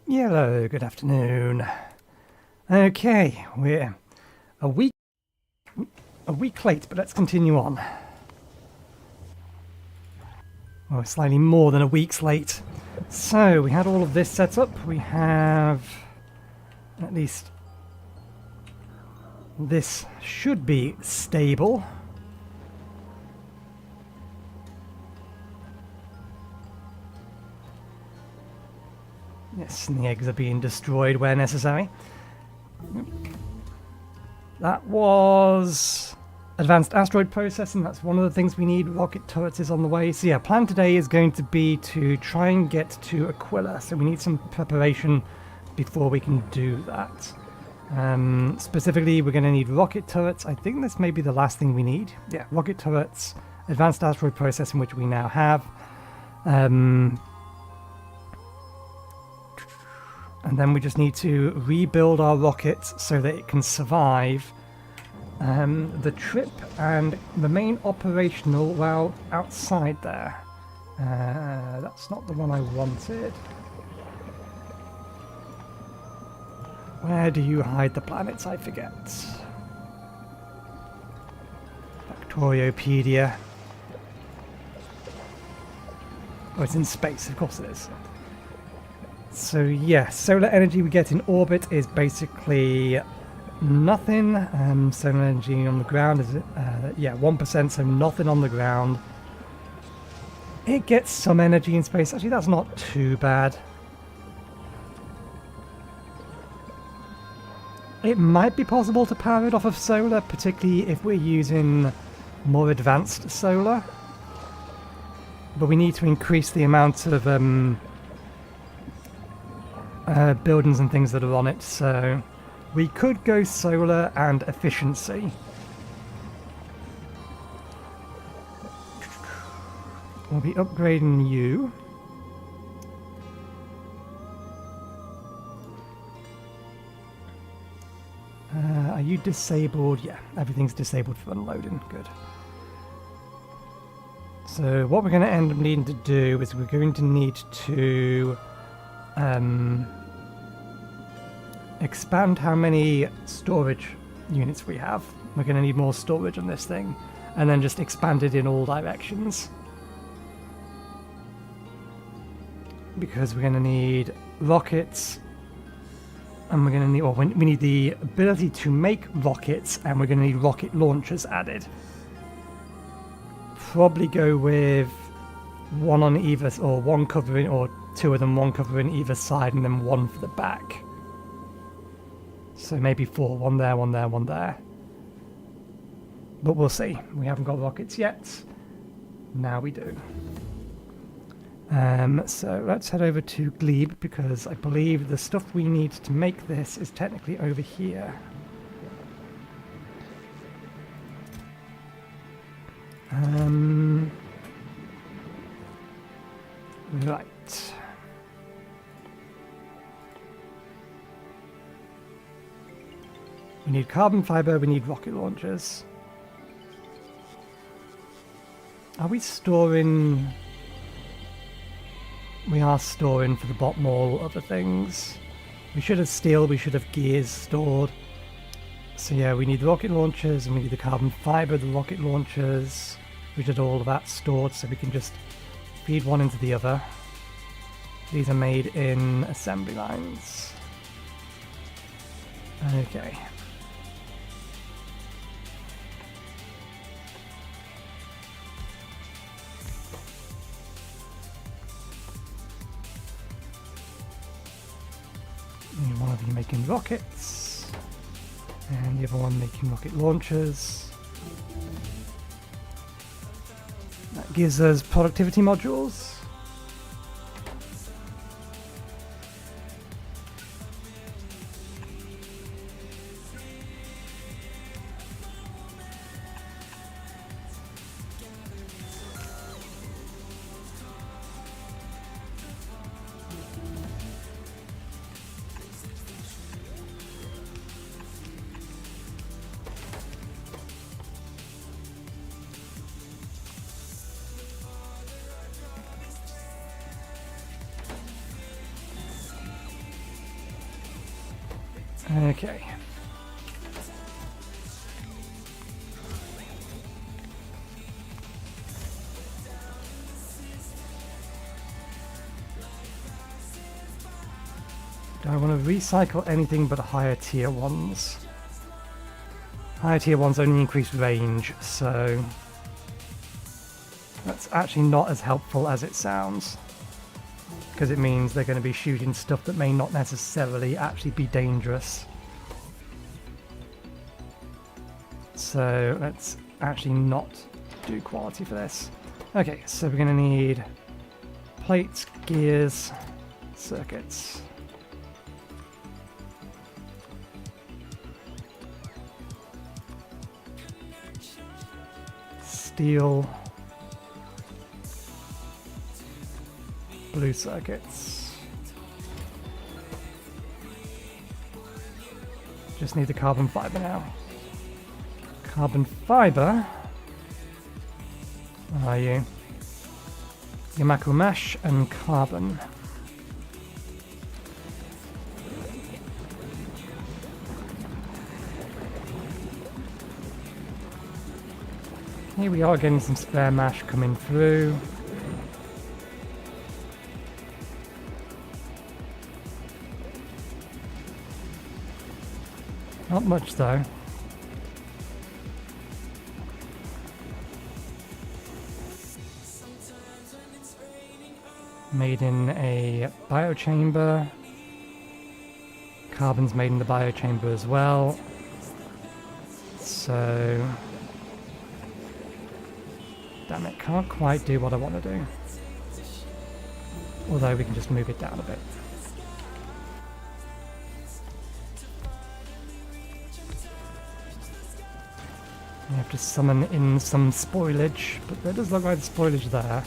Hello, good afternoon. Okay, we're a week late, but let's continue on. Oh, slightly more than a week's late. So, we had all of this set up. We have at least this should be stable. Yes, and the eggs are being destroyed where necessary. That was advanced asteroid processing. That's one of the things we need. Rocket turrets is on the way. So yeah, plan today is going to be to try and get to Aquilo. So we need some preparation before we can do that. Specifically, we're going to need rocket turrets. I think this may be the last thing we need. Yeah, rocket turrets, advanced asteroid processing, which we now have. And then we just need to rebuild our rocket so that it can survive the trip and remain operational while outside there. That's not the one I wanted. Where do you hide the planets? I forget. Factoriopedia. Oh, it's in space, of course it is. So yeah, solar energy we get in orbit is basically nothing. Solar energy on the ground is, yeah, 1%, so nothing on the ground. It gets some energy in space. Actually, that's not too bad. It might be possible to power it off of solar, particularly if we're using more advanced solar. But we need to increase the amount of buildings and things that are on it, so we could go solar and efficiency. We'll be upgrading you. Are you disabled? Yeah, everything's disabled for unloading. Good. So what we're going to end up needing to do is we're going to need to expand how many storage units we have. We're going to need more storage on this thing, and then just expand it in all directions. Because we're going to need rockets, and we're going to need, or we need the ability to make rockets, and we're going to need rocket launchers added. Probably go with one on either, or one covering, or two of them, one covering either side, and then one for the back. So maybe 4, one there, one there, one there. But we'll see. We haven't got rockets yet. Now we do. So let's head over to Gleba, because I believe the stuff we need to make this is technically over here. Right. We need carbon fiber, we need rocket launchers. Are we storing... We are storing for the bottom all other things. We should have steel, we should have gears stored. So yeah, we need the rocket launchers, and we need the carbon fiber, the rocket launchers. We did all of that stored, so we can just feed one into the other. These are made in assembly lines. Okay. And one of you making rockets, and the other one making rocket launchers. That gives us productivity modules. Okay. Do I want to recycle anything but higher tier ones? Higher tier ones only increase range, so that's actually not as helpful as it sounds. Because it means they're going to be shooting stuff that may not necessarily actually be dangerous. So let's actually not do quality for this. Okay, so we're going to need plates, gears, circuits. Steel. Blue circuits. Just need the carbon fiber now. Carbon fiber. Where are you? Yamaku mesh and carbon. Here we are getting some spare mash coming through. Not much though. Made in a biochamber. Carbon's made in the biochamber as well. So... Damn it, can't quite do what I want to do. Although we can just move it down a bit. We have to summon in some spoilage, but there does look like the spoilage there.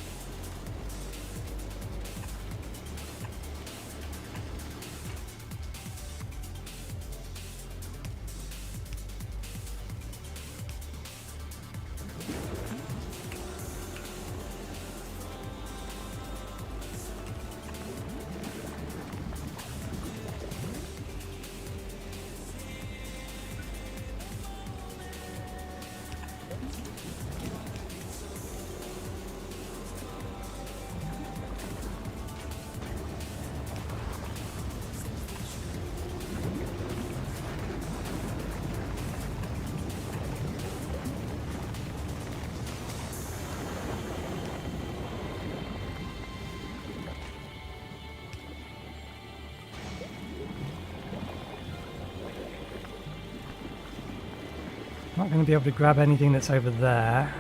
Not going to be able to grab anything that's over there.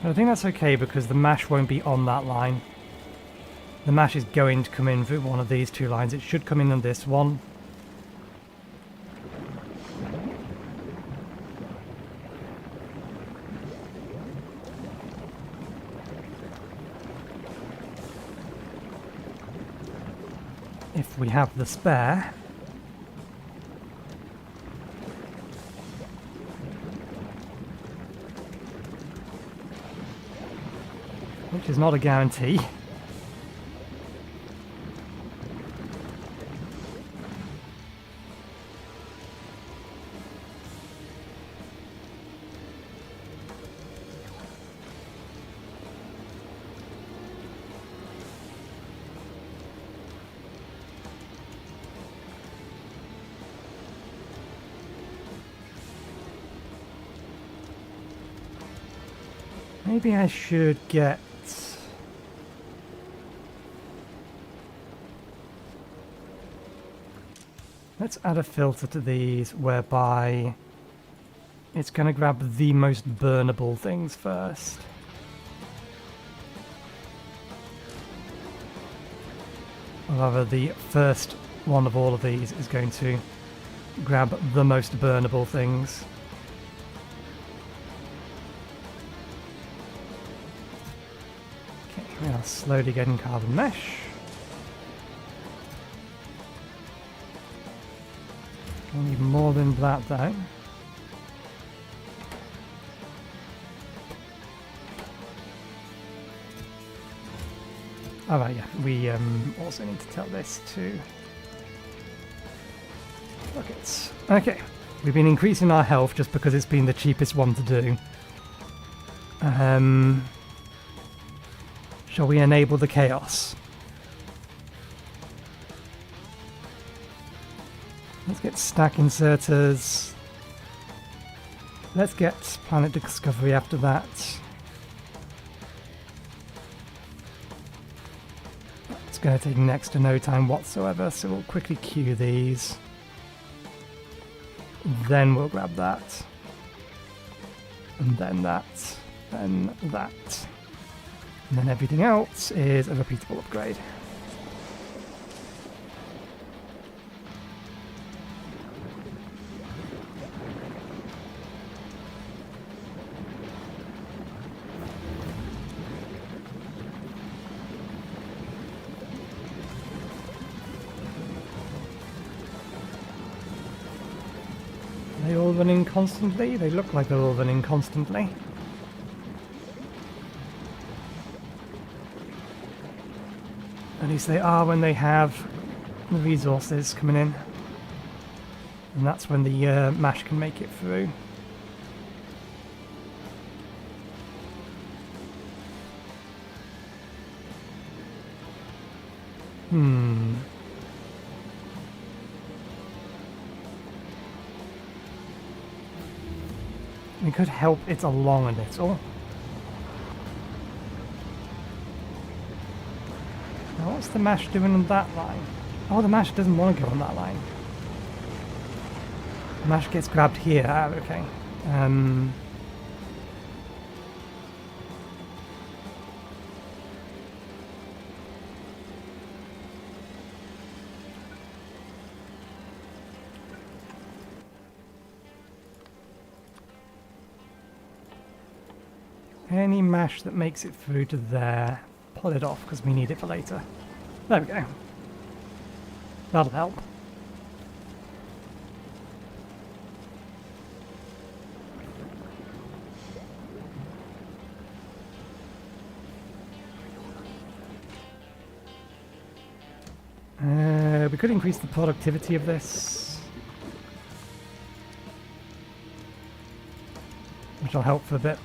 But I think that's okay because the mash won't be on that line. The mash is going to come in through one of these two lines. It should come in on this one. If we have the spare. Which is not a guarantee. Maybe I should get... Let's add a filter to these whereby it's going to grab the most burnable things first. Or rather, the first one of all of these is going to grab the most burnable things. We are slowly getting carbon mesh. I need more than that though. Alright, yeah, we also need to tell this to rockets. Okay, we've been increasing our health just because it's been the cheapest one to do. Shall we enable the chaos? Let's get stack inserters. Let's get planet discovery after that. It's going to take next to no time whatsoever, so we'll quickly queue these. Then we'll grab that. And then that. Then that. And then everything else is a repeatable upgrade. Are they all running constantly? They look like they're all running constantly. At least they are when they have the resources coming in. And that's when the mash can make it through. We could help it along a little. Now what's the mash doing on that line? Oh, the mash doesn't want to go on that line. The mash gets grabbed here. Ah, okay. Any mash that makes it through to there, pull it off because we need it for later. There we go. That'll help. We could increase the productivity of this, which will help for a bit.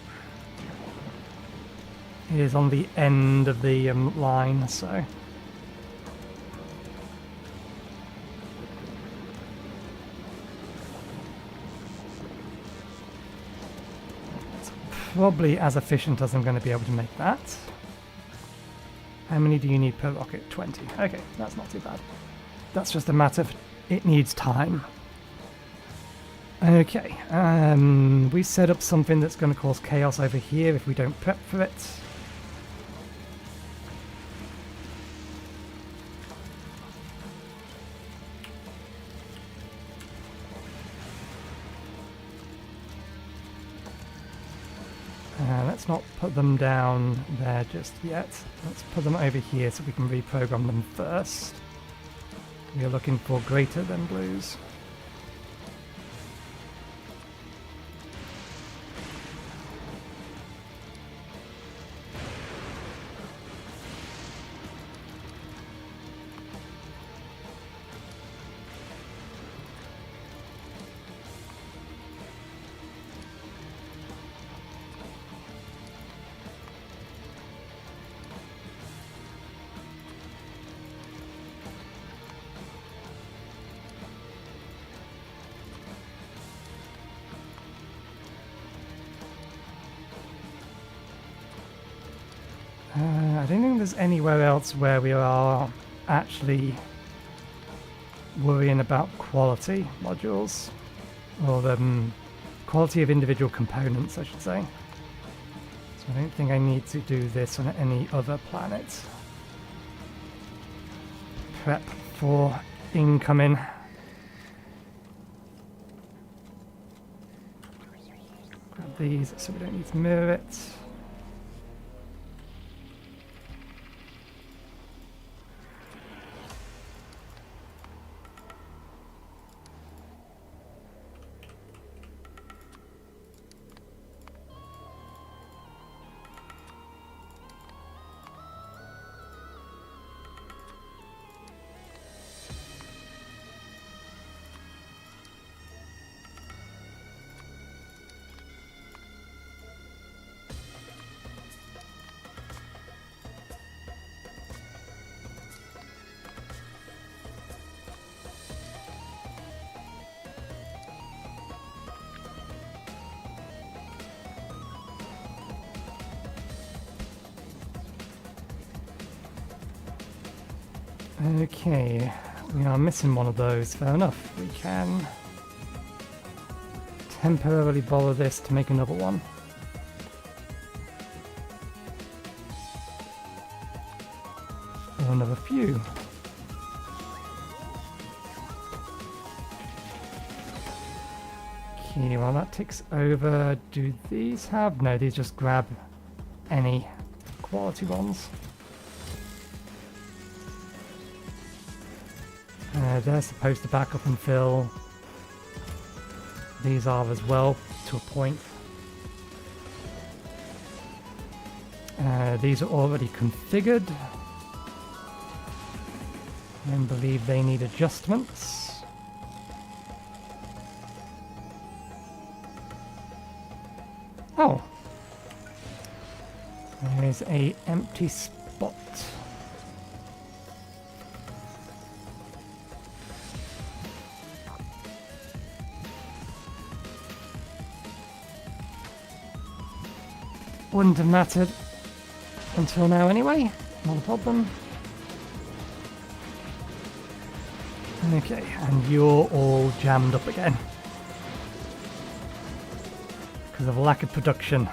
It is on the end of the line, so it's probably as efficient as I'm going to be able to make that. How many do you need per rocket? 20. Okay, that's not too bad. That's just a matter of it needs time. Okay, we set up something that's going to cause chaos over here if we don't prep for it. Let's not put them down there just yet. Let's put them over here so we can reprogram them first. We are looking for greater than blues. I don't think there's anywhere else where we are actually worrying about quality modules, or the quality of individual components, I should say. So I don't think I need to do this on any other planet. Prep for incoming. Grab these so we don't need to mirror it. Okay, we are missing one of those. Fair enough. We can temporarily borrow this to make another one. Or another few. Okay, well that ticks over. Do these have? No, these just grab any quality ones. They're supposed to back up and fill. These are as well, to a point. These are already configured. I believe they need adjustments. Oh! There's an empty spot. Wouldn't have mattered until now anyway, not a problem. Okay, and you're all jammed up again. Because of lack of production.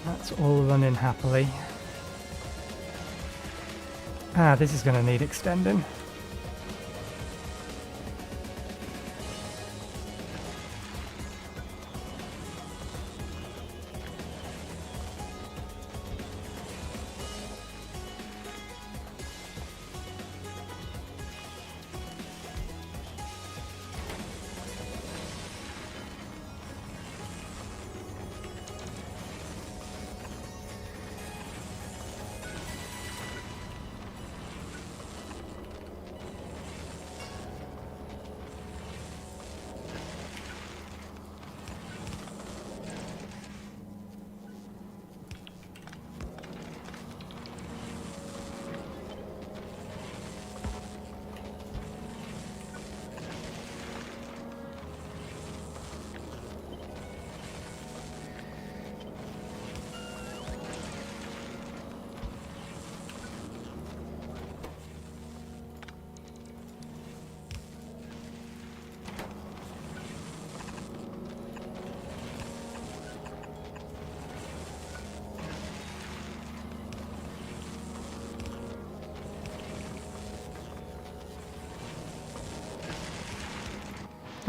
That's all running happily. Ah, this is going to need extending.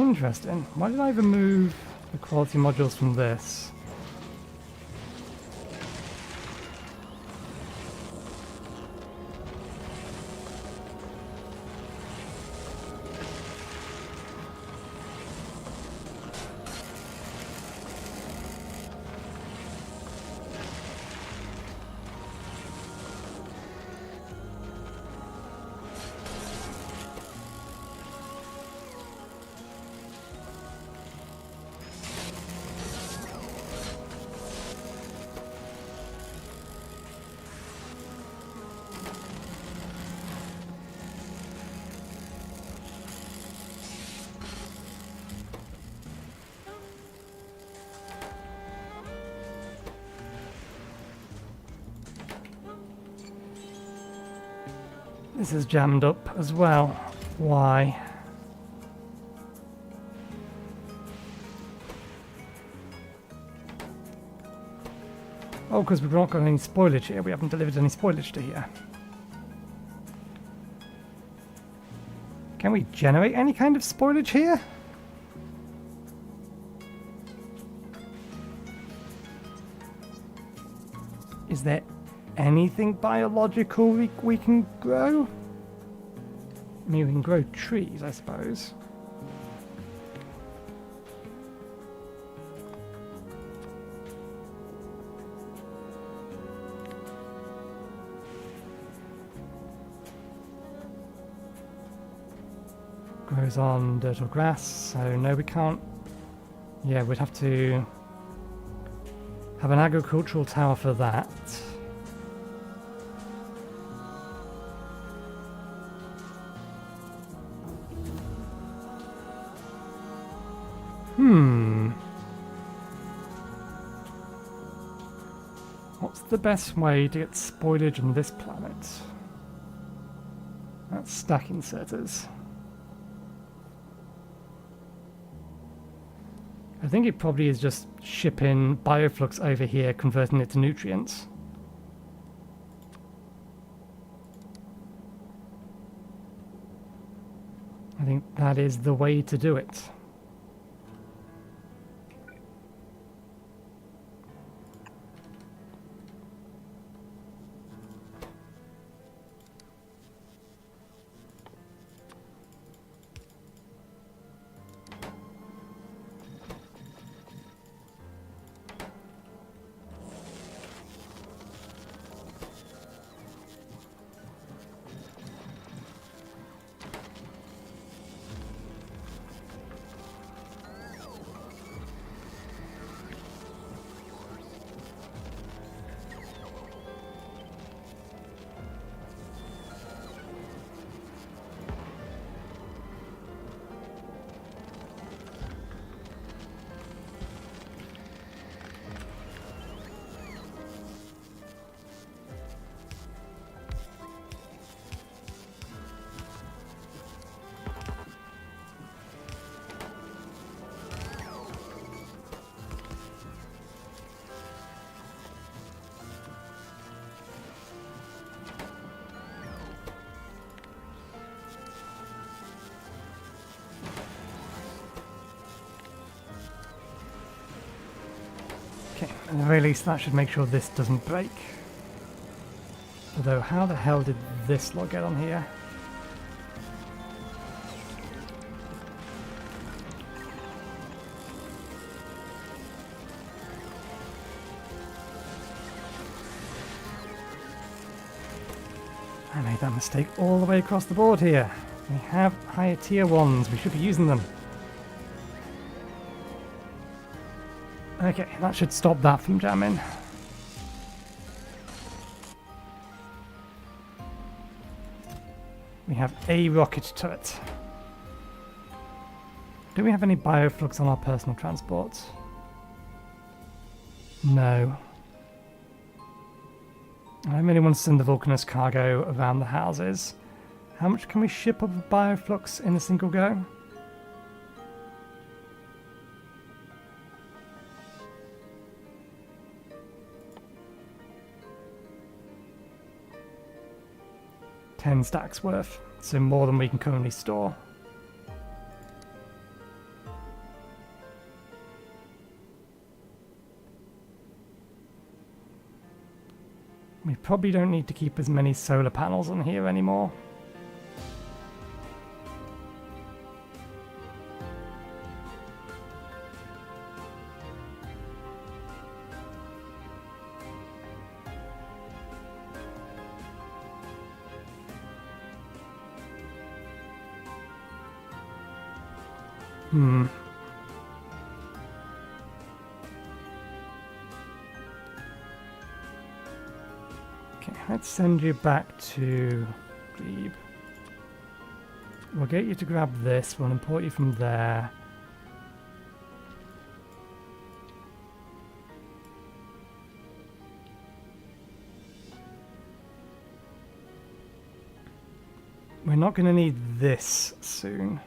Interesting. Why did I remove the quality modules from this? This is jammed up as well. Why? Oh, because we've not got any spoilage here. We haven't delivered any spoilage to here. Can we generate any kind of spoilage here? Is there anything biological we can grow? I mean, we can grow trees, I suppose. Grows on dirt or grass, so no, we can't. Yeah, we'd have to have an agricultural tower for that. What's the best way to get spoilage on this planet? That's stack inserters. I think it probably is just shipping bioflux over here, converting it to nutrients. I think that is the way to do it. Okay, at the very least that should make sure this doesn't break. Although, how the hell did this lot get on here? I made that mistake all the way across the board here. We have higher tier 1s, we should be using them. Okay, that should stop that from jamming. We have a rocket turret. Do we have any bioflux on our personal transport? No. I really want to send the Vulcanus cargo around the houses. How much can we ship of bioflux in a single go? $10 stacks worth, so more than we can currently store. We probably don't need to keep as many solar panels on here anymore. Okay, let's send you back to Glebe. We'll get you to grab this, we'll import you from there. We're not going to need this soon.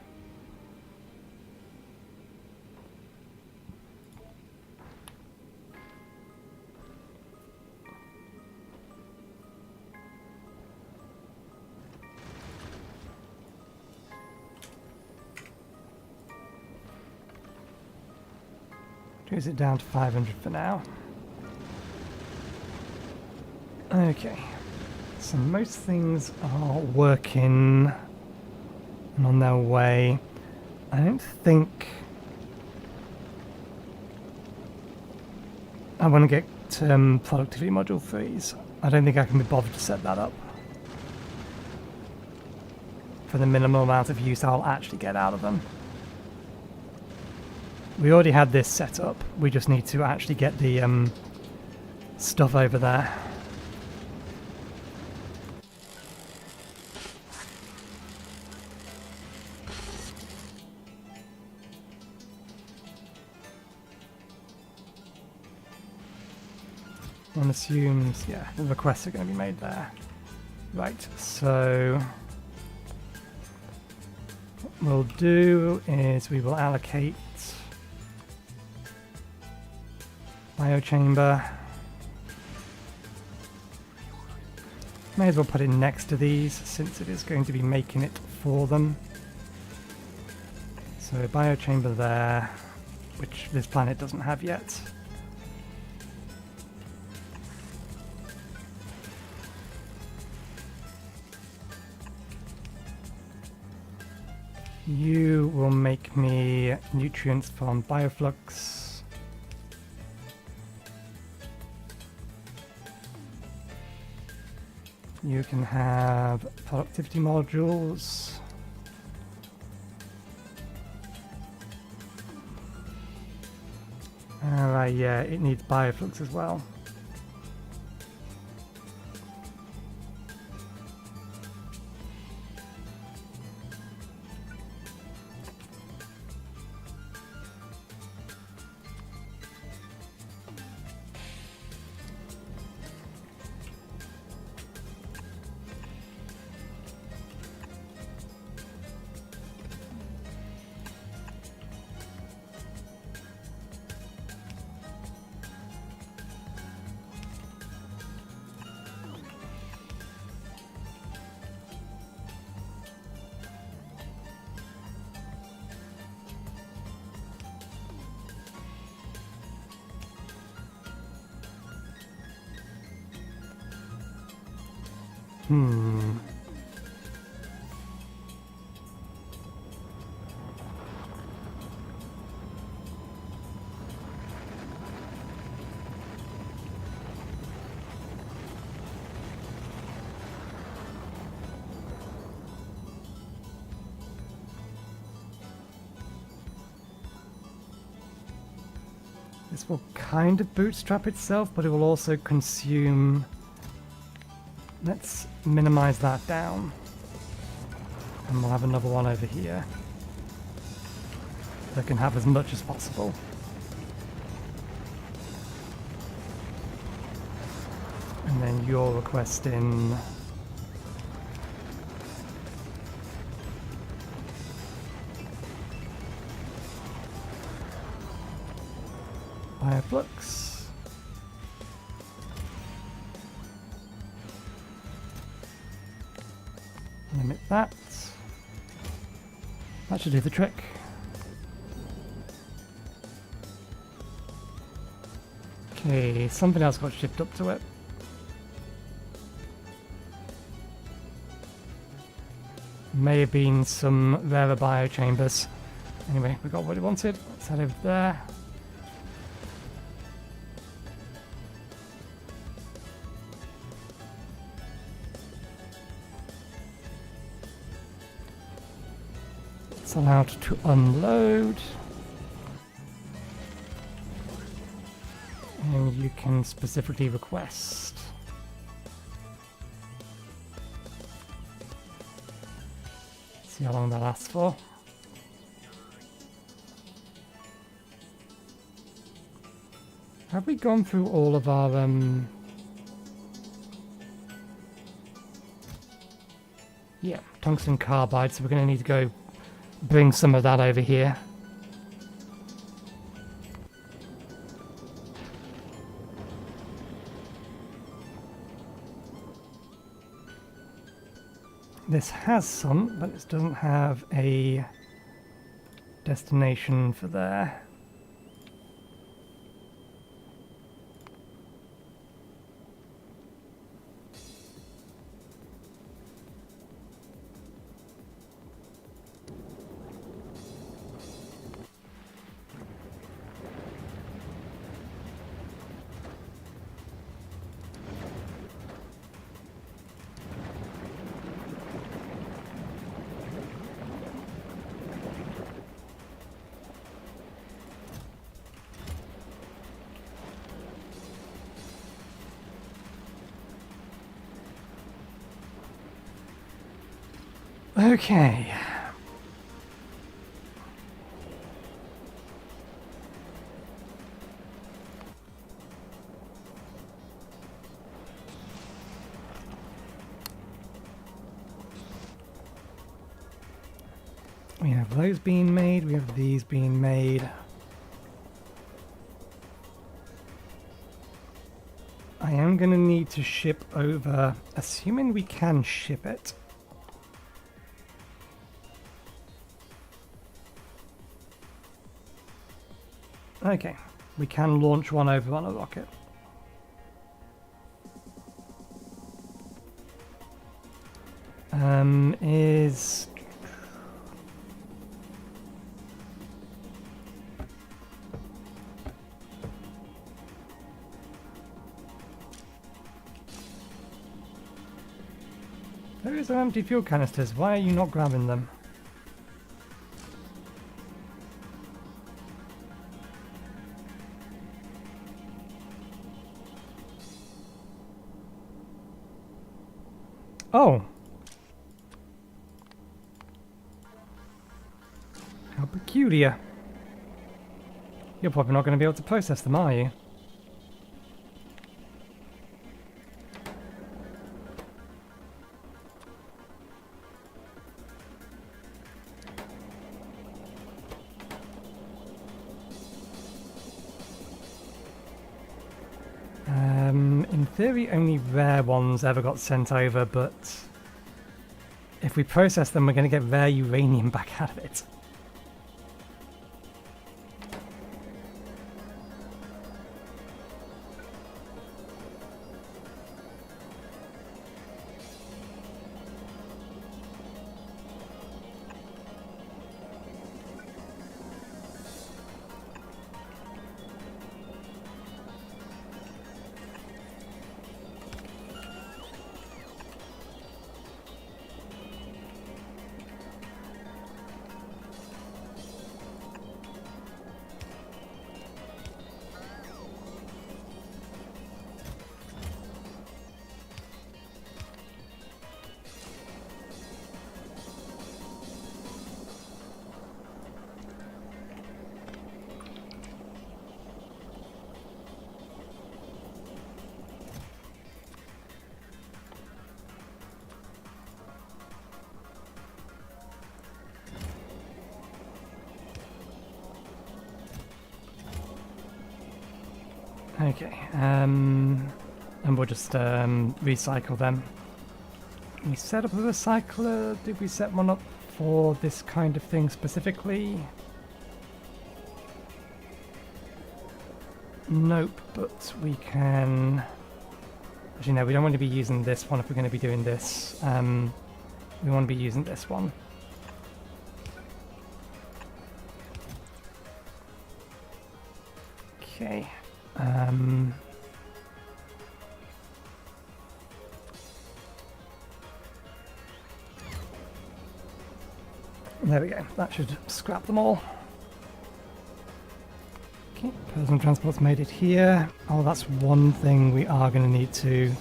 Reduce it down to 500 for now. Okay. So most things are working and on their way. I don't think I want to get productivity module 3s. I don't think I can be bothered to set that up for the minimal amount of use I'll actually get out of them. We already had this set up, we just need to actually get the stuff over there. One assumes, yeah, the requests are going to be made there. Right, so what we'll do is we will allocate biochamber. May as well put it next to these since it is going to be making it for them. So biochamber there, which this planet doesn't have yet. You will make me nutrients from bioflux. You can have productivity modules. Alright, yeah, it needs bioflux as well. This will kind of bootstrap itself, but it will also consume. Let's minimize that down. And we'll have another one over here that can have as much as possible. And then you're requesting bioflux. Limit that. That should do the trick. Okay, something else got shipped up to it. May have been some rarer biochambers. Anyway, we got what we wanted. Let's head over there. It's allowed to unload. And you can specifically request. See how long that lasts for. Have we gone through all of our yeah, tungsten carbide, so we're going to need to go bring some of that over here. This has some, but it doesn't have a destination for there. Okay. We have those being made, we have these being made. I am going to need to ship over, assuming we can ship it. Okay, we can launch one over on a rocket. Is... Those are empty fuel canisters, why are you not grabbing them? Oh! How peculiar. You're probably not going to be able to process them, are you? In theory, only rare ones ever got sent over, but if we process them, we're going to get rare uranium back out of it. Okay, and we'll just recycle them. We set up a recycler. Did we set one up for this kind of thing specifically? Nope, but we can... Actually, no, we don't want to be using this one if we're going to be doing this. We want to be using this one. Okay. There we go. That should scrap them all. Okay, personal transport's made it here. Oh, that's one thing we are going to need to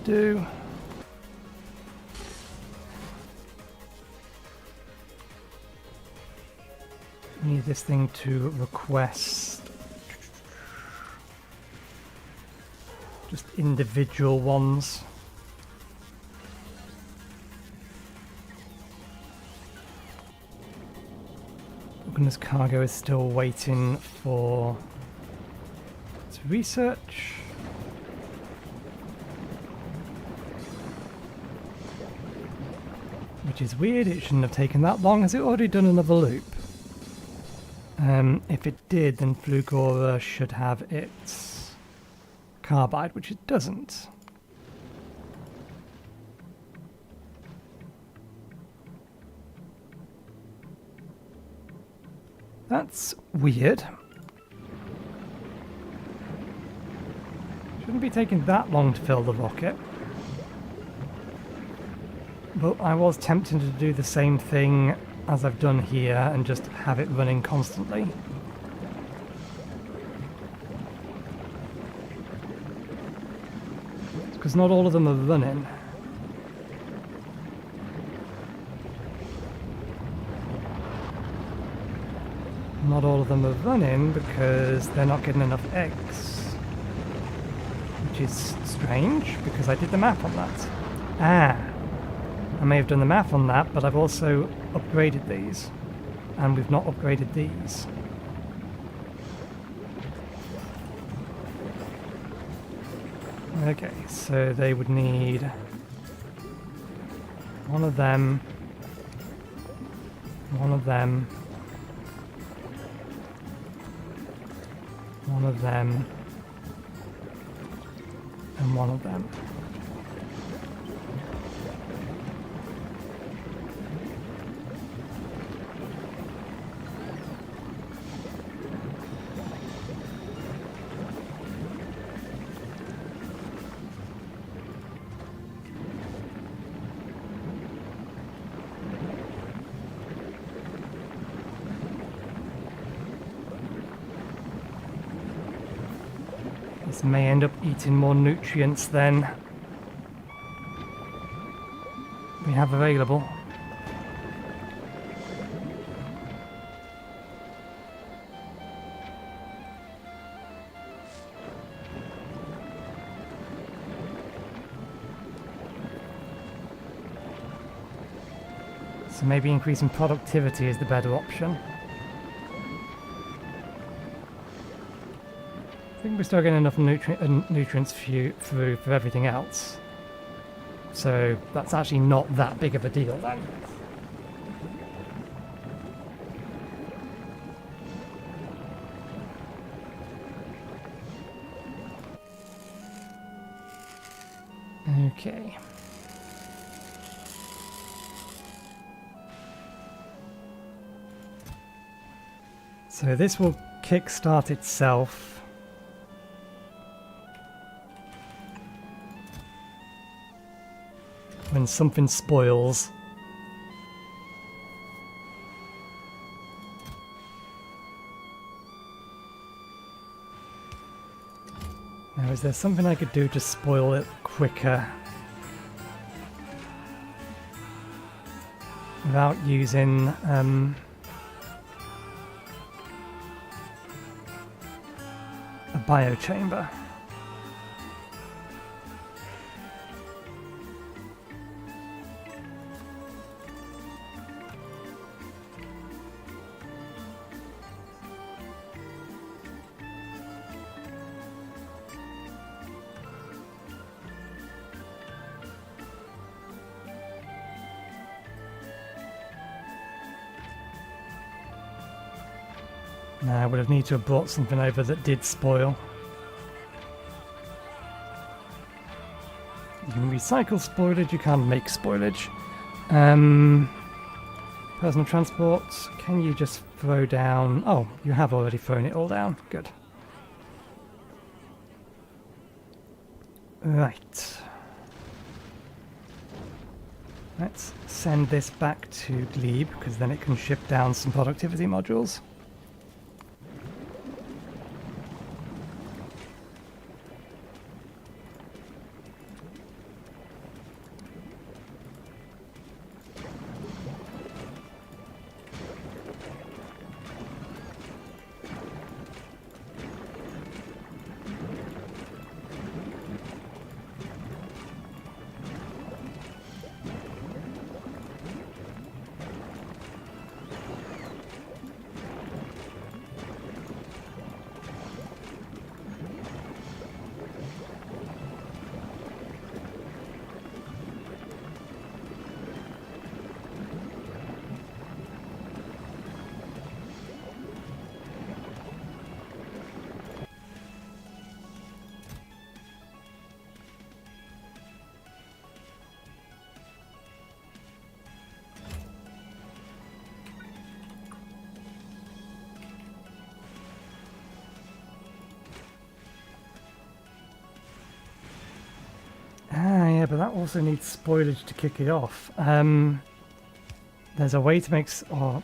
do. We need this thing to request just individual ones. Goodness, cargo is still waiting for its research. Which is weird, it shouldn't have taken that long. Has it already done another loop? If it did, then Flugora should have its carbide, which it doesn't. That's weird. Shouldn't be taking that long to fill the rocket. But I was tempted to do the same thing as I've done here and just have it running constantly. Because not all of them are running. Not all of them are running because they're not getting enough eggs. Which is strange, because I did the math on that. Ah! I may have done the math on that, but I've also upgraded these. And we've not upgraded these. Okay, so they would need one of them, one of them, one of them, and one of them. This may end up eating more nutrients than we have available. So maybe increasing productivity is the better option. I think we're still getting enough nutrients through for everything else. So that's actually not that big of a deal then. Okay. So this will kickstart itself. When something spoils. Now, is there something I could do to spoil it quicker? Without using a biochamber. No, I would have needed to have brought something over that did spoil. You can recycle spoilage, you can't make spoilage. Personal transport, can you just throw down... Oh, you have already thrown it all down. Good. Right. Let's send this back to Glebe, because then it can ship down some productivity modules. Yeah, but that also needs spoilage to kick it off. There's a way to make... Well,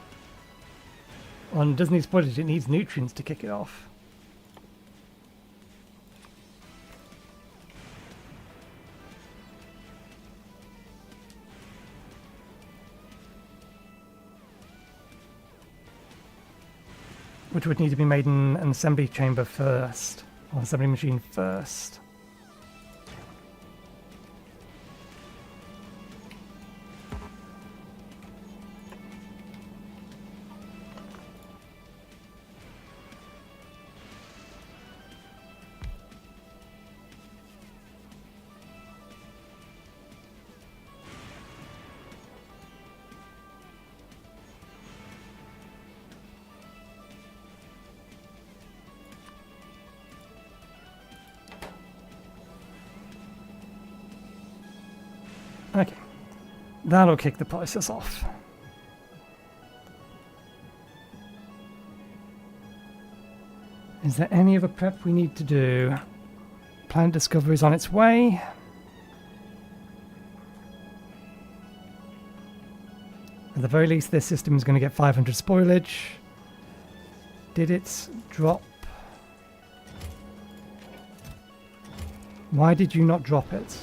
it doesn't need spoilage, it needs nutrients to kick it off. Which would need to be made in an assembly chamber first, or assembly machine first. Okay, that'll kick the process off. Is there any other prep we need to do? Planet discovery is on its way. At the very least, this system is going to get 500 spoilage. Did it drop? Why did you not drop it?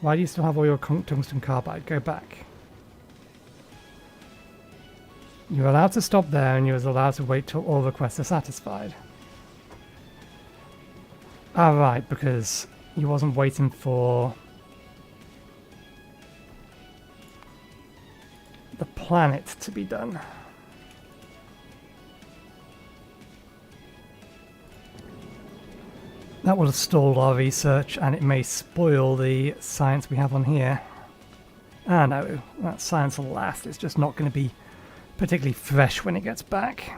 Why do you still have all your tungsten carbide? Go back. You're allowed to stop there, and you're allowed to wait till all requests are satisfied. Ah, right, because you wasn't waiting for the planet to be done. That would have stalled our research, and it may spoil the science we have on here. Ah no, that science will last. It's just not going to be particularly fresh when it gets back.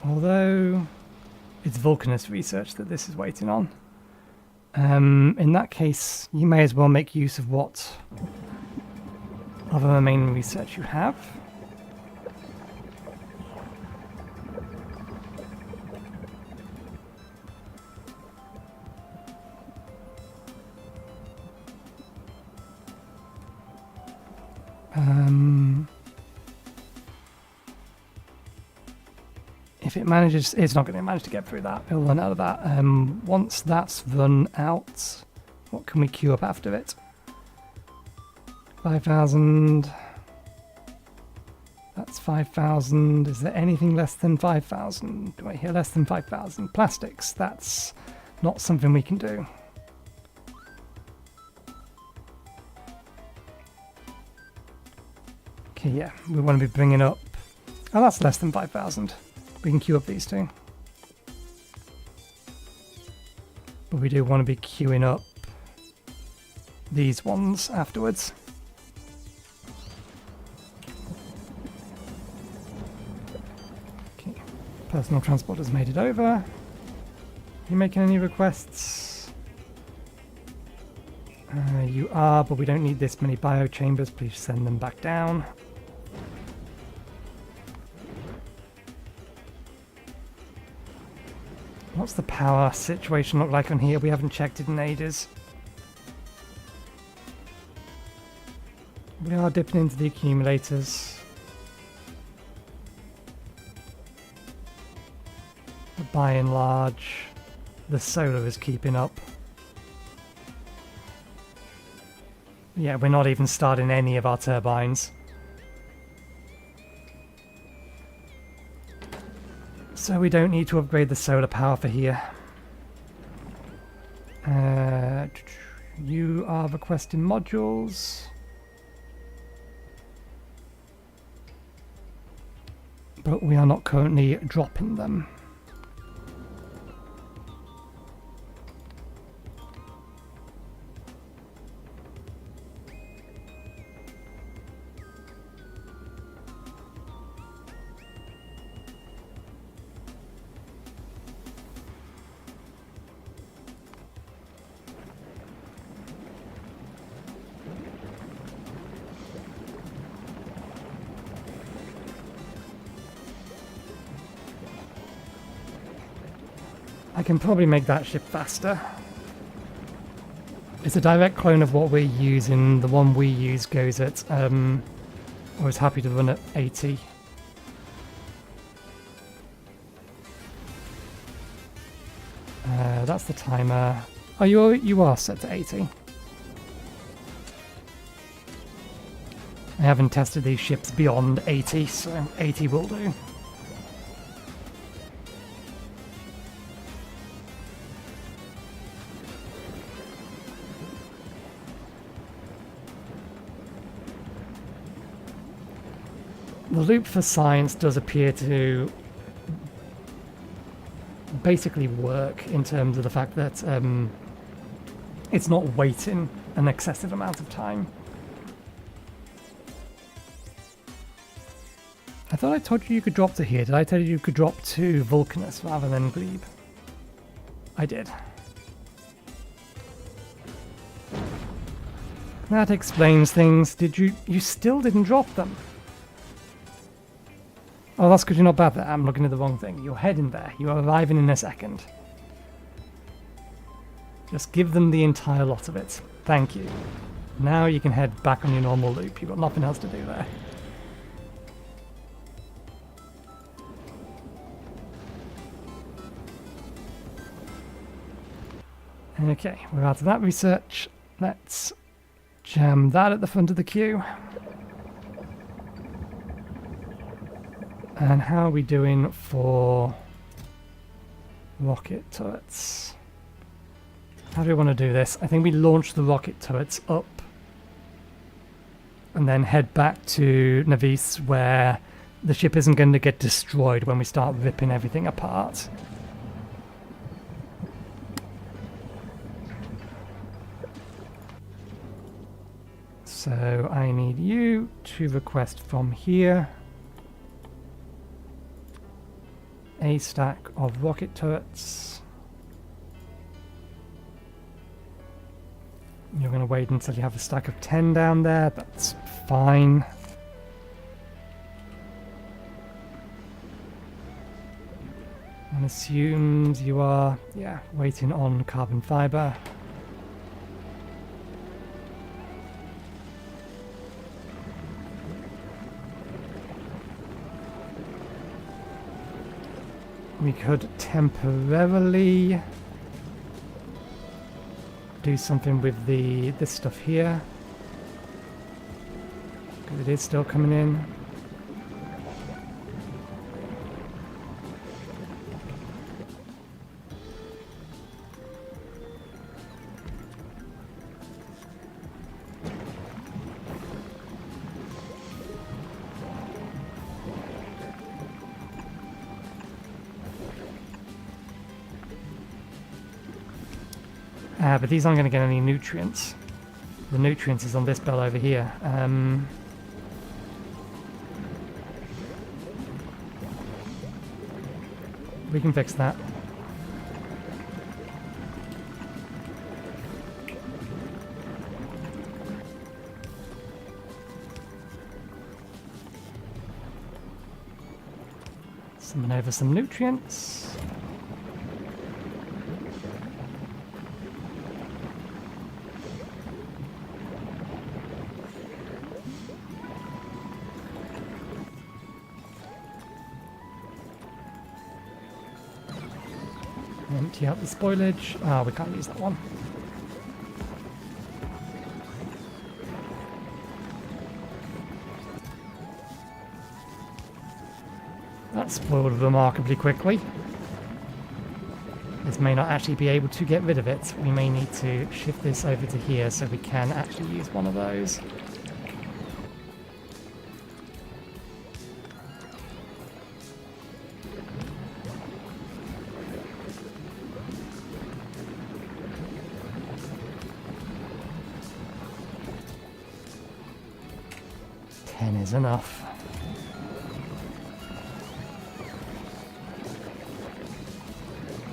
Although it's Vulcanist research that this is waiting on. In that case, you may as well make use of what other remaining research you have. If it manages, it's not going to manage to get through that. It'll run out of that. Once that's run out, what can we queue up after it? 5,000. That's 5,000. Is there anything less than 5,000? Do I hear less than 5,000? Plastics. That's not something we can do. Okay, yeah, we want to be bringing up... Oh, that's less than 5,000. We can queue up these two. But we do want to be queuing up these ones afterwards. Okay, personal transport has made it over. You making any requests? You are, but we don't need this many biochambers. Please send them back down. What's the power situation look like on here? We haven't checked it in ages. We are dipping into the accumulators. But by and large, the solar is keeping up. Yeah, we're not even starting any of our turbines. So we don't need to upgrade the solar power for here. You are requesting modules. But we are not currently dropping them. I can probably make that ship faster. It's a direct clone of what we're using. The one we use goes at, I was happy to run at 80. That's the timer. Oh, you are set to 80. I haven't tested these ships beyond 80, so 80 will do. The loop for science does appear to basically work in terms of the fact that it's not waiting an excessive amount of time. I thought I told you you could drop to here. Did I tell you you could drop to Vulcanus rather than Glebe? I did. That explains things. You still didn't drop them? Oh, that's because you're not bad there. I'm looking at the wrong thing. You're heading there. You are arriving in a second. Just give them the entire lot of it. Thank you. Now you can head back on your normal loop. You've got nothing else to do there. Okay, we're out of that research. Let's jam that at the front of the queue. And how are we doing for rocket turrets? How do we want to do this? I think we launch the rocket turrets up and then head back to Navis where the ship isn't going to get destroyed when we start ripping everything apart. So I need you to request from here a stack of rocket turrets. You're going to wait until you have a stack of 10 down there. That's fine. And assumes you are, waiting on carbon fiber. We could temporarily do something with this stuff here, because it is still coming in. But these aren't going to get any nutrients. The nutrients is on this bell over here. We can fix that. Summon over some nutrients. Empty out the spoilage. Ah, we can't use that one. That spoiled remarkably quickly. This may not actually be able to get rid of it. We may need to shift this over to here so we can actually use one of those. Is enough.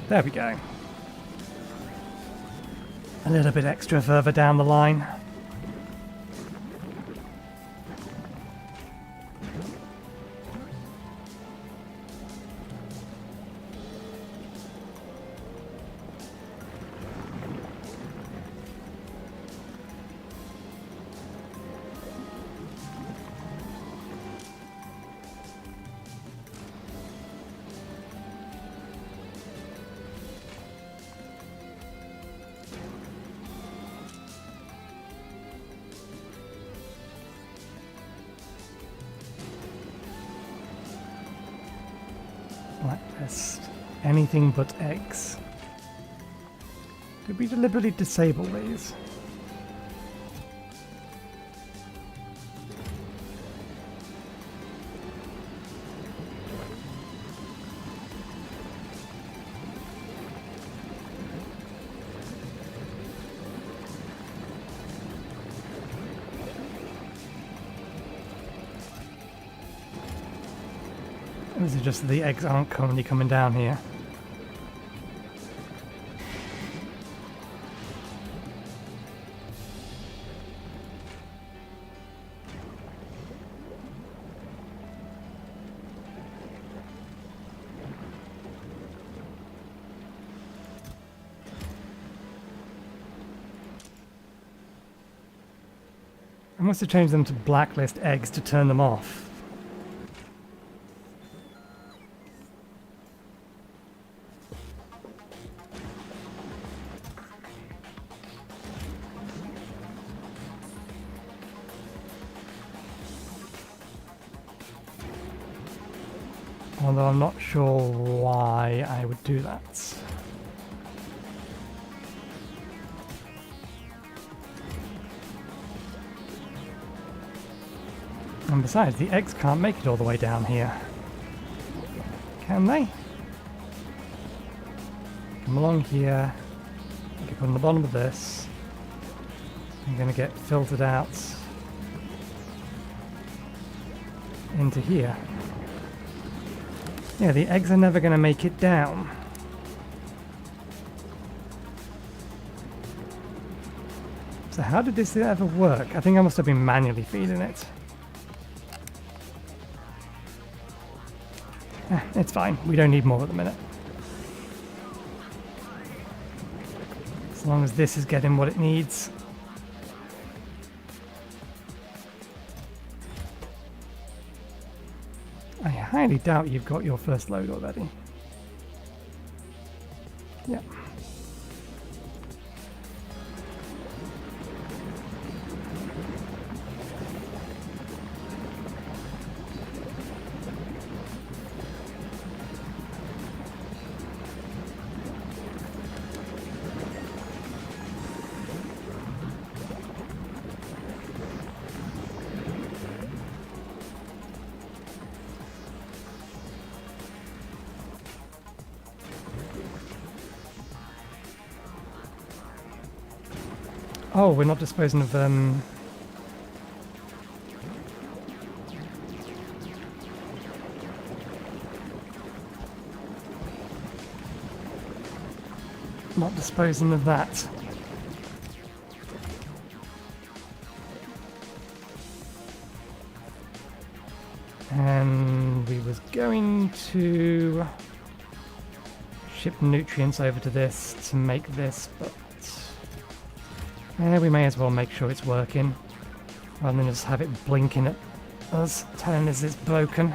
There we go. A little bit extra further down the line. Blacklist. Anything but eggs. Did we deliberately disable these? Or is it just that the eggs aren't currently coming down here? I must have changed them to blacklist eggs to turn them off. Although I'm not sure why I would do that. And besides, the eggs can't make it all the way down here. Can they? Come along here. Get put on the bottom of this. I'm going to get filtered out into here. Yeah, the eggs are never going to make it down. So how did this ever work? I think I must have been manually feeding it. It's fine. We don't need more at the minute. As long as this is getting what it needs. I highly doubt you've got your first load already. Yeah. Oh, we're not disposing of not disposing of that. And we was going to ship nutrients over to this to make this, but we may as well make sure it's working rather than just have it blinking at us, telling us it's broken.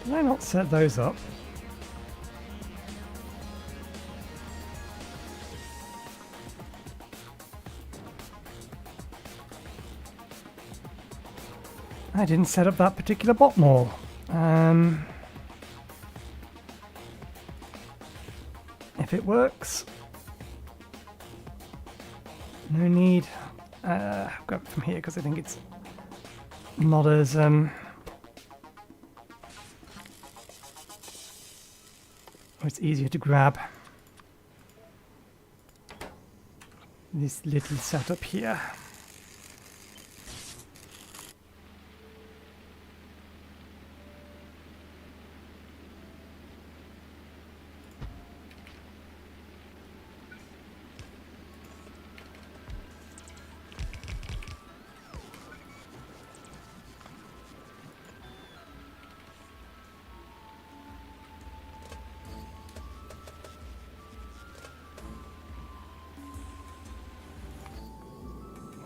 Did I not set those up? I didn't set up that particular bot mall. If it works, no need. I'll grab it from here because I think it's not as it's easier to grab this little setup here.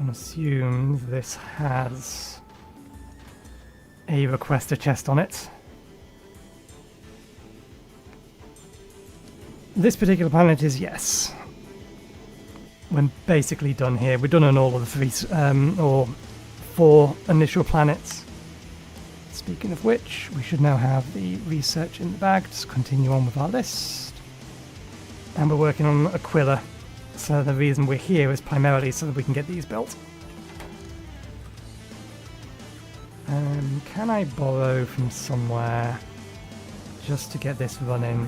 Assume this has a requester chest on it. This particular planet is yes. We're basically done here. We're done on all of the 3 or 4 initial planets. Speaking of which, we should now have the research in the bag. Just continue on with our list. And we're working on Aquilo. So the reason we're here is primarily so that we can get these built. Can I borrow from somewhere just to get this running?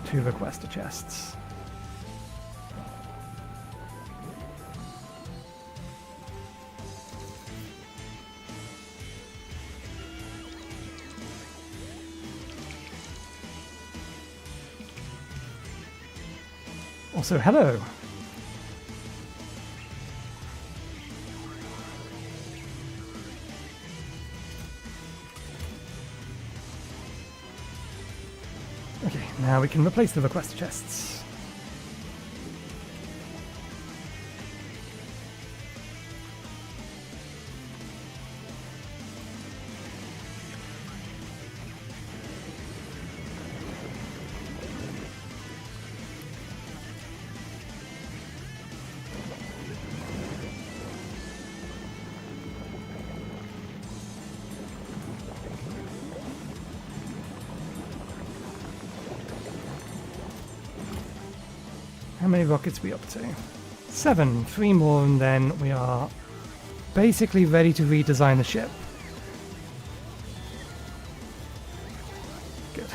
2 requester chests. Also, hello! Okay, now we can replace the request chests. How many rockets are we up to? 7, 3 more, and then we are basically ready to redesign the ship. Good.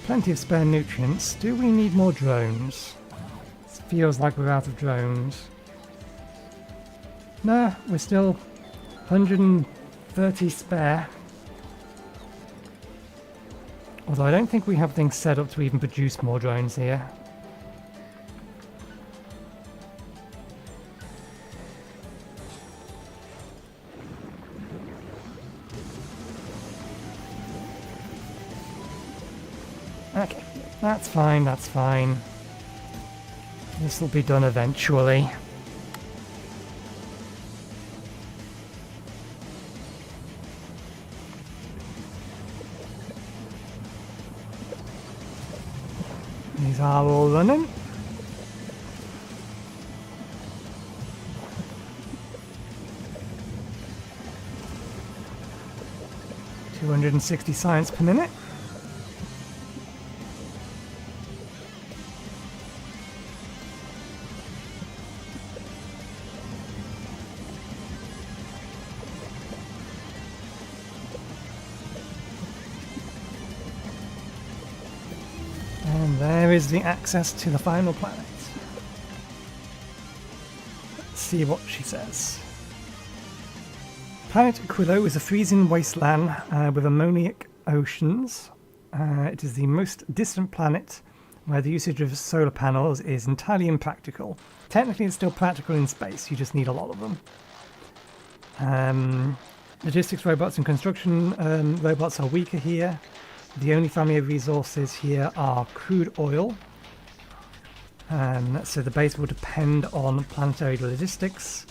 Plenty of spare nutrients. Do we need more drones? It feels like we're out of drones. Nah, we're still 100 30 spare. Although I don't think we have things set up to even produce more drones here. Okay, that's fine, that's fine. This will be done eventually. These are all running. $260 science per minute. And there is the access to the final planet. Let's see what she says. Planet Aquilo is a freezing wasteland with ammoniac oceans. It is the most distant planet where the usage of solar panels is entirely impractical. Technically it's still practical in space, you just need a lot of them. Logistics robots and construction robots are weaker here. The only family of resources here are crude oil. So the base will depend on planetary logistics.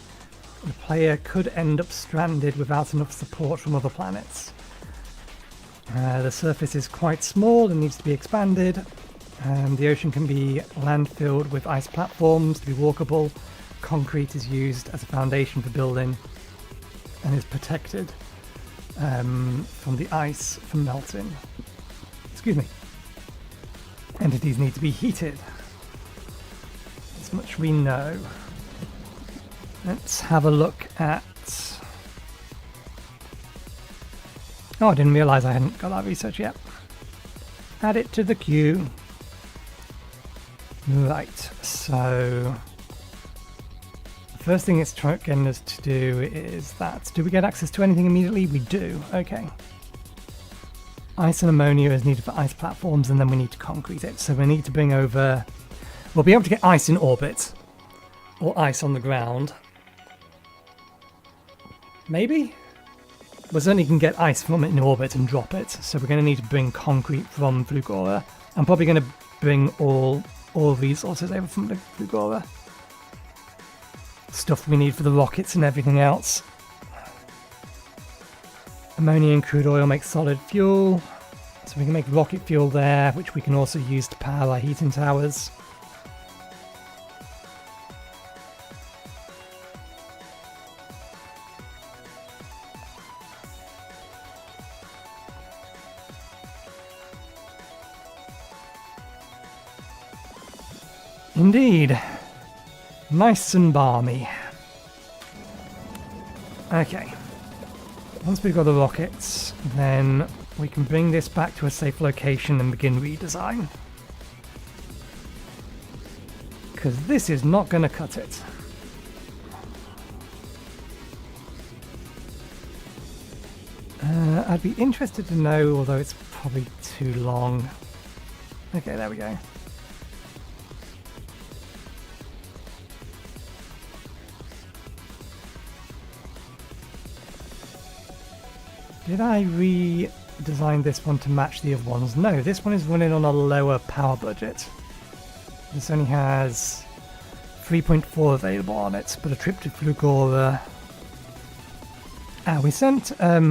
The player could end up stranded without enough support from other planets. The surface is quite small and needs to be expanded. The ocean can be land-filled with ice platforms to be walkable. Concrete is used as a foundation for building and is protected from the ice from melting. Excuse me. Entities need to be heated. As much we know. Let's have a look at... Oh, I didn't realise I hadn't got that research yet. Add it to the queue. Right, so... the first thing it's getting us to do is that... do we get access to anything immediately? We do. Okay. Ice and ammonia is needed for ice platforms, and then we need to concrete it. So we need to bring over... we'll be able to get ice in orbit. Or ice on the ground. Maybe? We certainly can get ice from it in orbit and drop it. So we're going to need to bring concrete from Flugora. I'm probably going to bring all resources over from Flugora. Stuff we need for the rockets and everything else. Ammonia and crude oil make solid fuel, so we can make rocket fuel there, which we can also use to power our heating towers. Indeed. Nice and balmy. Okay. Once we've got the rockets, then we can bring this back to a safe location and begin redesign. Because this is not going to cut it. I'd be interested to know, although it's probably too long. Okay, there we go. Did I redesign this one to match the other ones? No, this one is running on a lower power budget. This only has 3.4 available on it, but a trip to Flugora.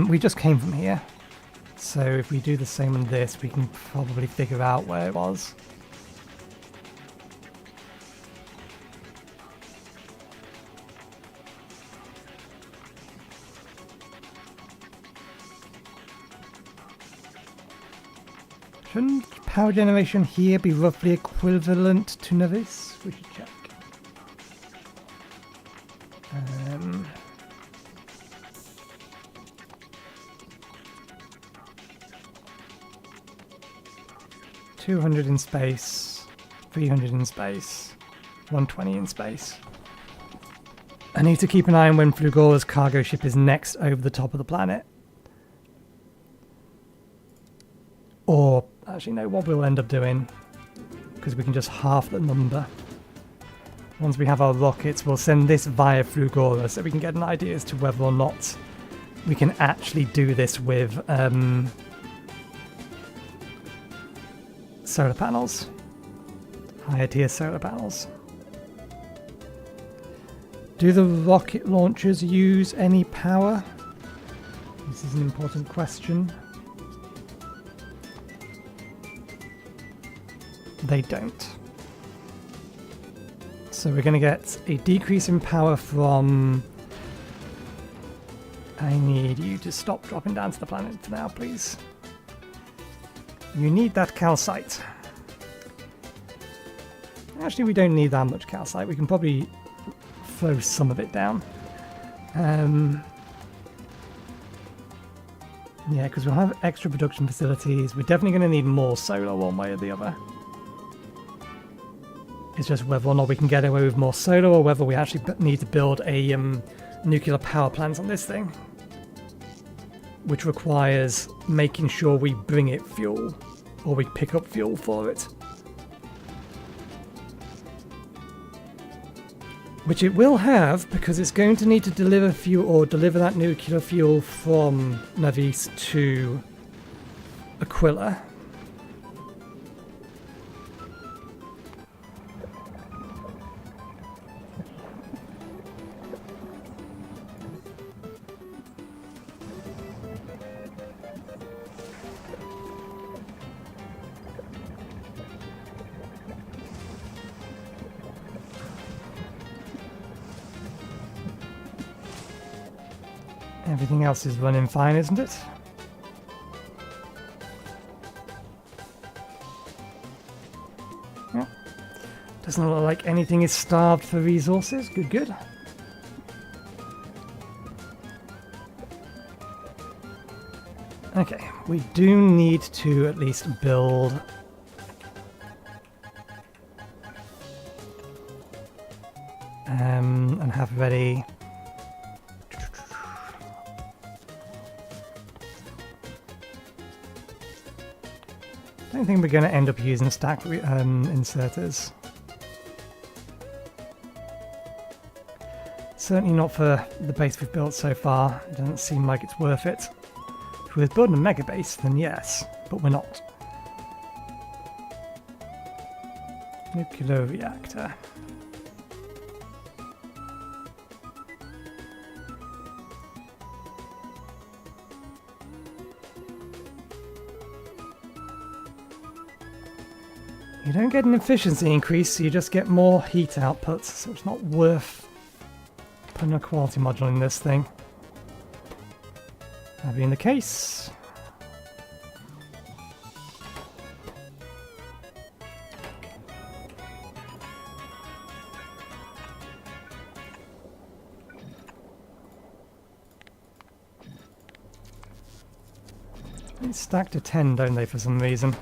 We just came from here. So if we do the same on this, we can probably figure out where it was. Shouldn't power generation here be roughly equivalent to Navis? We should check. $200 in space, $300 in space, $120 in space. need to keep an eye on when Flugora's cargo ship is next over the top of the planet. Or, actually no, what we'll end up doing, because we can just half the number. Once we have our rockets, we'll send this via Flugora so we can get an idea as to whether or not we can actually do this with solar panels. Higher tier solar panels. Do the rocket launchers use any power? This is an important question. They don't. So we're going to get a decrease in power from... I need you to stop dropping down to the planet for now, please. You need that calcite. Actually, we don't need that much calcite. We can probably throw some of it down. Yeah, because we'll have extra production facilities. We're definitely going to need more solar one way or the other. It's just whether or not we can get away with more solar or whether we actually need to build a nuclear power plant on this thing. Which requires making sure we bring it fuel, or we pick up fuel for it. Which it will have, because it's going to need to deliver fuel, or deliver that nuclear fuel from Navis to Aquilo. Everything else is running fine, isn't it? Yeah. Doesn't look like anything is starved for resources. Good, good. Okay, we do need to at least build and have ready. I don't think we're going to end up using stack inserters. Certainly not for the base we've built so far. It doesn't seem like it's worth it. If we were building a mega base, then yes, but we're not. Nuclear reactor. You don't get an efficiency increase, so you just get more heat output, so it's not worth putting a quality module in this thing. That being the case. They stack to 10, don't they, for some reason?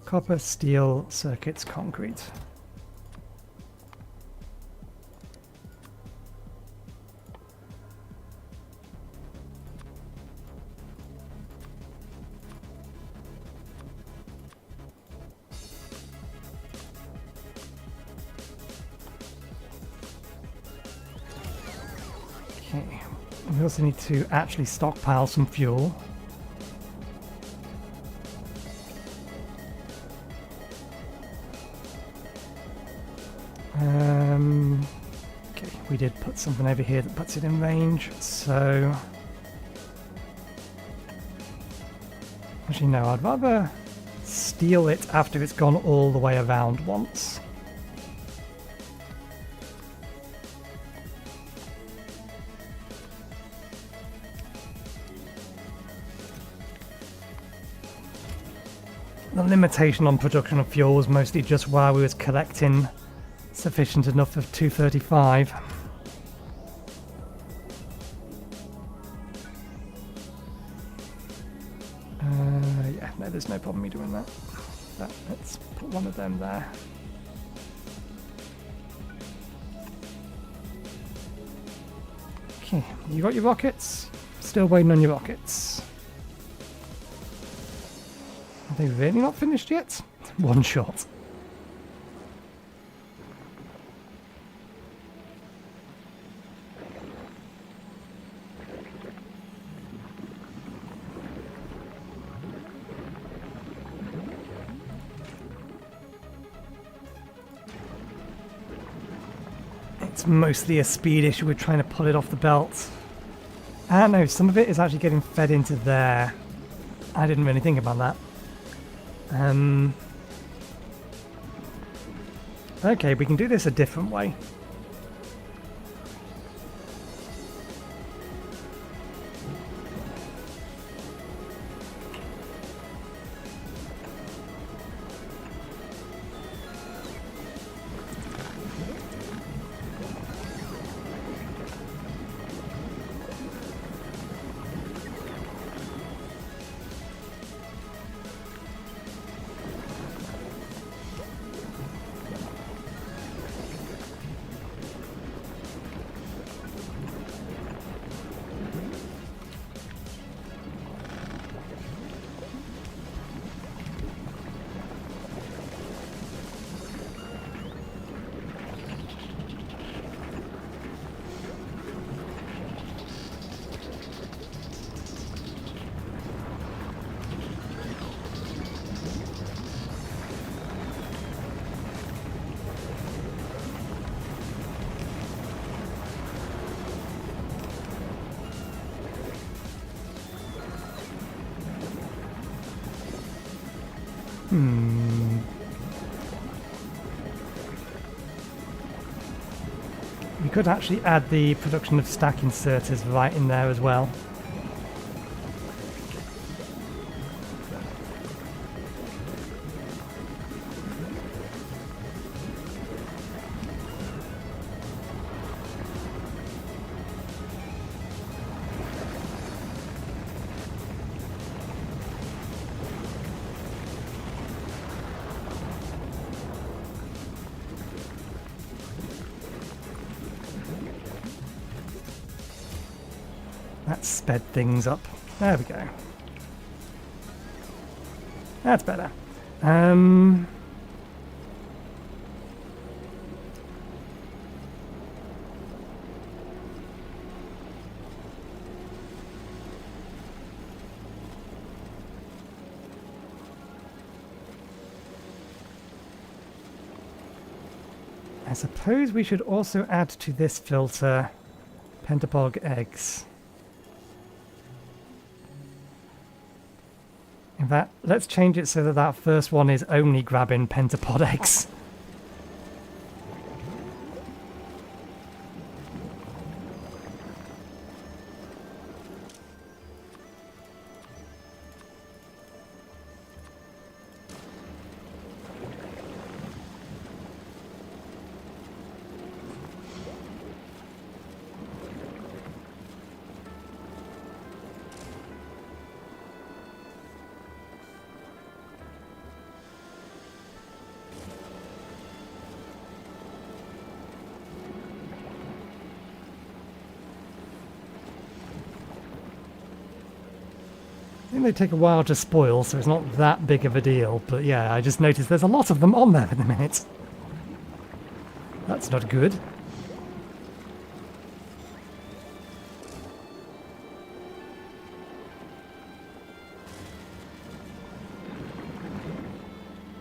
Copper, steel, circuits, concrete. Okay, we also need to actually stockpile some fuel. Okay, we did put something over here that puts it in range, so... Actually no, I'd rather steal it after it's gone all the way around once. The limitation on production of fuel was mostly just while we was collecting sufficient enough of 235. Yeah, no, there's no problem me doing that. Let's put one of them there. Okay, you got your rockets? Still waiting on your rockets. Are they really not finished yet? One shot. It's mostly a speed issue. We're trying to pull it off the belt. Ah, no, some of it is actually getting fed into there. I didn't really think about that. Okay, we can do this a different way. We could actually add the production of stack inserters right in there as well. That sped things up. There we go. That's better. I suppose we should also add to this filter pentapog eggs. In fact, let's change it so that that first one is only grabbing pentapod eggs. I think they take a while to spoil, so it's not that big of a deal, but yeah, I just noticed there's a lot of them on there at the minute. That's not good.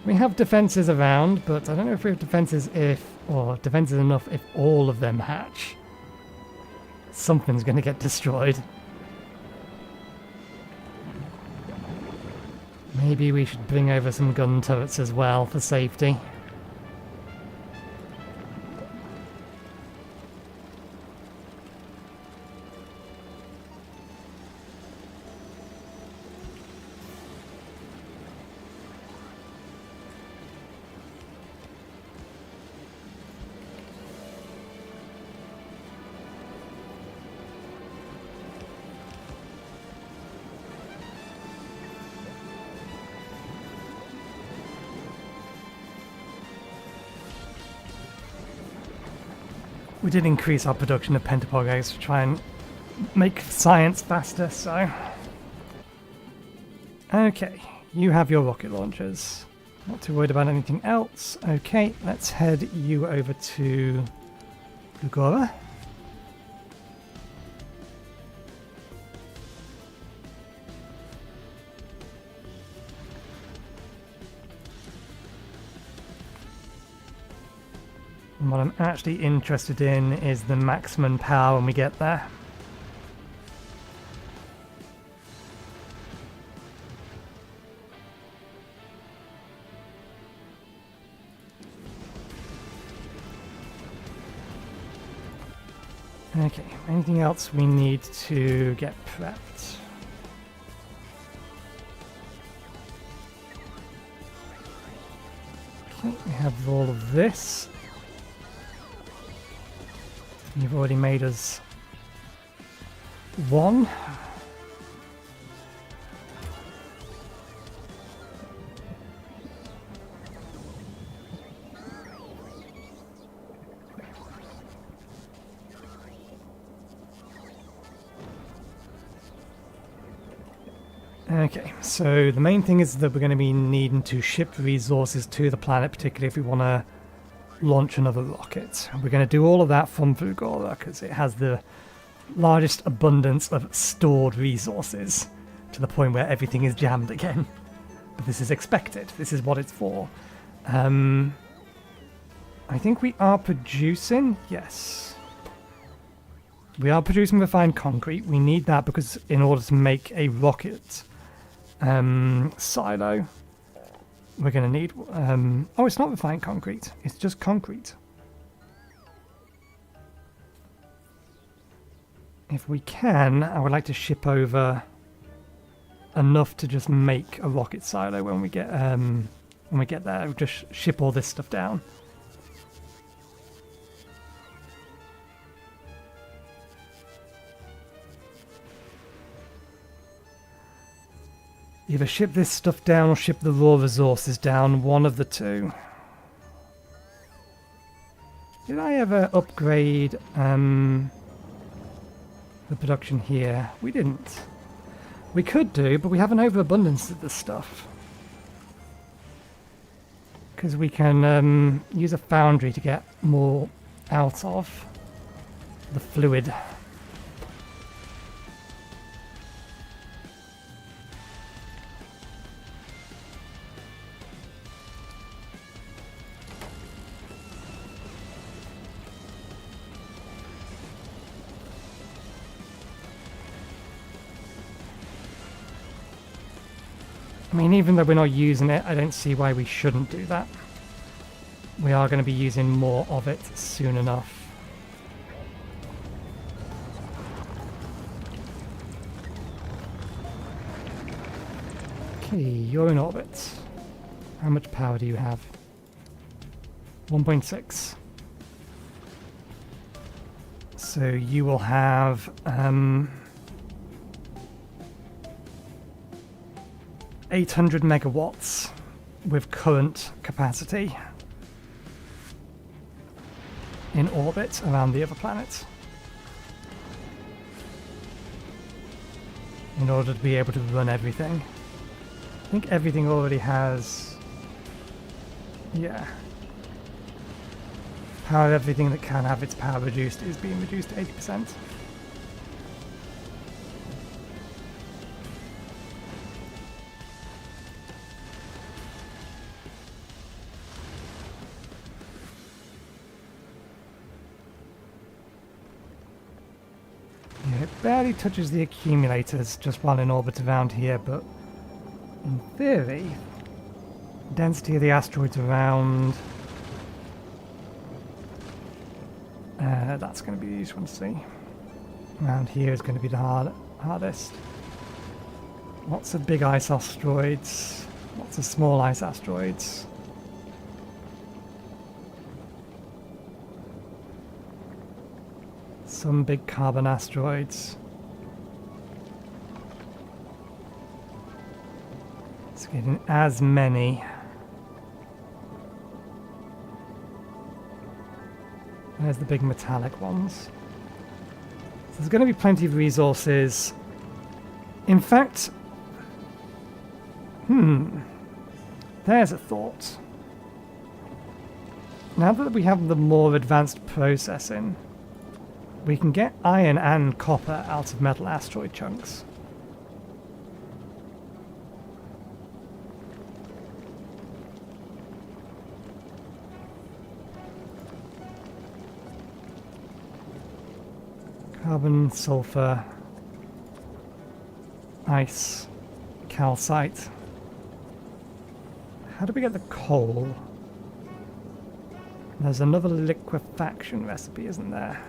We have defences around, but I don't know if we have defences defences enough if all of them hatch. Something's going to get destroyed. Maybe we should bring over some gun turrets as well for safety. We did increase our production of pentapod eggs to try and make science faster, so... Okay, you have your rocket launchers. Not too worried about anything else. Okay, let's head you over to Gleba. And what I'm actually interested in is the maximum power when we get there. Okay, anything else we need to get prepped? Okay, we have all of this. You've already made us one. Okay, so the main thing is that we're going to be needing to ship resources to the planet, particularly if we want to launch another rocket. We're going to do all of that from Factorio because it has the largest abundance of stored resources to the point where everything is jammed again. But this is expected. This is what it's for. I think we are producing... Yes. We are producing refined concrete. We need that because in order to make a rocket silo, we're going to need... oh, it's not refined concrete. It's just concrete. If we can, I would like to ship over enough to just make a rocket silo when we get there. We'll just ship all this stuff down. Either ship this stuff down or ship the raw resources down, one of the two. Did I ever upgrade the production here? We didn't. We could do, but we have an overabundance of this stuff. Because we can use a foundry to get more out of the fluid. I mean, even though we're not using it, I don't see why we shouldn't do that. We are going to be using more of it soon enough. Okay, you're in orbit. How much power do you have? 1.6. So you will have... 800 megawatts with current capacity in orbit around the other planet in order to be able to run everything. I think everything already has, yeah, power of everything that can have its power reduced is being reduced to 80%. Barely touches the accumulators just while in orbit around here, but in theory, density of the asteroids around that's going to be the easiest one to see. Around here is going to be the hardest. Lots of big ice asteroids, lots of small ice asteroids. Some big carbon asteroids. It's getting as many There's the big metallic ones. So there's going to be plenty of resources. In fact, there's a thought. Now that we have the more advanced processing, we can get iron and copper out of metal asteroid chunks. Carbon, sulfur, ice, calcite. How do we get the coal? There's another liquefaction recipe, isn't there?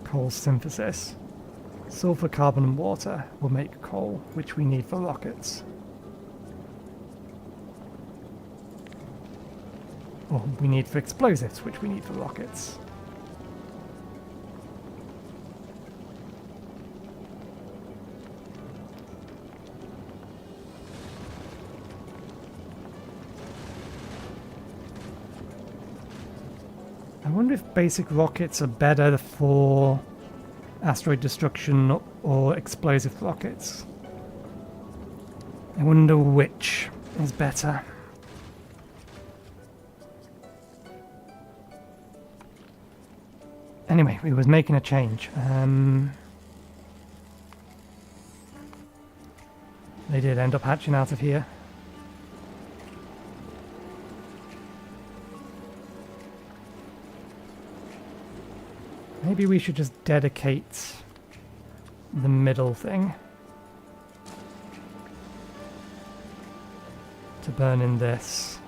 Coal synthesis. Sulfur, carbon and water will make coal, which we need for rockets. Or we need for explosives, which we need for rockets. I wonder if basic rockets are better for asteroid destruction or explosive rockets. I wonder which is better. Anyway, we was making a change. They did end up hatching out of here. Maybe we should just dedicate the middle thing to burning this.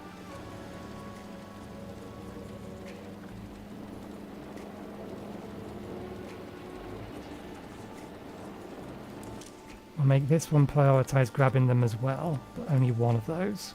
We'll make this one prioritize grabbing them as well, but only one of those.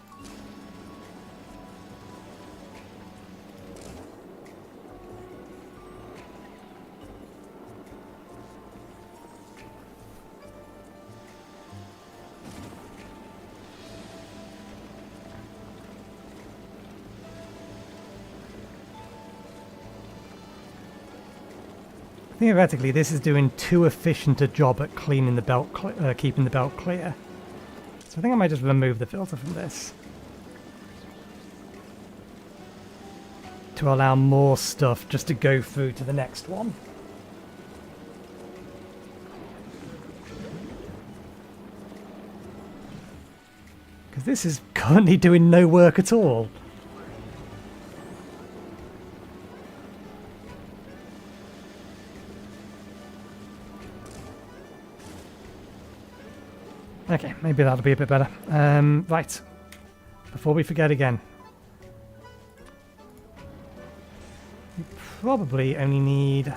Theoretically, this is doing too efficient a job at cleaning the belt, keeping the belt clear. So I think I might just remove the filter from this to allow more stuff just to go through to the next one. Because this is currently doing no work at all. Okay, maybe that'll be a bit better. Right, before we forget again. We probably only need...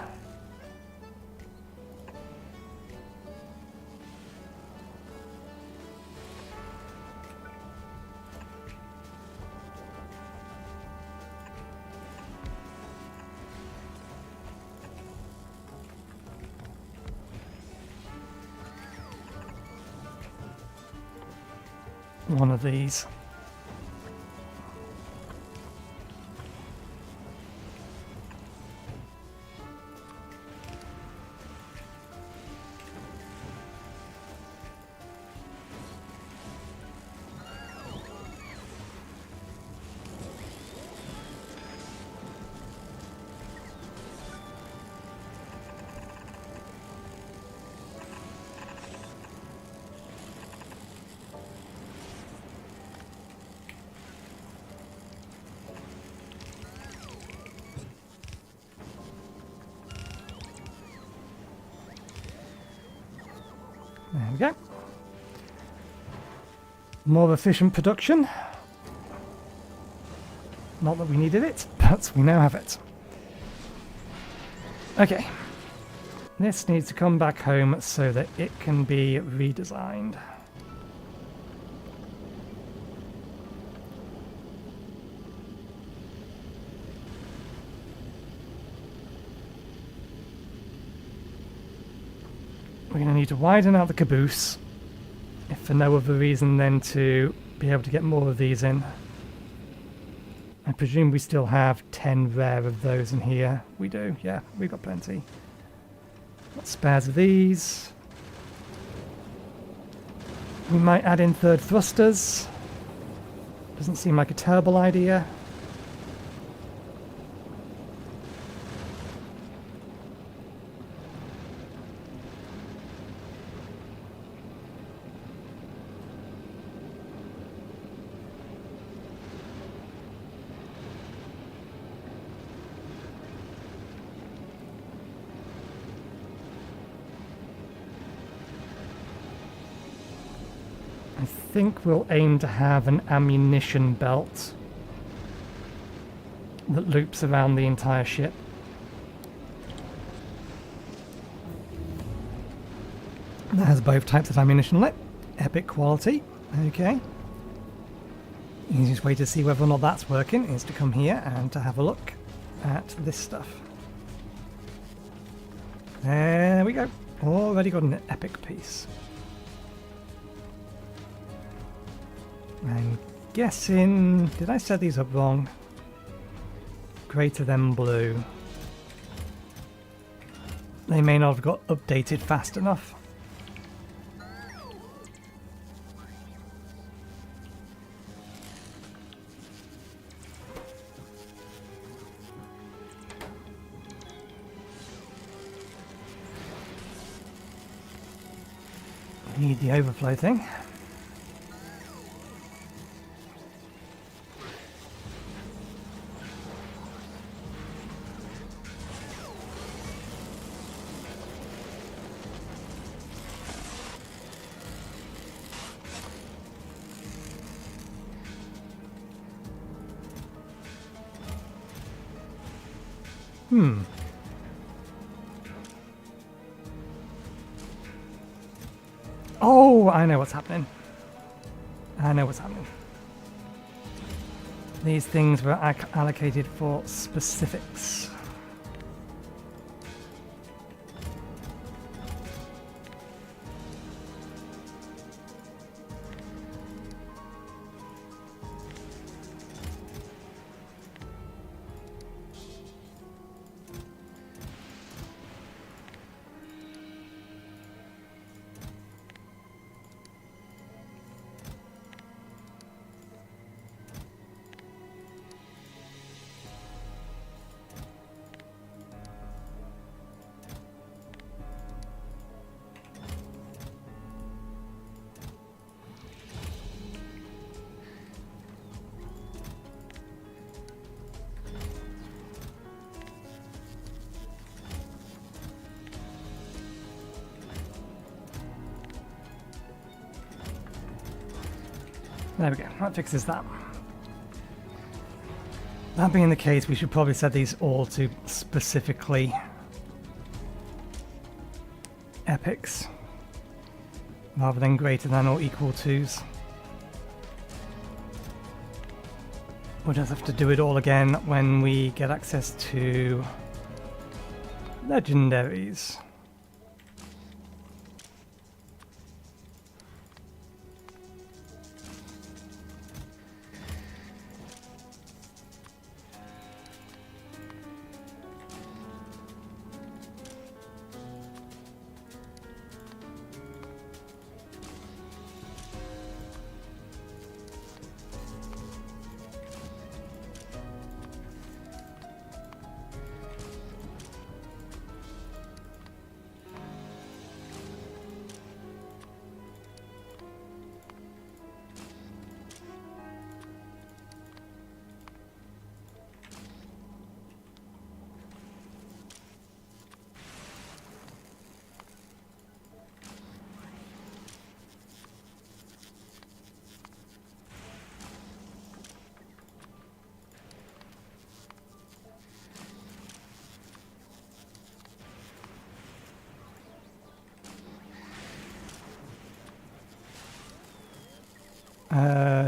one of these. There we go. More efficient production. Not that we needed it, but we now have it. Okay. This needs to come back home so that it can be redesigned. We're going to need to widen out the caboose, if for no other reason than to be able to get more of these in. I presume we still have 10 rare of those in here. We do, yeah, we've got plenty. Got spares of these. We might add in third thrusters. Doesn't seem like a terrible idea. I think we'll aim to have an ammunition belt that loops around the entire ship. That has both types of ammunition lit. Epic quality. Okay. Easiest way to see whether or not that's working is to come here and to have a look at this stuff. There we go. Already got an epic piece. I'm guessing... Did I set these up wrong? Greater than blue. They may not have got updated fast enough. Need the overflow thing. Oh, I know what's happening. I know what's happening. These things were allocated for specifics. There we go, that fixes that. That being the case, we should probably set these all to specifically epics, rather than greater than or equal tos. We'll just have to do it all again when we get access to legendaries.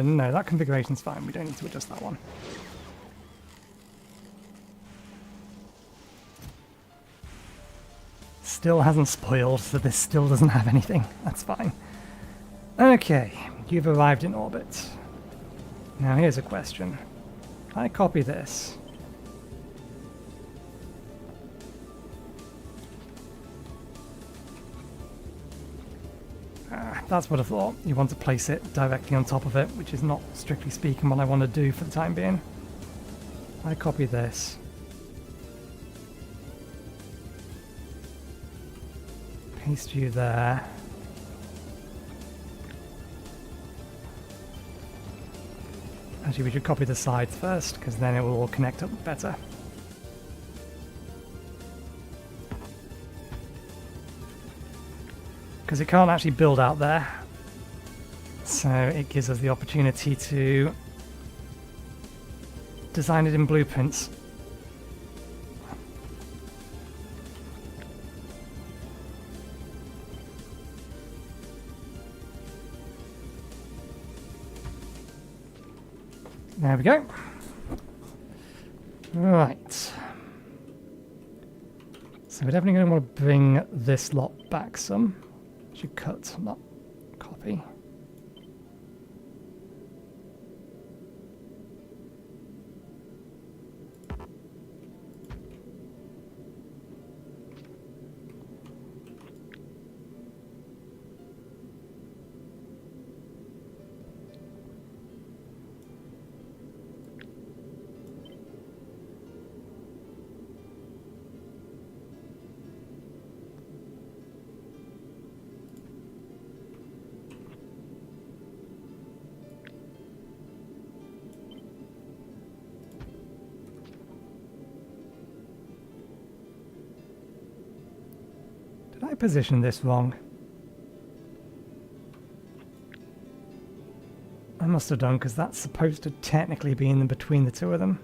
No, that configuration's fine. We don't need to adjust that one. Still hasn't spoiled, so this still doesn't have anything. That's fine. Okay, you've arrived in orbit. Now here's a question. I copy this. That's what I thought. You want to place it directly on top of it, which is not, strictly speaking, what I want to do for the time being. I copy this. Paste you there. Actually, we should copy the sides first, because then it will all connect up better. Because it can't actually build out there. So it gives us the opportunity to design it in blueprints. There we go. Right. So we're definitely going to want to bring this lot back some. Should cut, not copy. Did I position this wrong? I must have done, because that's supposed to technically be in between the two of them.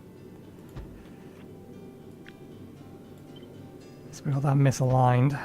So we got that misaligned.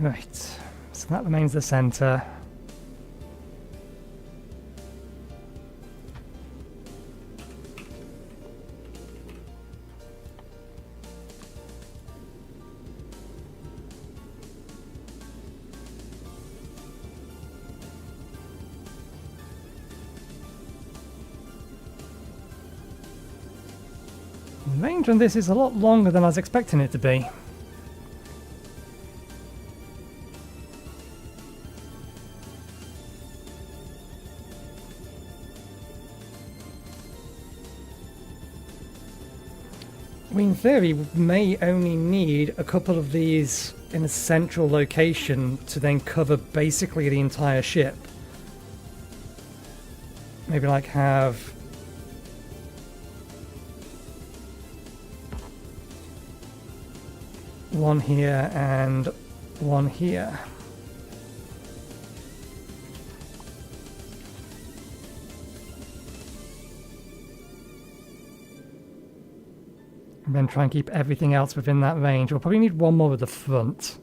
Right, so that remains the centre. The range on this is a lot longer than I was expecting it to be. We, in theory, may only need a couple of these in a central location to then cover basically the entire ship. Maybe like have one here and one here. And then try and keep everything else within that range. We'll probably need one more at the front,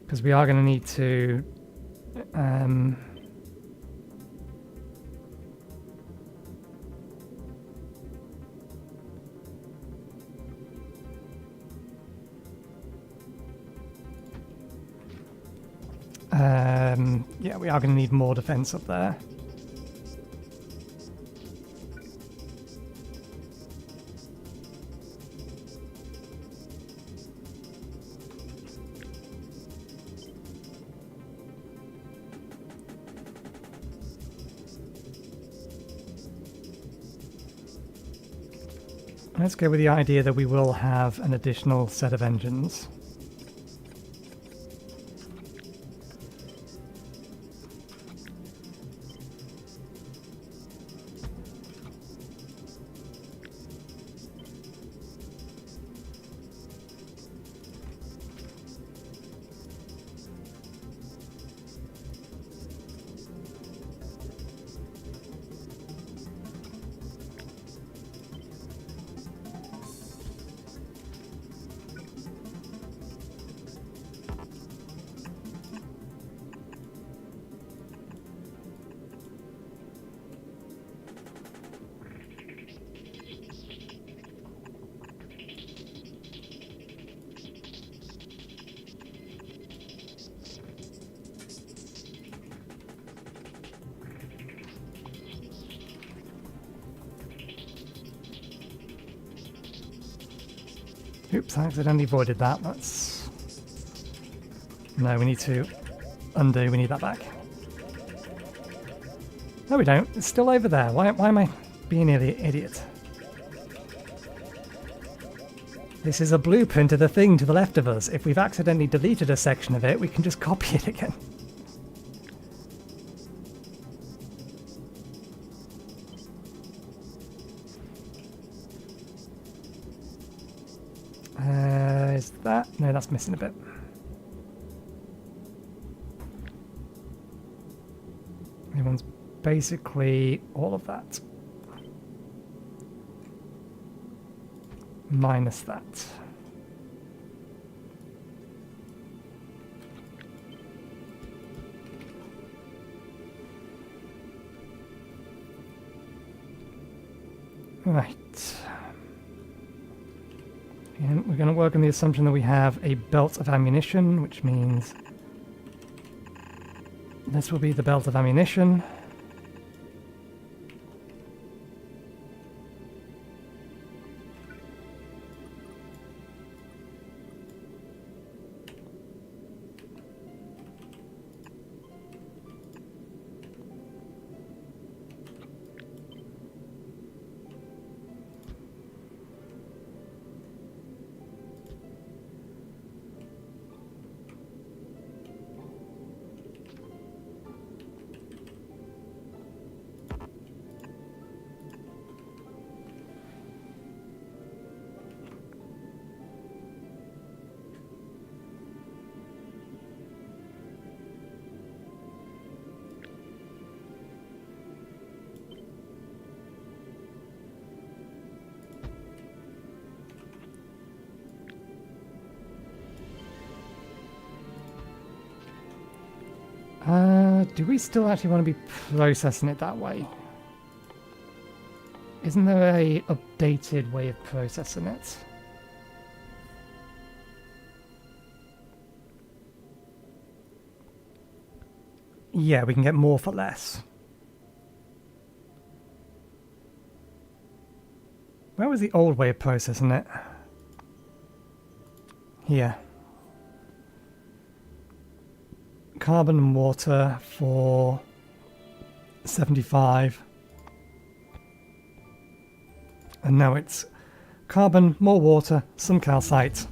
because we are going to need to yeah, we are going to need more defense up there. Let's go with the idea that we will have an additional set of engines. Oops, I accidentally voided that. That's... No, we need to undo. We need that back. No, we don't. It's still over there. Why am I being an idiot? This is a blueprint of the thing to the left of us. If we've accidentally deleted a section of it, we can just copy it again. Is that? No, that's missing a bit. Everyone's basically all of that. Minus that. Right. And we're going to work on the assumption that we have a belt of ammunition, which means this will be the belt of ammunition. Do we still actually want to be processing it that way? Isn't there a updated way of processing it? Yeah, we can get more for less. Where was the old way of processing it? Here. Carbon and water for 75. And now it's carbon, more water, some calcite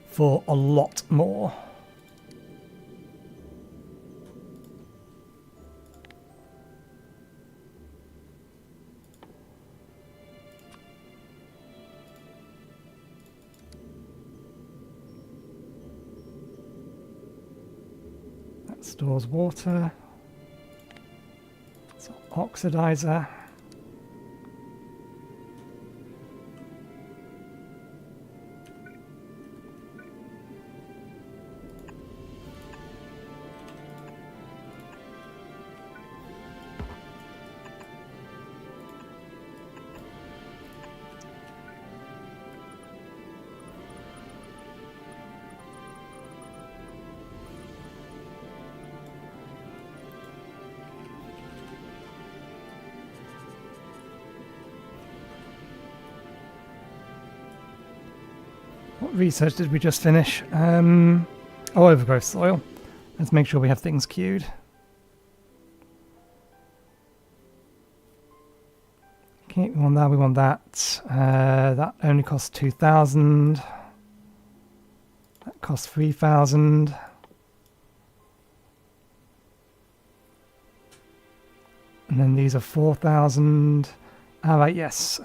for a lot more. Stores water. It's an oxidizer. What research did we just finish? Oh, overgrowth soil. Let's make sure we have things queued. Okay, we want that, we want that. That only costs 2,000. That costs 3,000. And then these are 4,000. Alright, yes.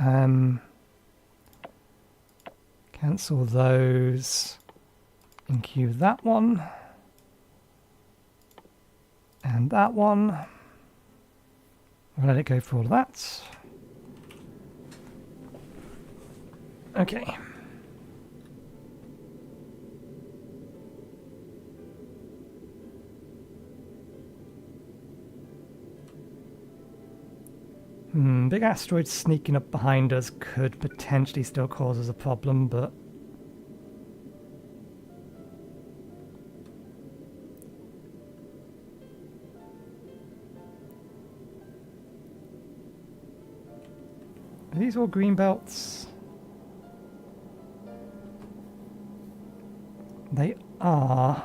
Cancel those and queue that one and that one. I'll let it go for all of that. Okay. Big asteroid sneaking up behind us could potentially still cause us a problem, but are these all green belts? They are.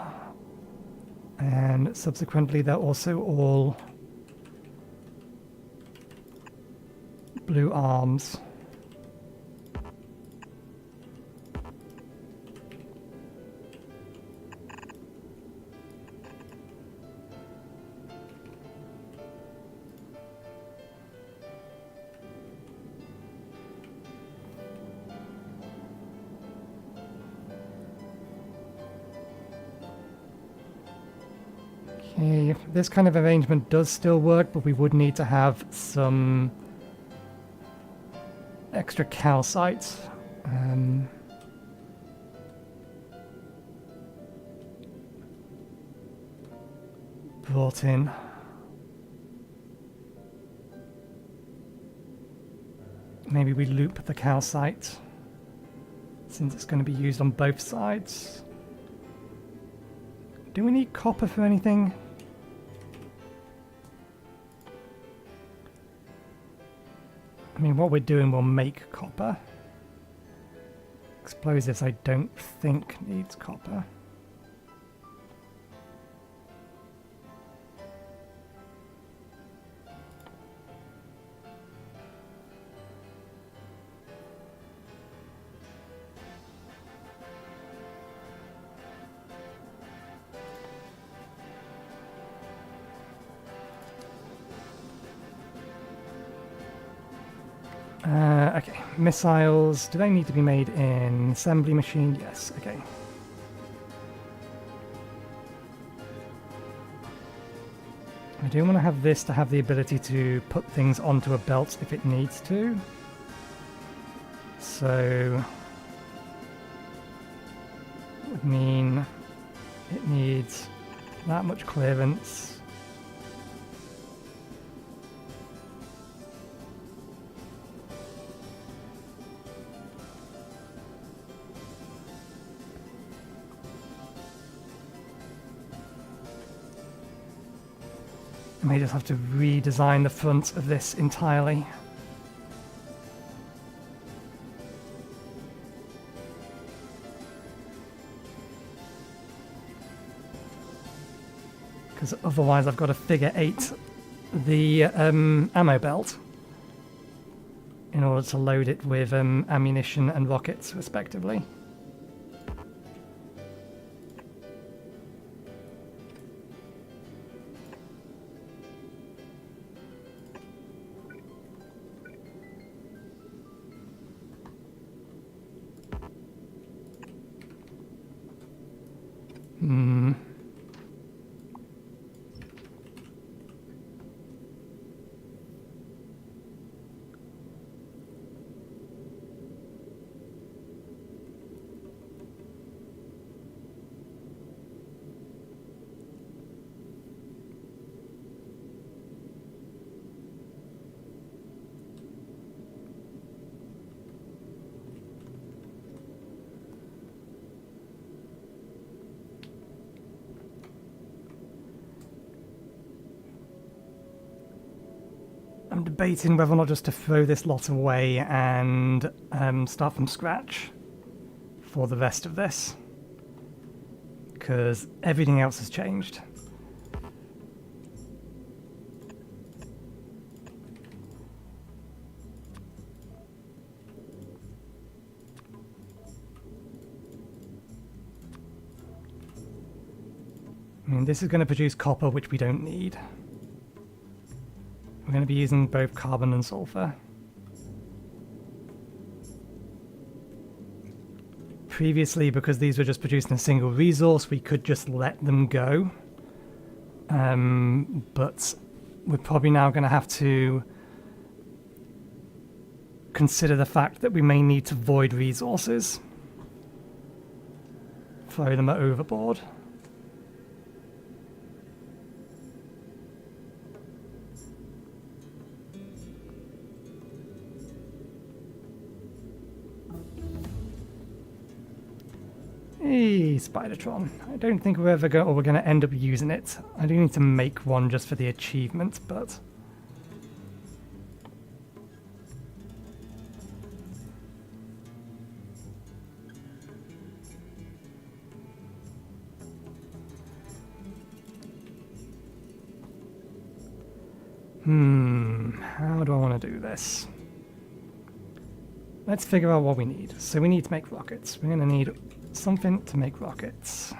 And subsequently they're also all blue arms. Okay, this kind of arrangement does still work, but we would need to have some extra calcite. Brought in. Maybe we loop the calcite, since it's going to be used on both sides. Do we need copper for anything? I mean, what we're doing will make copper. Explosives I don't think needs copper. Okay, missiles, do they need to be made in assembly machine? Yes, okay. I do want to have this to have the ability to put things onto a belt if it needs to. So, that would mean it needs that much clearance. I may just have to redesign the front of this entirely. Because otherwise I've got to figure 8 the ammo belt in order to load it with ammunition and rockets respectively. I'm debating whether or not just to throw this lot away and start from scratch for the rest of this, because everything else has changed. I mean, this is going to produce copper, which we don't need. We're going to be using both carbon and sulfur. Previously, because these were just produced in a single resource, we could just let them go. But we're probably now going to have to consider the fact that we may need to void resources. Throw them overboard. Hey, Spidertron. I don't think we're going to end up using it. I do need to make one just for the achievement, but How do I want to do this? Let's figure out what we need. So we need to make rockets. We're going to need something to make rockets.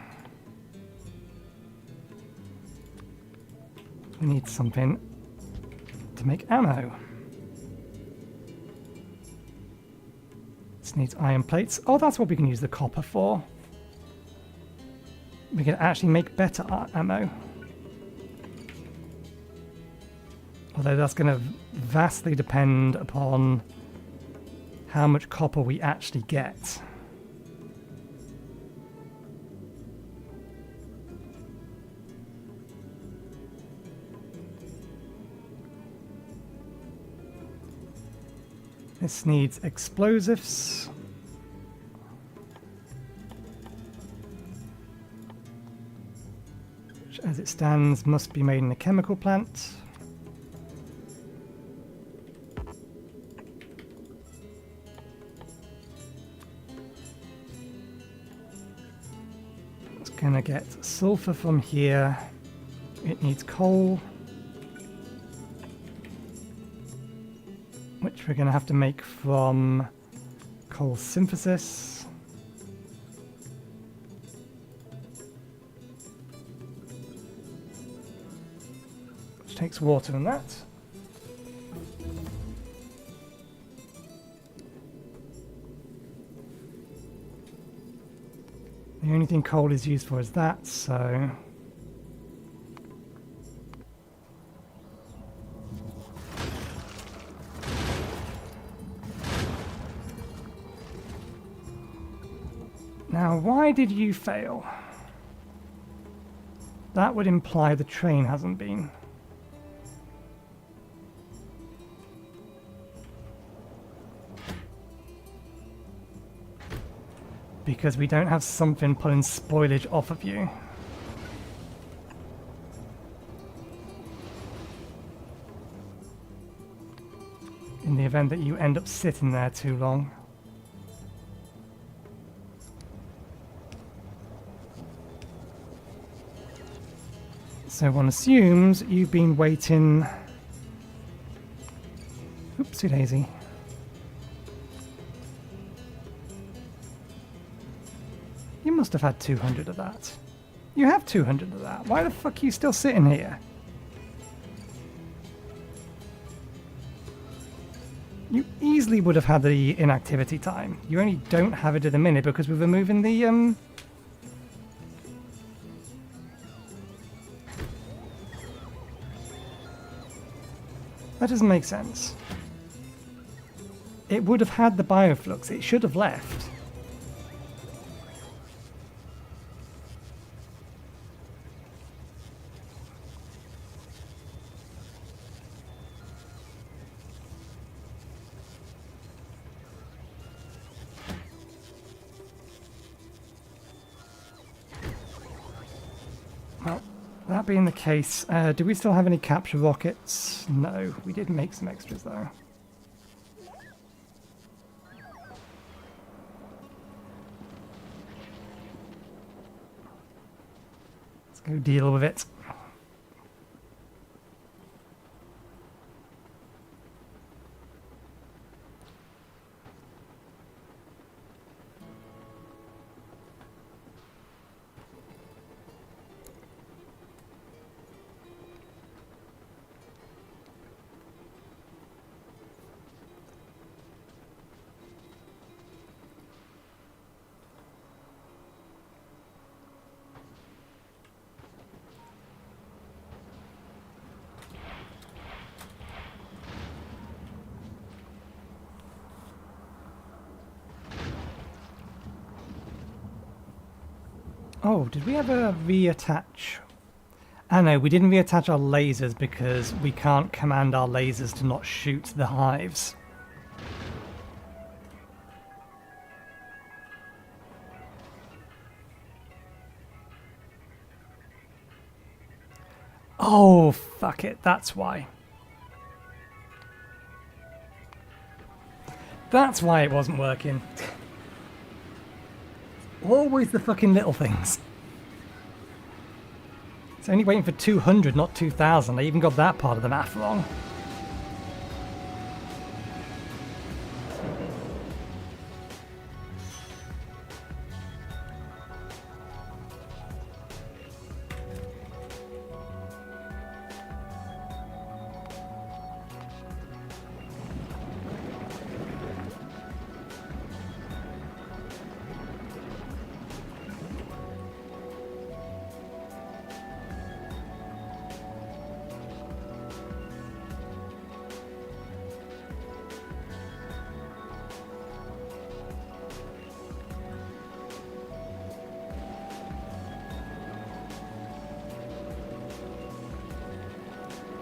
We need something to make ammo. This needs iron plates. Oh, that's what we can use the copper for. We can actually make better ammo. Although that's going to vastly depend upon how much copper we actually get. This needs explosives. Which, as it stands, must be made in a chemical plant. It's going to get sulfur from here. It needs coal, which we're going to have to make from coal synthesis. Which takes water and that. The only thing coal is used for is that, so... Now, why did you fail? That would imply the train hasn't been. Because we don't have something pulling spoilage off of you. In the event that you end up sitting there too long. So one assumes you've been waiting... Oopsie daisy. You must have had 200 of that. You have 200 of that. Why the fuck are you still sitting here? You easily would have had the inactivity time. You only don't have it at the minute because we're removing the, That doesn't make sense. It would have had the bioflux. It should have left. Well, that being the case, do we still have any capture rockets? No, we did make some extras though. Let's go deal with it. Oh, did we ever reattach? Ah no, we didn't reattach our lasers because we can't command our lasers to not shoot the hives. Oh, fuck it, that's why. That's why it wasn't working. Always the fucking little things. It's only waiting for 200, not 2,000. I even got that part of the math wrong.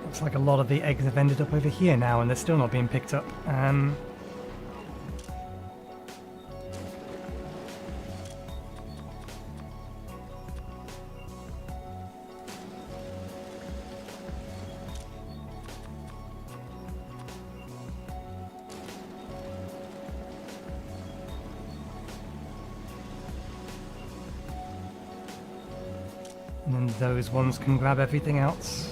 Looks like a lot of the eggs have ended up over here now and they're still not being picked up. And then those ones can grab everything else.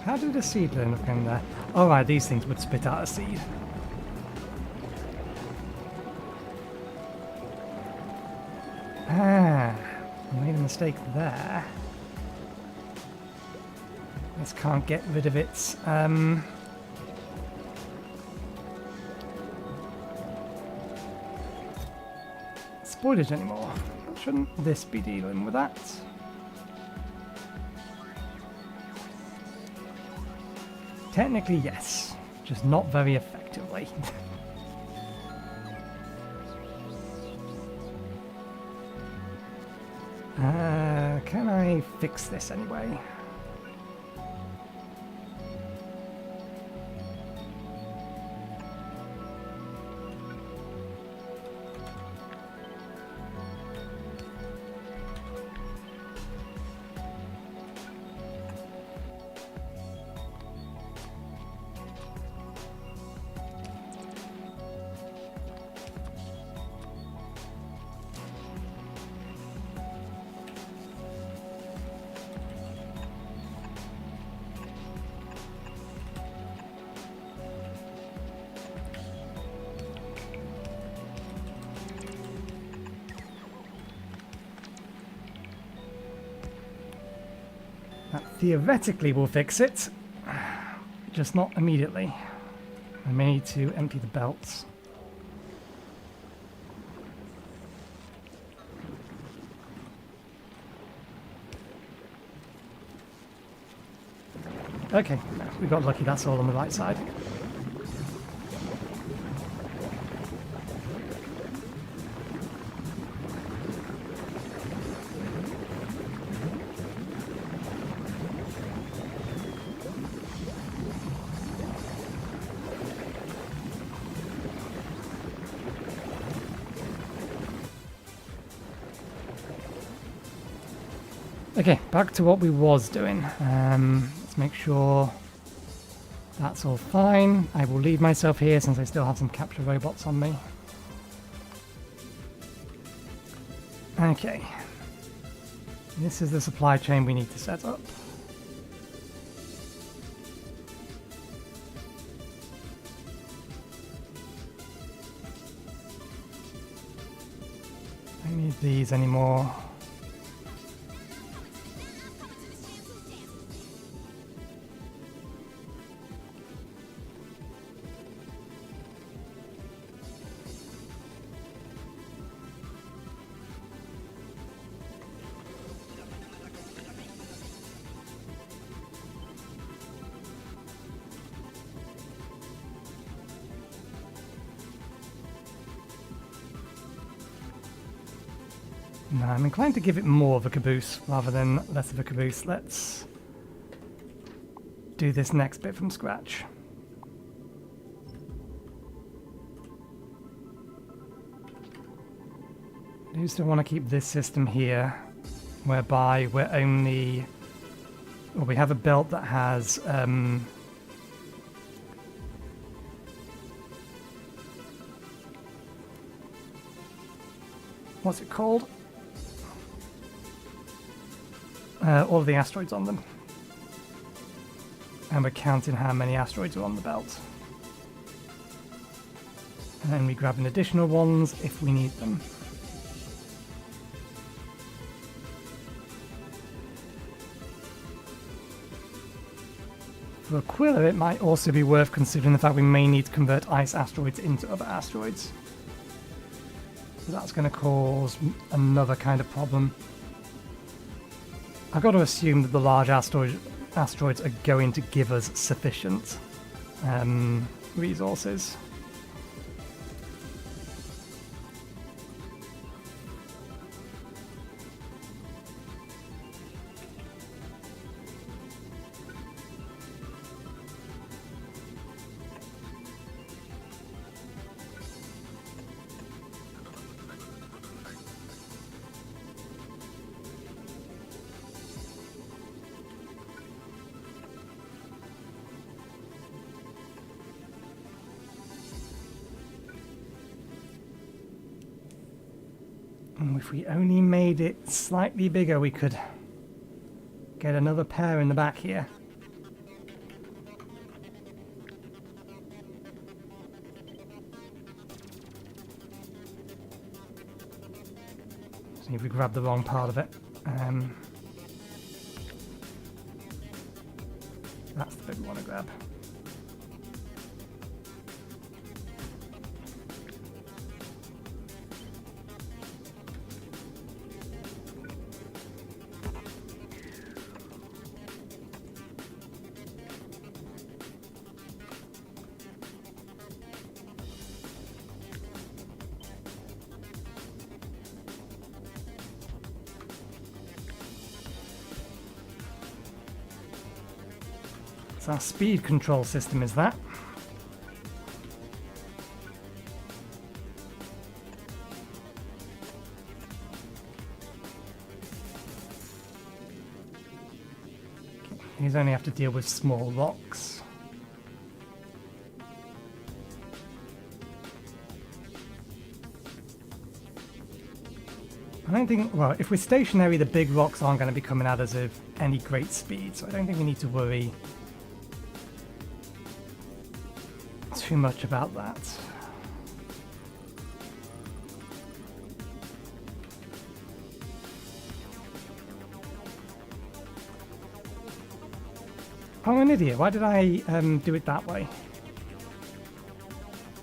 How did a seed end up going there? Oh right, these things would spit out a seed. Ah, I made a mistake there. This can't get rid of its spoilage anymore. Shouldn't this be dealing with that? Technically, yes, just not very effectively. Can I fix this anyway? That theoretically will fix it, just not immediately. I may need to empty the belts. Okay, we got lucky, that's all on the right side. Okay, back to what we was doing. Let's make sure that's all fine. I will leave myself here since I still have some capture robots on me. Okay. This is the supply chain we need to set up. I don't need these anymore. No, I'm inclined to give it more of a caboose rather than less of a caboose. Let's do this next bit from scratch. do still want to keep this system here, whereby we're only... Well, we have a belt that has... what's it called? All of the asteroids on them. And we're counting how many asteroids are on the belt. And then we grab an additional ones if we need them. For Aquilo, it might also be worth considering the fact we may need to convert ice asteroids into other asteroids. So that's going to cause another kind of problem. I've got to assume that the large asteroids are going to give us sufficient resources. If we only made it slightly bigger, we could get another pair in the back here. See if we grab the wrong part of it. That's the bit we want to grab. Our speed control system is that. These only have to deal with small rocks. I don't think, well, if we're stationary, the big rocks aren't going to be coming at us at any great speed, so I don't think we need to worry too much about that. Oh, I'm an idiot. Why did I do it that way?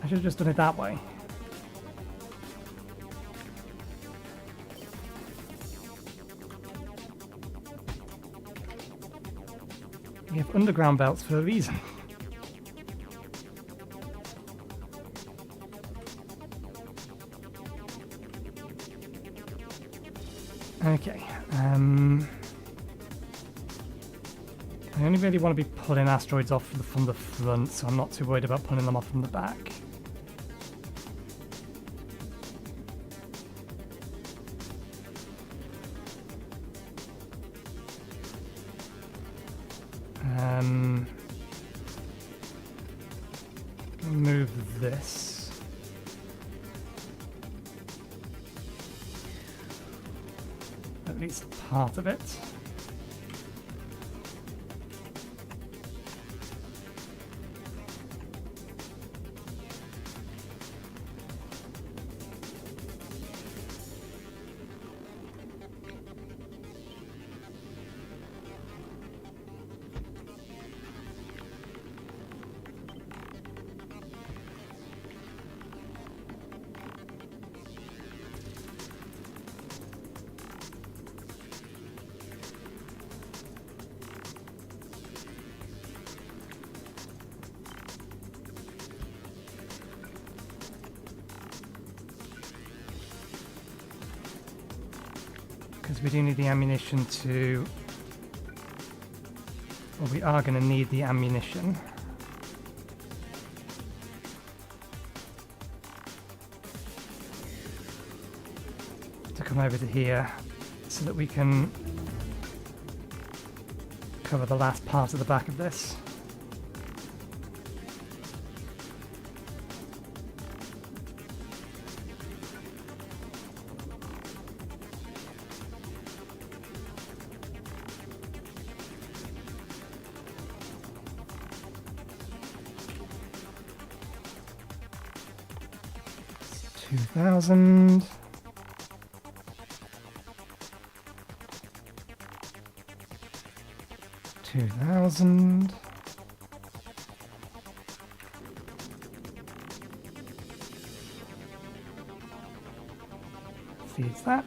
I should have just done it that way. We have underground belts for a reason. Okay, I only really want to be pulling asteroids off from the front, so I'm not too worried about pulling them off from the back. Move this. At least part of it. Because we do need the ammunition to... Well, we are going to need the ammunition. come over to here so that we can cover the last part of the back of this. $2,000. $2,000. Feeds that.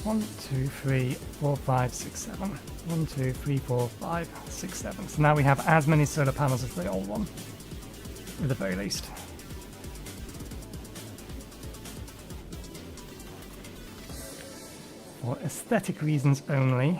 One, two, three, four, five, six, seven. 1, 2, 3, 4, 5, 6, 7. So now we have as many solar panels as the old one, at the very least. For aesthetic reasons only.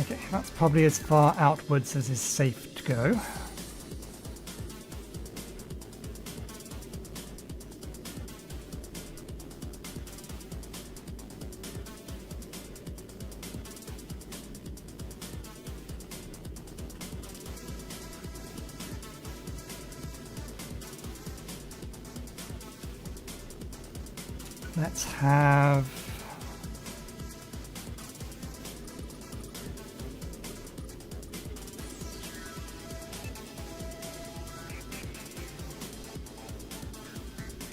Okay, that's probably as far outwards as is safe to go. Let's have...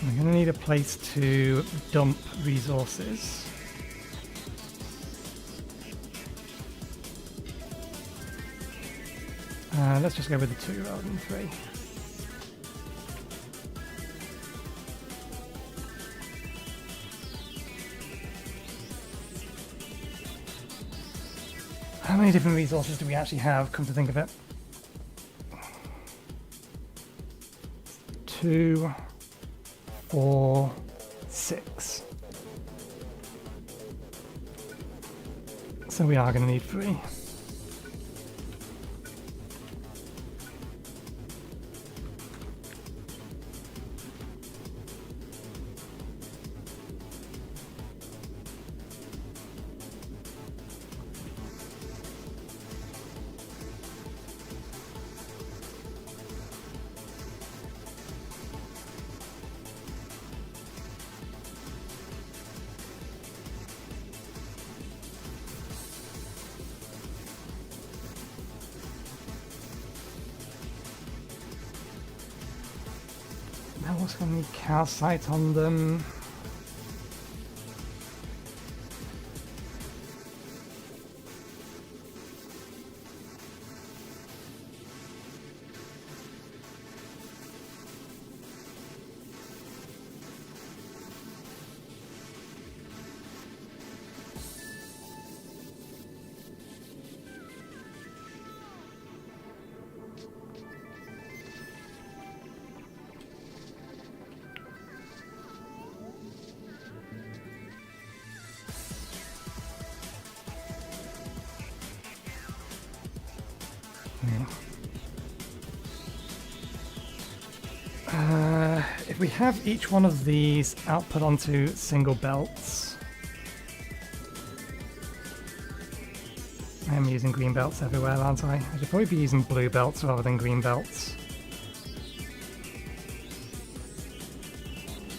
I'm going to need a place to dump resources. Let's just go with the 2 rather than 3. How many different resources do we actually have, come to think of it? 2, 4, 6. So we are going to need 3. also going to need calcite on them. If we have each one of these output onto single belts, I am using green belts everywhere, aren't I? I should probably be using blue belts rather than green belts.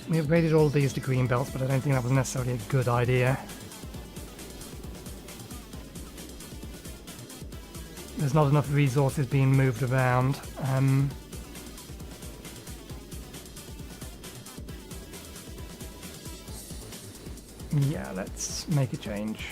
We upgraded all of these to green belts, but I don't think that was necessarily a good idea. There's not enough resources being moved around. Yeah, let's make a change.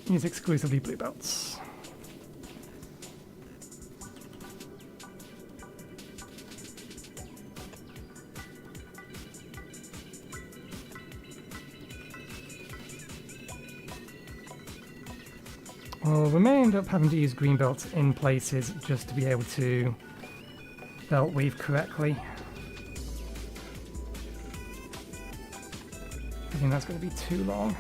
Use exclusively blue belts. Well, we may end up having to use green belts in places just to be able to belt weave correctly. I think that's going to be too long.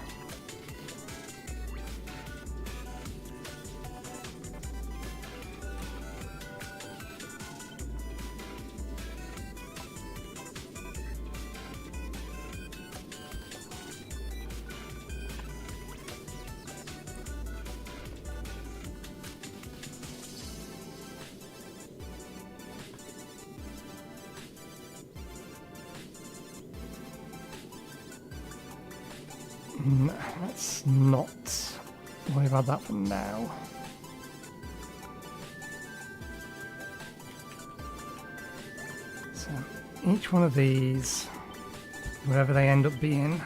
No, let's not worry about that for now. So each one of these, wherever they end up being,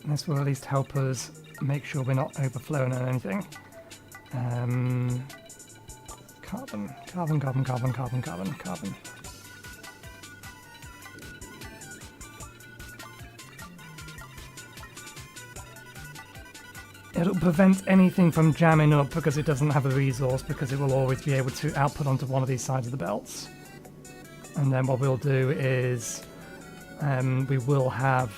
this will at least help us make sure we're not overflowing on anything. Carbon, carbon, carbon, carbon, carbon, carbon, carbon. It'll prevent anything from jamming up because it doesn't have a resource, because it will always be able to output onto one of these sides of the belts. And then what we'll do is we will have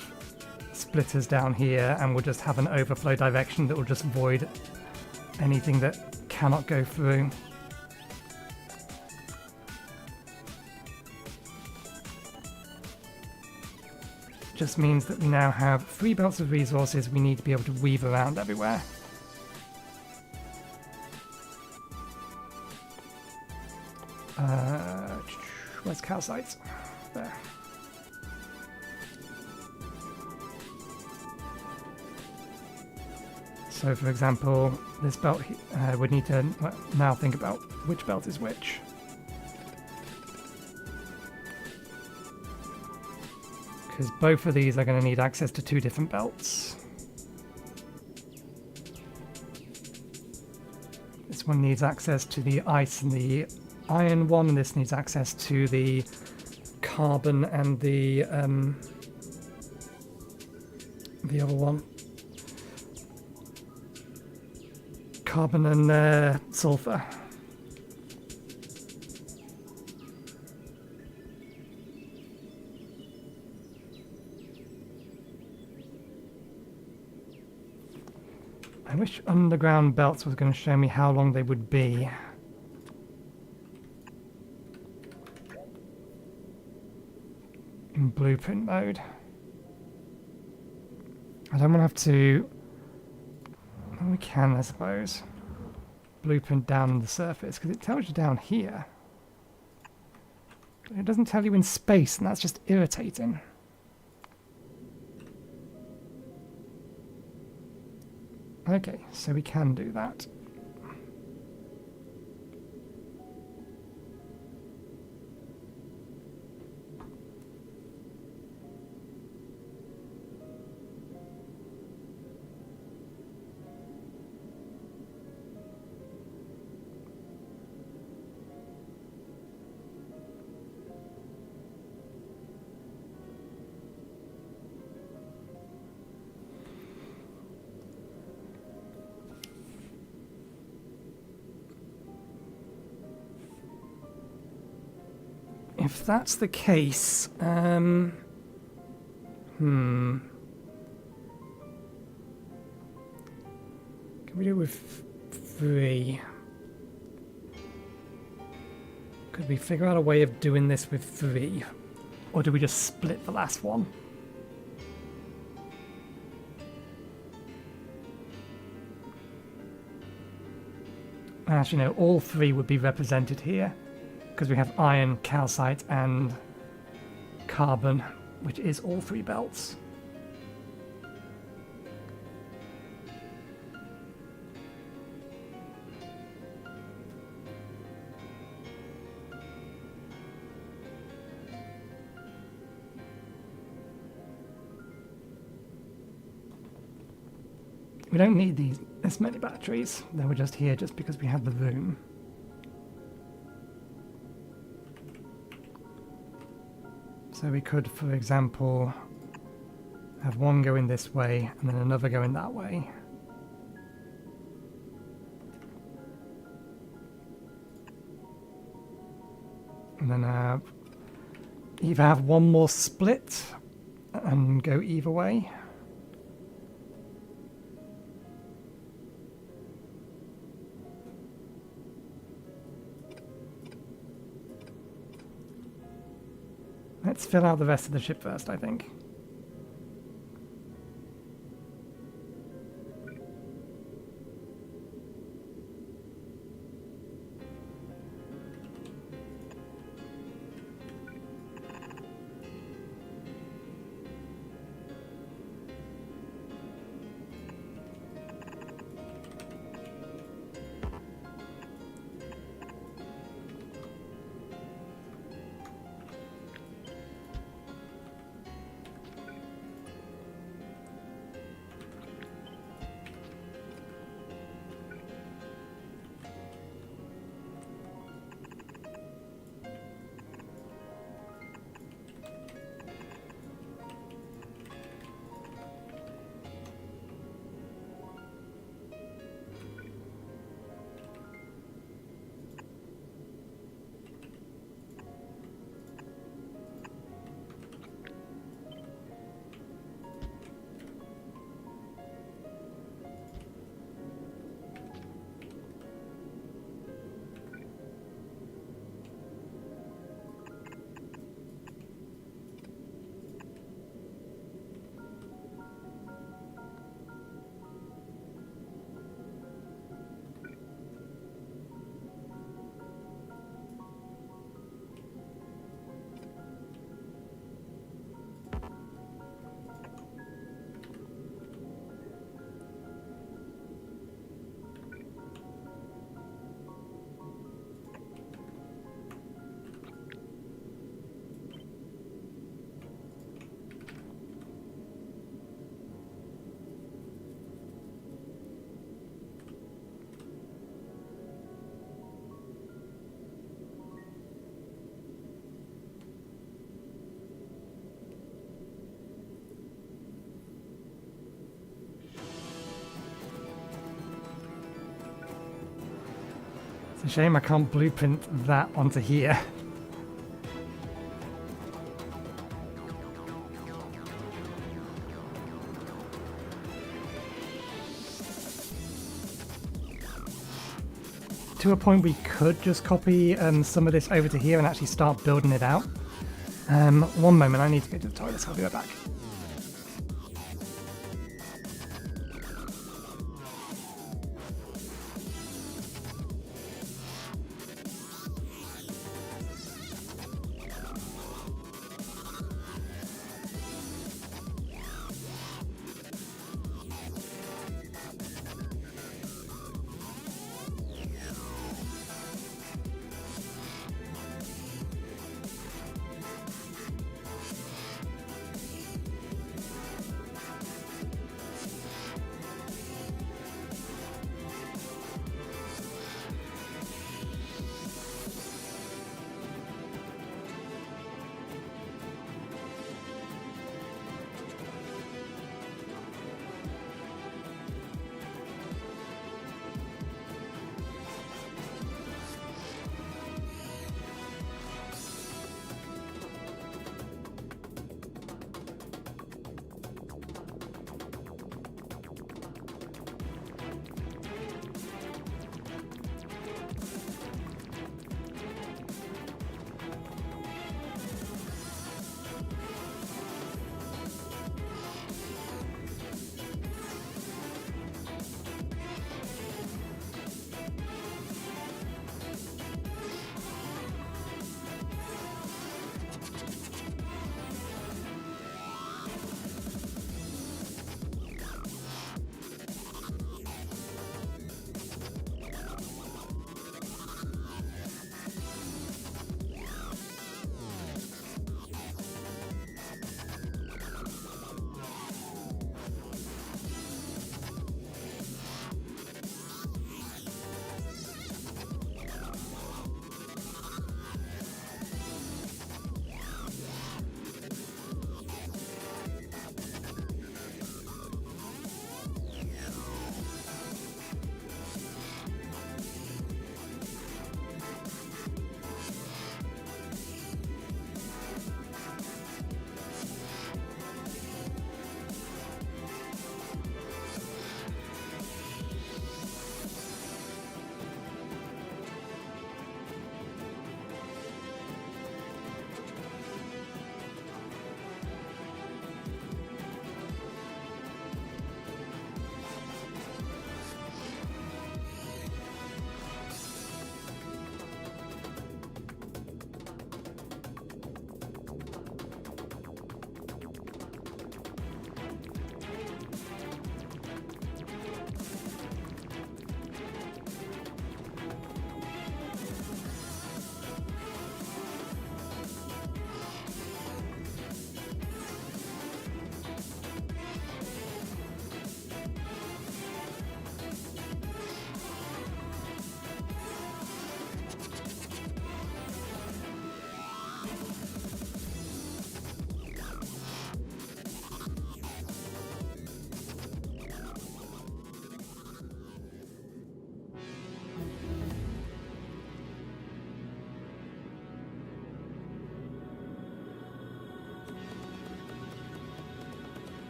splitters down here, and we'll just have an overflow direction that will just void anything that cannot go through. Just means that we now have 3 belts of resources we need to be able to weave around everywhere. Where's calcite? There. So, for example, this belt would need to now think about which belt is which. Because both of these are going to need access to 2 different belts. This one needs access to the ice and the iron one, and this needs access to the carbon and the other one. Carbon and sulfur. I wish underground belts was going to show me how long they would be. In blueprint mode. I don't want to have to... Well, we can, I suppose. Blueprint down on the surface, because it tells you down here. But it doesn't tell you in space, and that's just irritating. Okay, so we can do that. If that's the case, Can we do it with 3? Could we figure out a way of doing this with 3? Or do we just split the last one? Actually, no, all 3 would be represented here. Because we have iron, calcite, and carbon, which is all 3 belts. We don't need this many batteries. They were just here just because we had the room. So we could, for example, have one going this way and then another going that way. And then either have one more split and go either way. Let's fill out the rest of the ship first, I think. It's a shame I can't blueprint that onto here. To a point we could just copy some of this over to here and actually start building it out. One moment, I need to go to the toilet, so I'll be right back.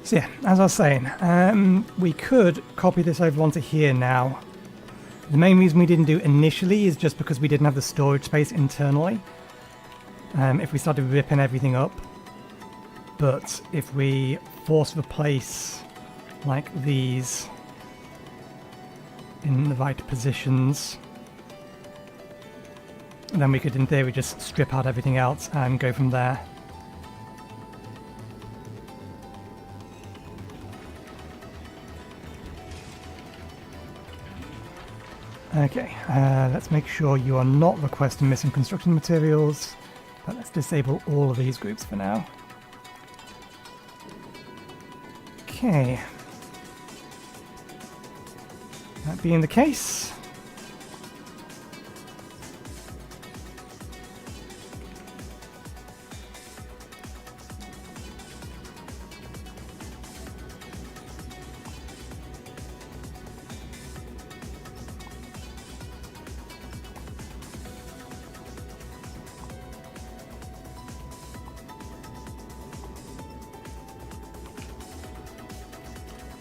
So yeah, as I was saying, we could copy this over onto here now. The main reason we didn't do it initially is just because we didn't have the storage space internally. If we started ripping everything up. But if we force replace like these in the right positions, then we could in theory just strip out everything else and go from there. Okay, let's make sure you are not requesting missing construction materials, but let's disable all of these groups for now. Okay. That being the case,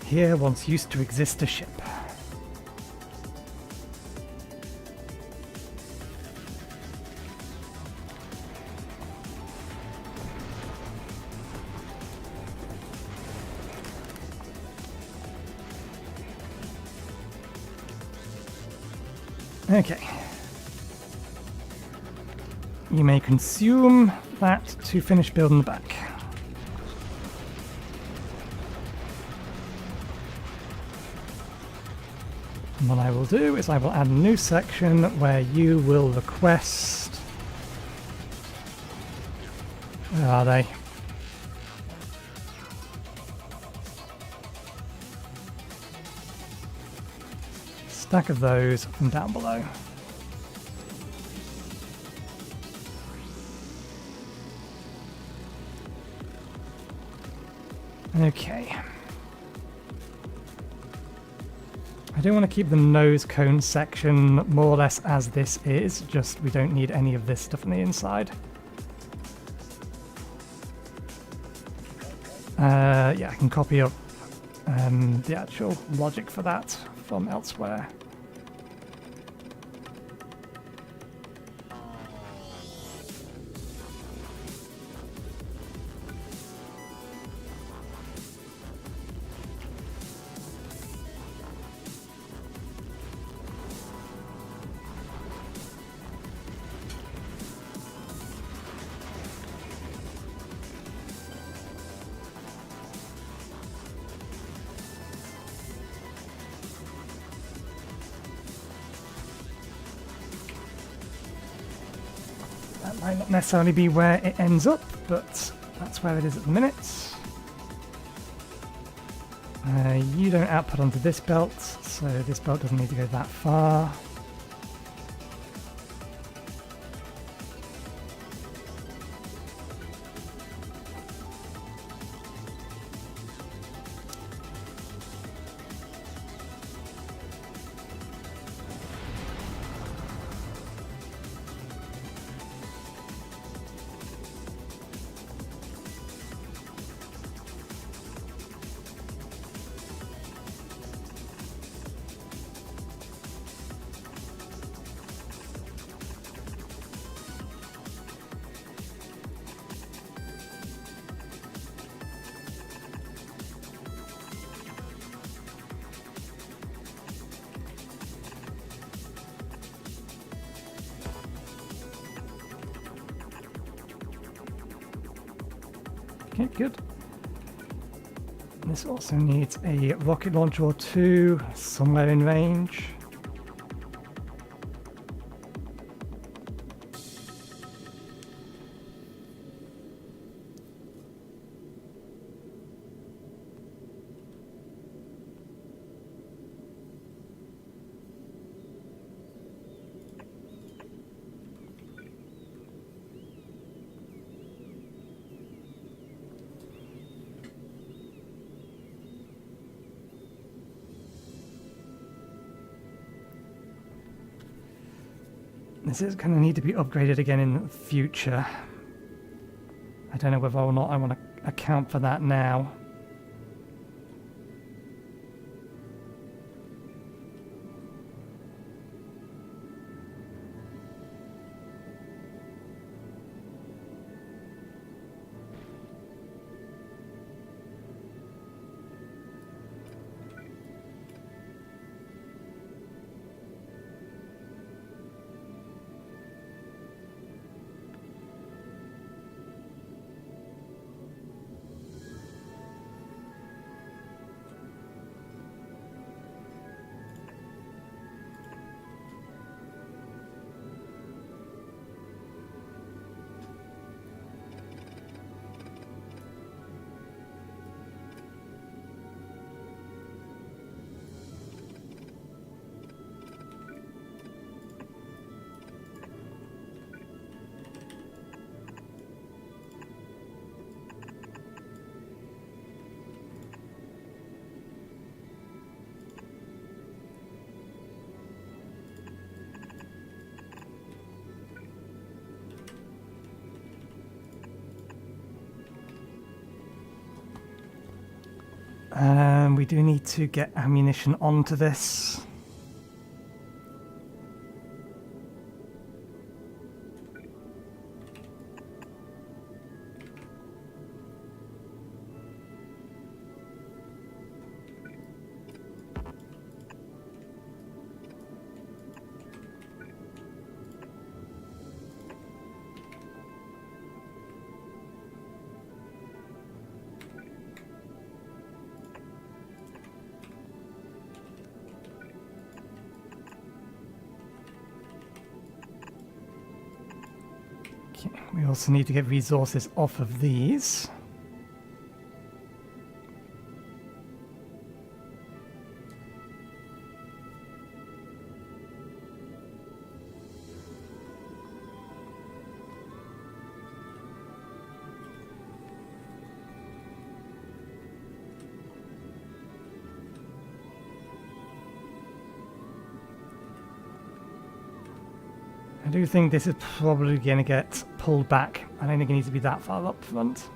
Here once used to exist a ship. Okay. You may consume that to finish building the back. And what I will do is I will add a new section where you will request... Where are they? Stack of those from down below. Okay. I do want to keep the nose cone section more or less as this is, just we don't need any of this stuff on the inside. Yeah, I can copy up the actual logic for that from elsewhere. That might not necessarily be where it ends up, but that's where it is at the minute. You don't output onto this belt, so this belt doesn't need to go that far. Okay, good. This also needs a rocket launcher or two somewhere in range. This is going to need to be upgraded again in the future. I don't know whether or not I want to account for that now. We do need to get ammunition onto this. We also need to get resources off of these. I do think this is probably going to get pulled back. I don't think it needs to be that far up front.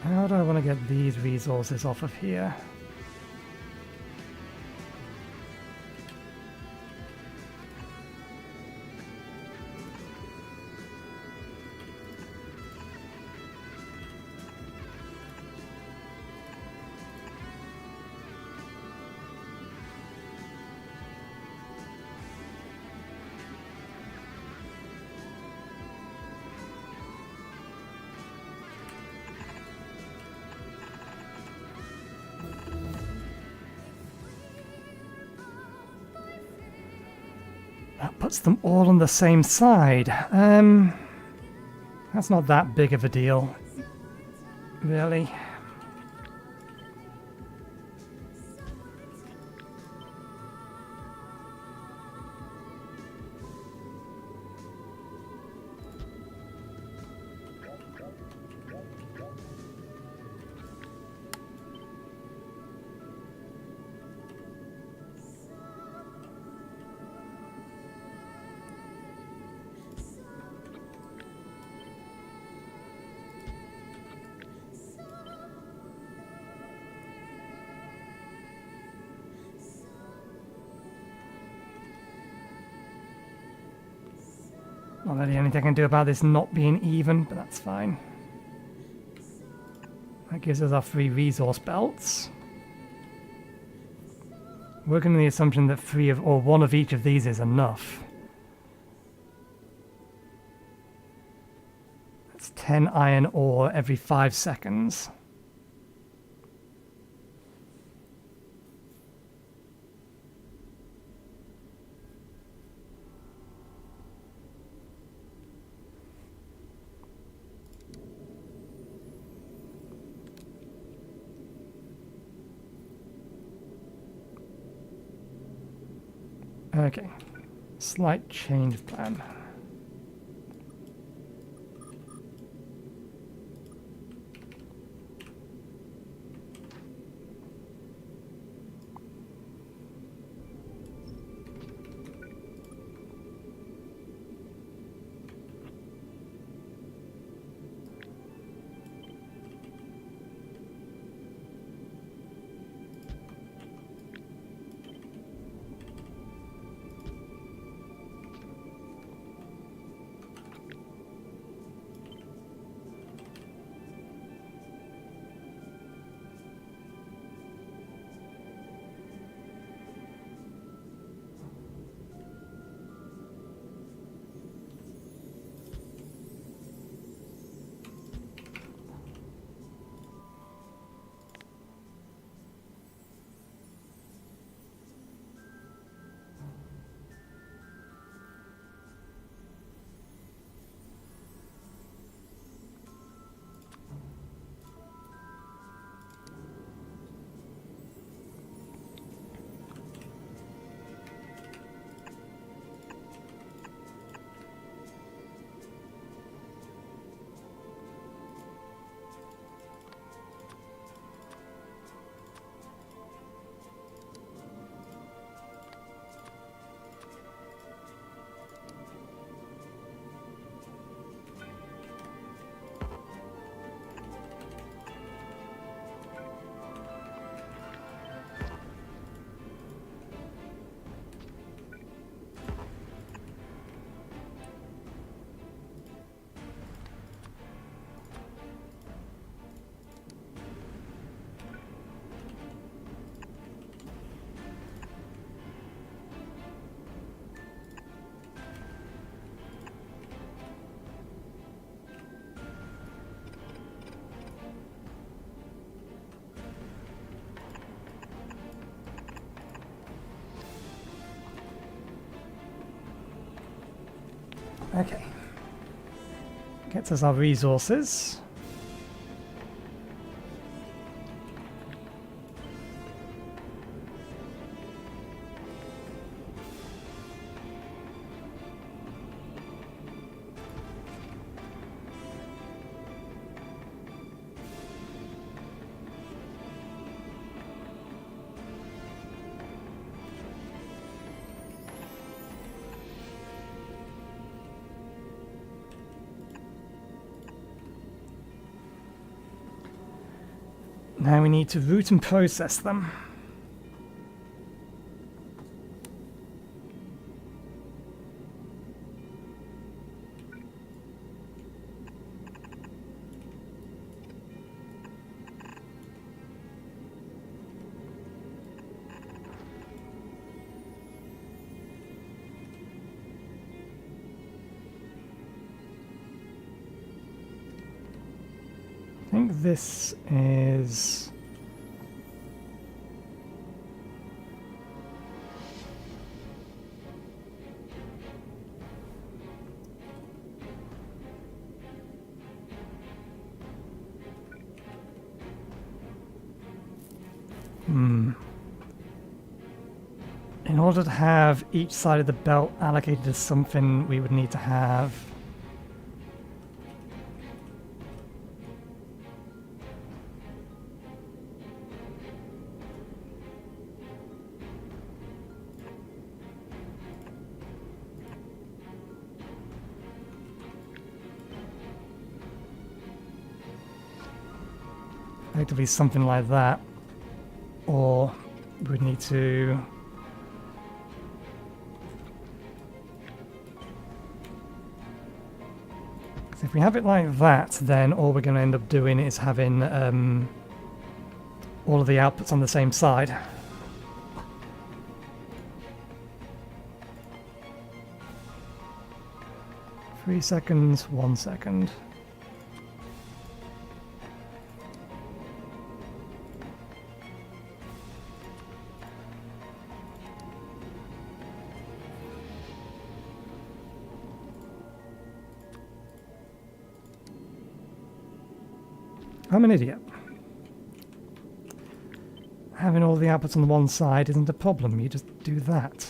How do I want to get these resources off of here? That puts them all on the same side. That's not that big of a deal, really. Not really anything I can do about this not being even, but that's fine. That gives us our 3 resource belts. Working on the assumption that 3 of, or 1 of each of these is enough. That's 10 iron ore every 5 seconds. Okay, slight change of plan. Okay. Gets us our resources. Now we need to route and process them. I think this is... In order to have each side of the belt allocated to something, we would need to have... effectively something like that. Or we would need to... If we have it like that, then all we're going to end up doing is having all of the outputs on the same side. Three seconds, 1 second. I'm an idiot. Having all the outputs on the one side isn't a problem, you just do that.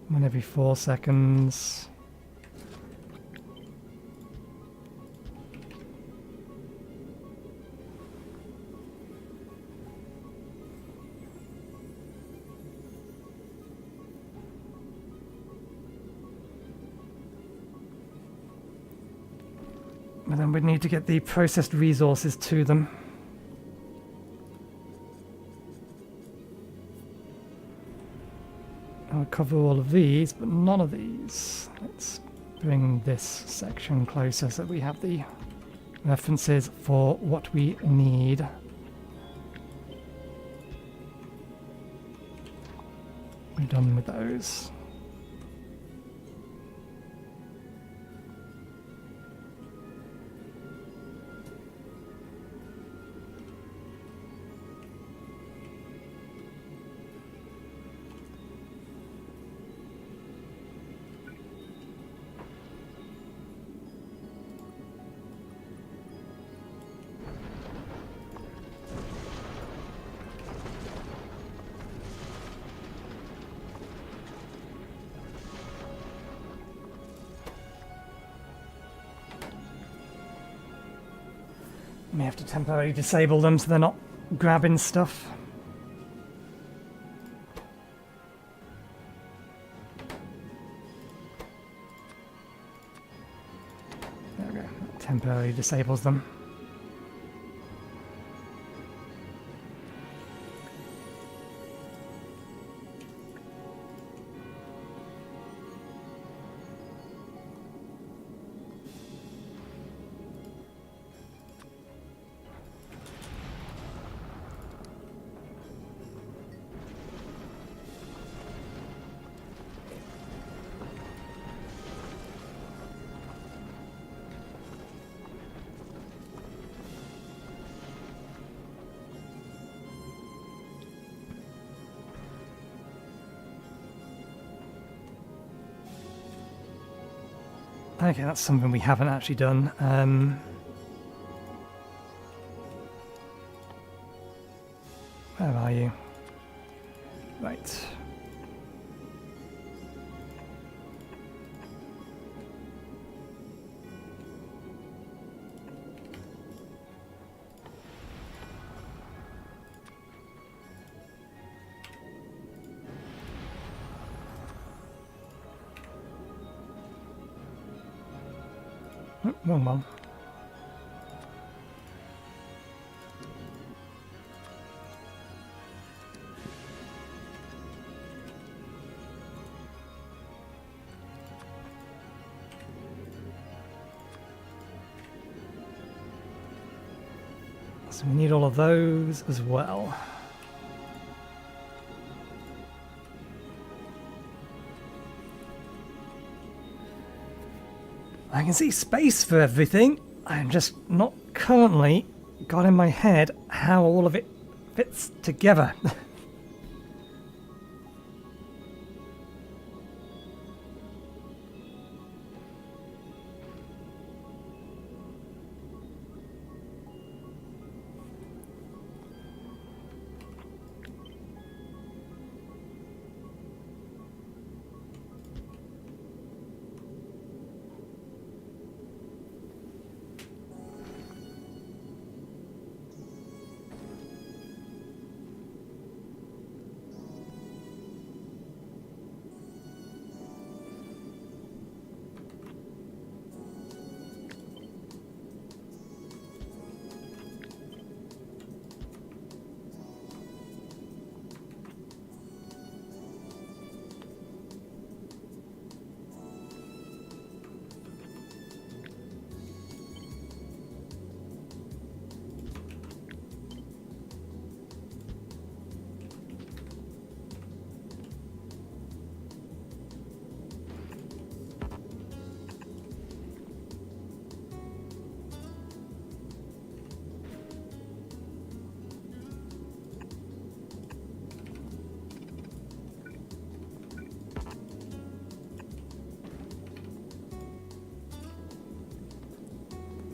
One every 4 seconds. And then we'd need to get the processed resources to them. I'll cover all of these, but none of these. Let's bring this section closer so that we have the references for what we need. We're done with those. May have to temporarily disable them so they're not grabbing stuff. There we go. That temporarily disables them. Okay, that's something we haven't actually done. Where are you? Right. Wrong one. So we need all of those as well. I can see space for everything. I'm just not currently got in my head how all of it fits together.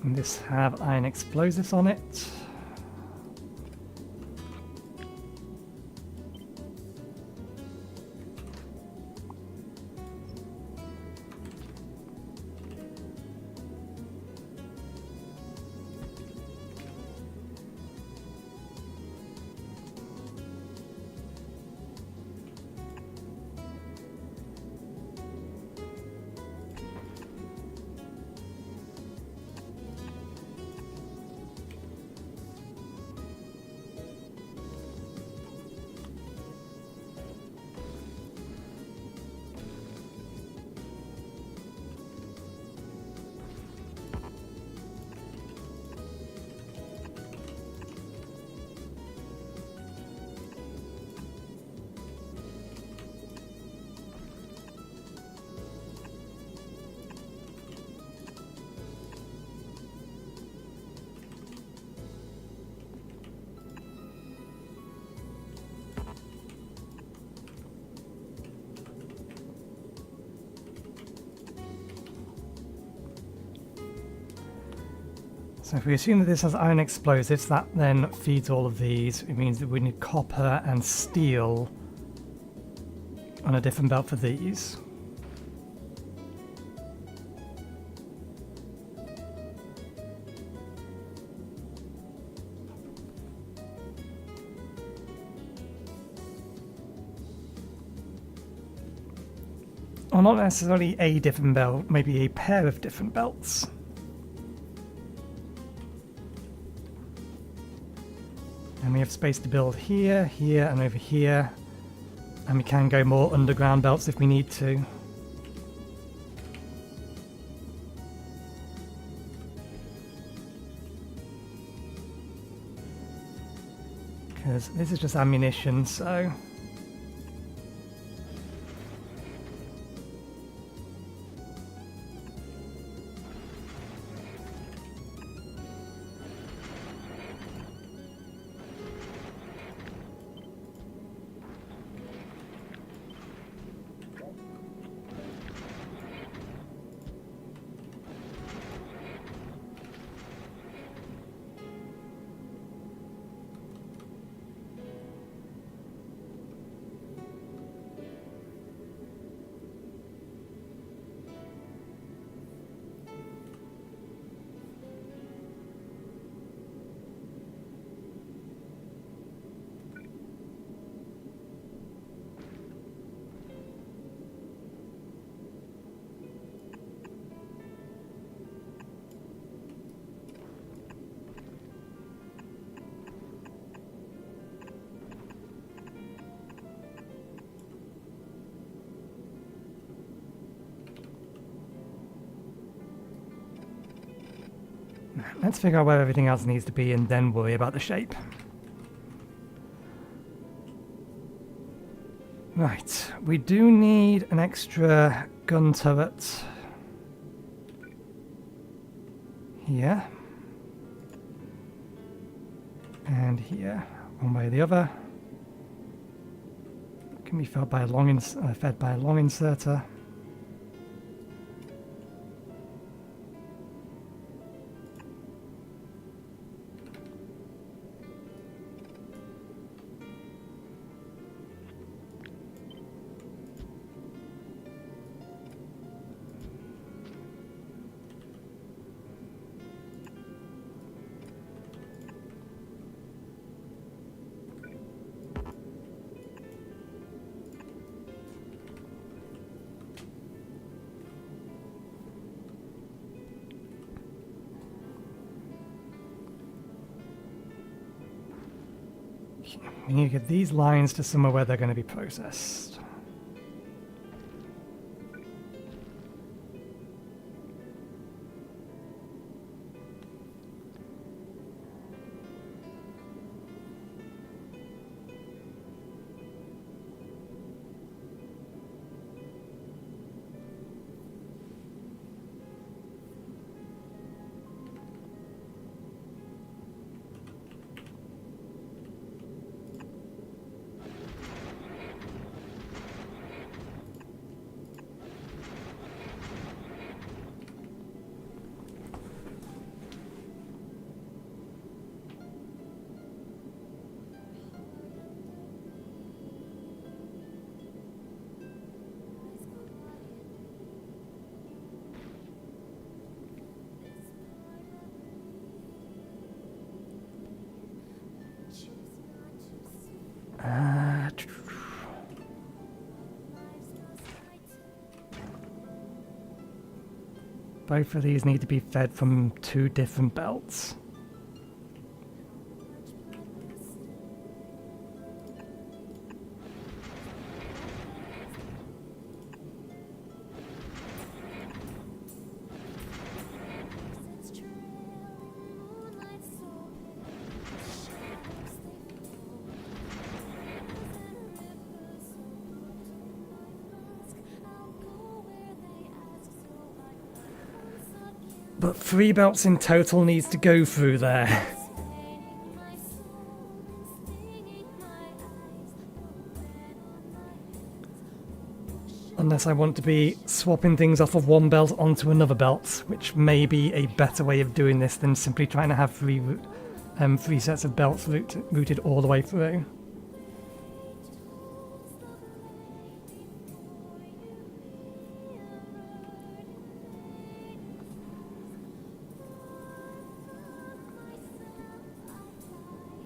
And this have iron explosives on it. So if we assume that this has iron explosives, that then feeds all of these. It means that we need copper and steel on a different belt for these. Or not necessarily a different belt, maybe a pair of different belts. And we have space to build here, here, and over here. And we can go more underground belts if we need to. Because this is just ammunition, so... Let's figure out where everything else needs to be and then worry about the shape. Right, we do need an extra gun turret here. And here, one way or the other. Can be fed by a long inserter. We need to get these lines to somewhere where they're going to be processed. Both of these need to be fed from 2 different belts. But 3 belts in total needs to go through there. Unless I want to be swapping things off of one belt onto another belt, which may be a better way of doing this than simply trying to have 3 sets of belts routed all the way through.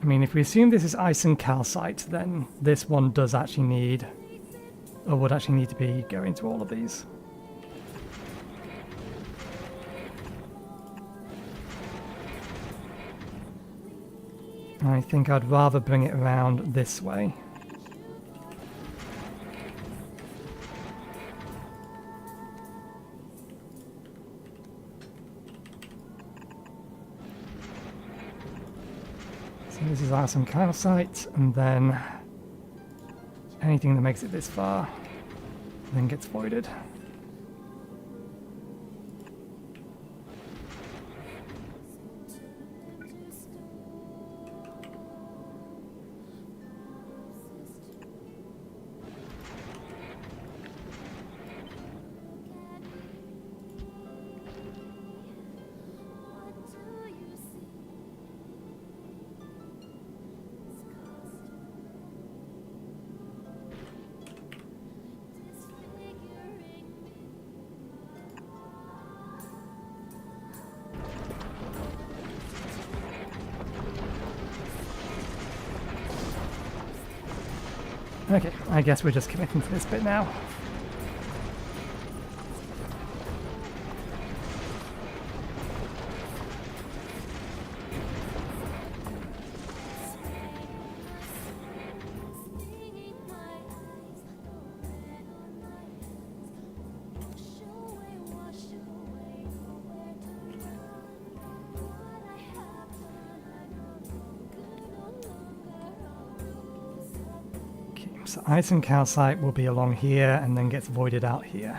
I mean, if we assume this is ice and calcite, then this one does actually need, or would actually need to be going to all of these. I think I'd rather bring it around this way. This is awesome calcite, and then anything that makes it this far then gets voided. Okay, I guess we're just committing to this bit now. So ice and calcite will be along here and then gets voided out here.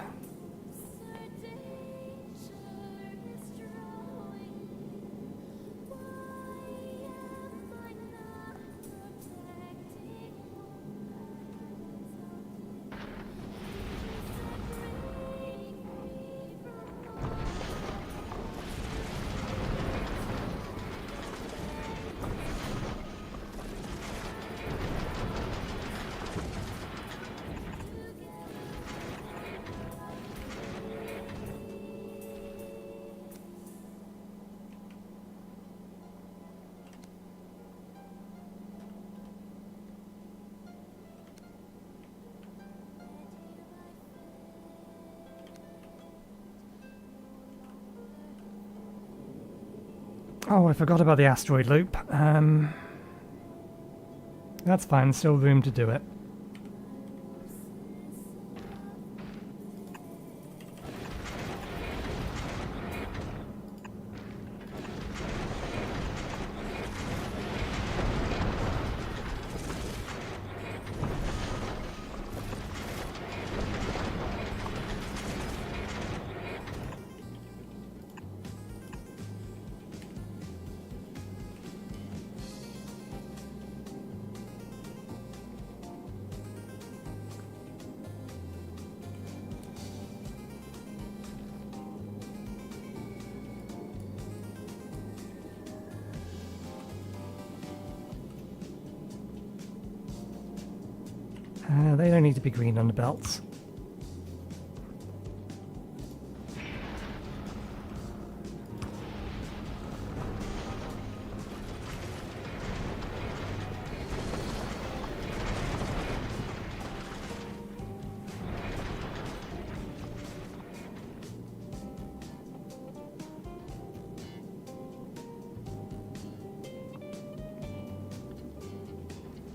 Oh, I forgot about the asteroid loop. That's fine, still room to do it. They don't need to be green underbelts.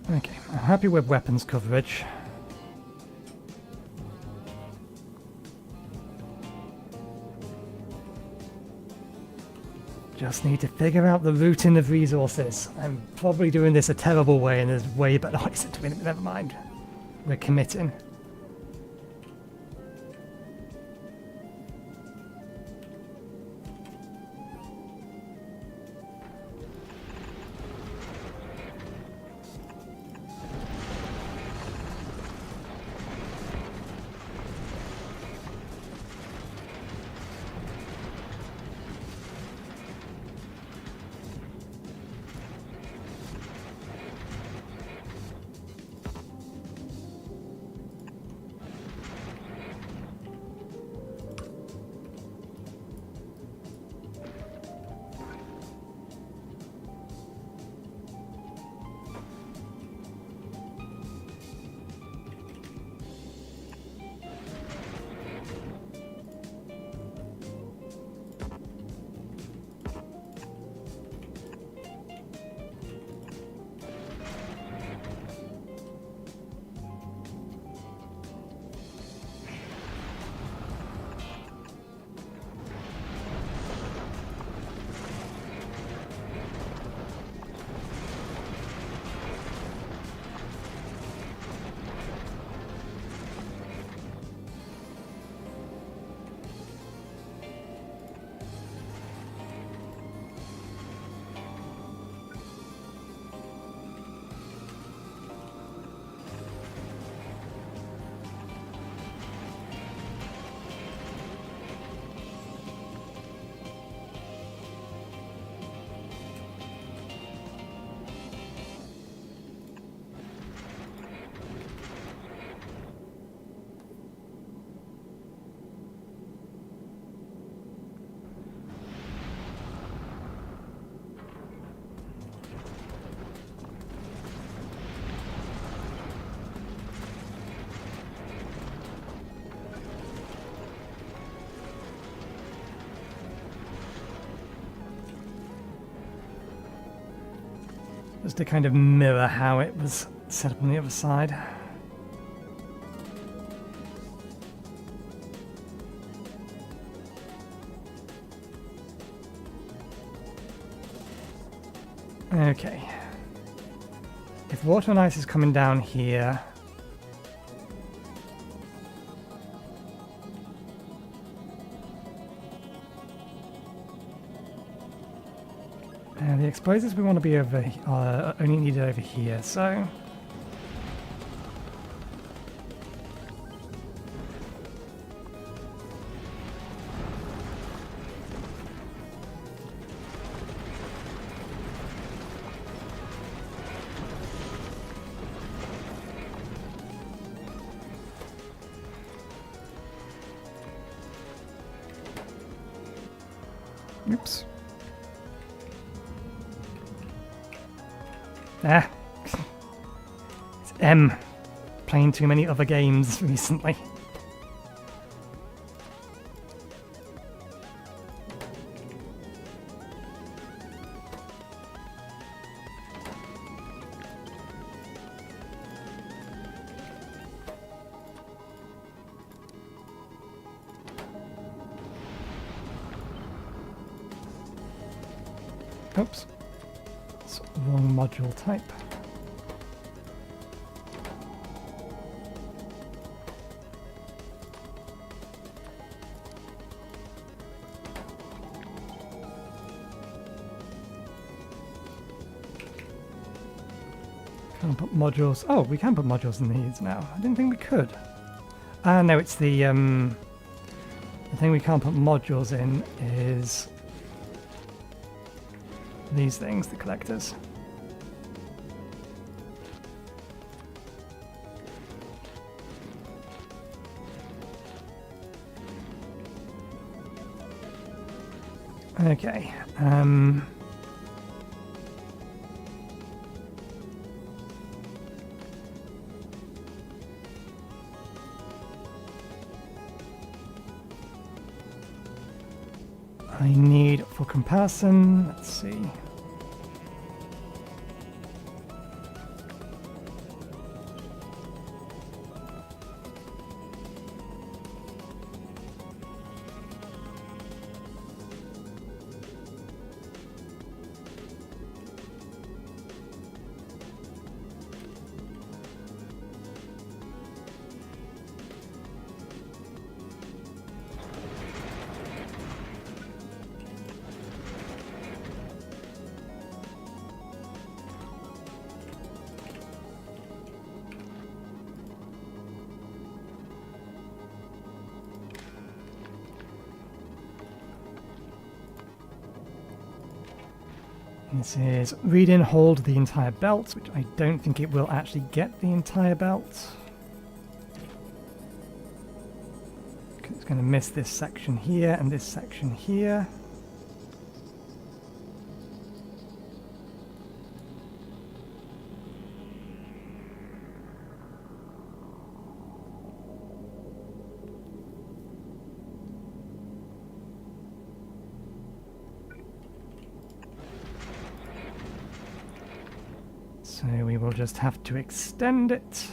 Okay, I'm happy with weapons coverage. Just need to figure out the routing of resources. I'm probably doing this a terrible way and there's way better ways of doing it, but never mind. We're committing. Just to kind of mirror how it was set up on the other side. Okay. If water and ice is coming down here, And the explosives we want to be over only needed over here, so... Oops. Ah. It's M. Playing too many other games recently. Oops. It's wrong module type. Can't put modules. Oh, we can put modules in these now. I didn't think we could. No, it's the thing we can't put modules in is these things, the collectors. Okay. I need, for comparison, let's see. This is read and hold the entire belt, which I don't think it will actually get the entire belt. It's going to miss this section here and this section here. So we will just have to extend it.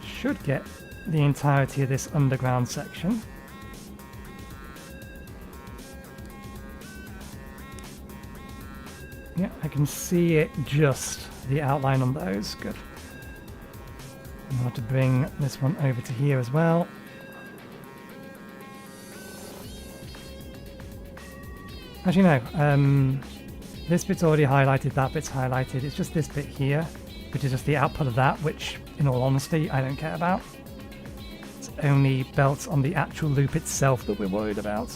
Should get the entirety of this underground section. Yeah, I can see it, just the outline on those. Good. I'm going to bring this one over to here as well. Actually, no. This bit's already highlighted, that bit's highlighted. It's just this bit here, which is just the output of that, which, in all honesty, I don't care about. It's only belts on the actual loop itself that we're worried about.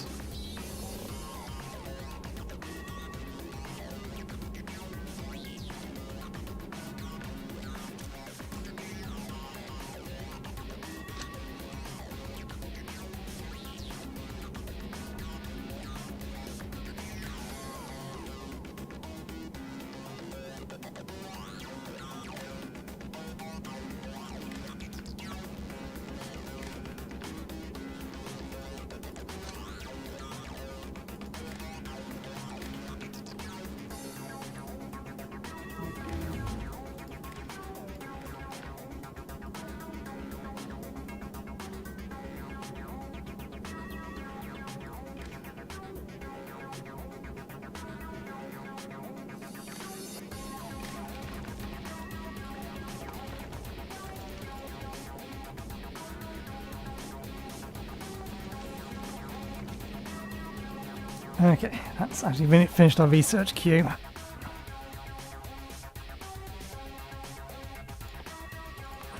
Okay, that's actually finished our research queue.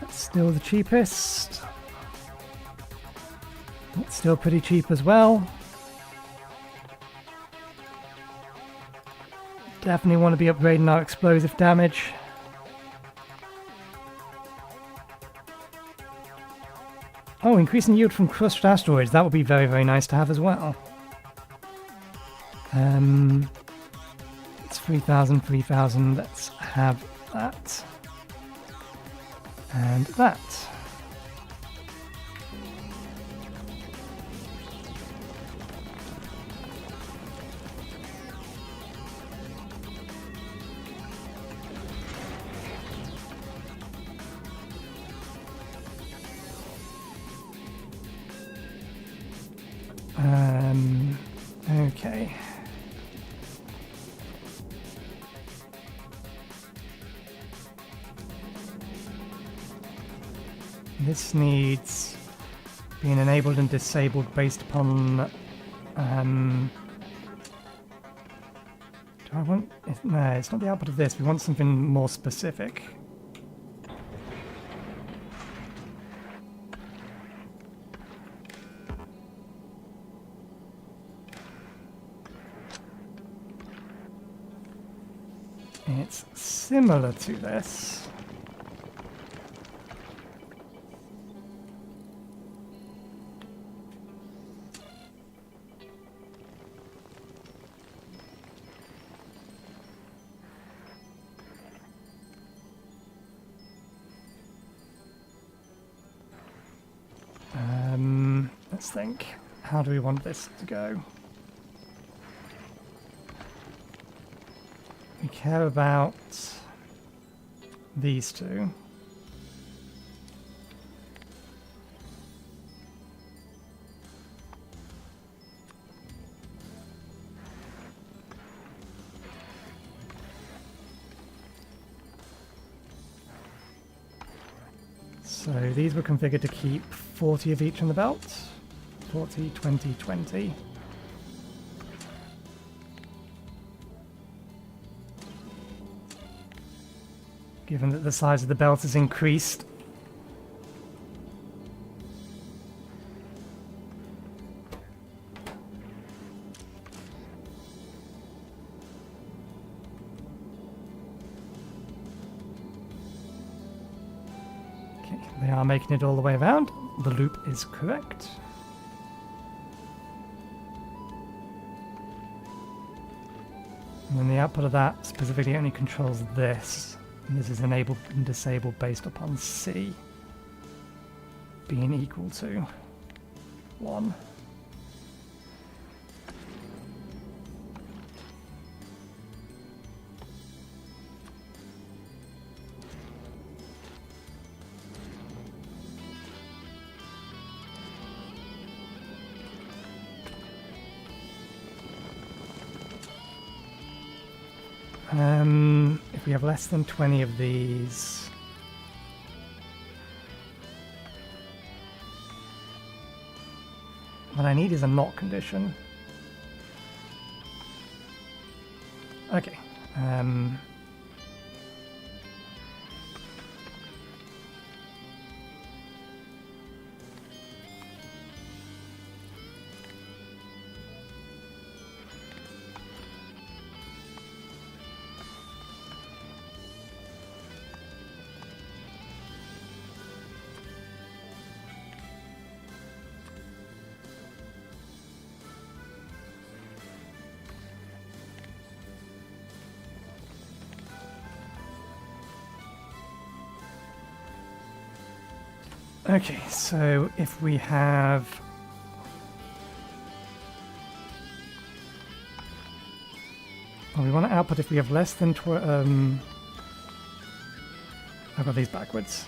That's still the cheapest. It's still pretty cheap as well. Definitely want to be upgrading our explosive damage. Oh, increasing yield from crushed asteroids. That would be very, very nice to have as well. It's 3,000, 3,000. Let's have that. And that. Okay. This needs being enabled and disabled based upon, do I want, no, it's not the output of this, we want something more specific. It's similar to this. Let's think. How do we want this to go? We care about these two. So these were configured to keep 40 of each on the belt. 40, 20, 20. Given that the size of the belt has increased. Okay, they are making it all the way around. The loop is correct. And then the output of that specifically only controls this. And this is enabled and disabled based upon C being equal to 1. If we have less than 20 of these, what I need is a not condition. Okay. Okay, so if we have... Well, we want to output if we have less than... I've got these backwards.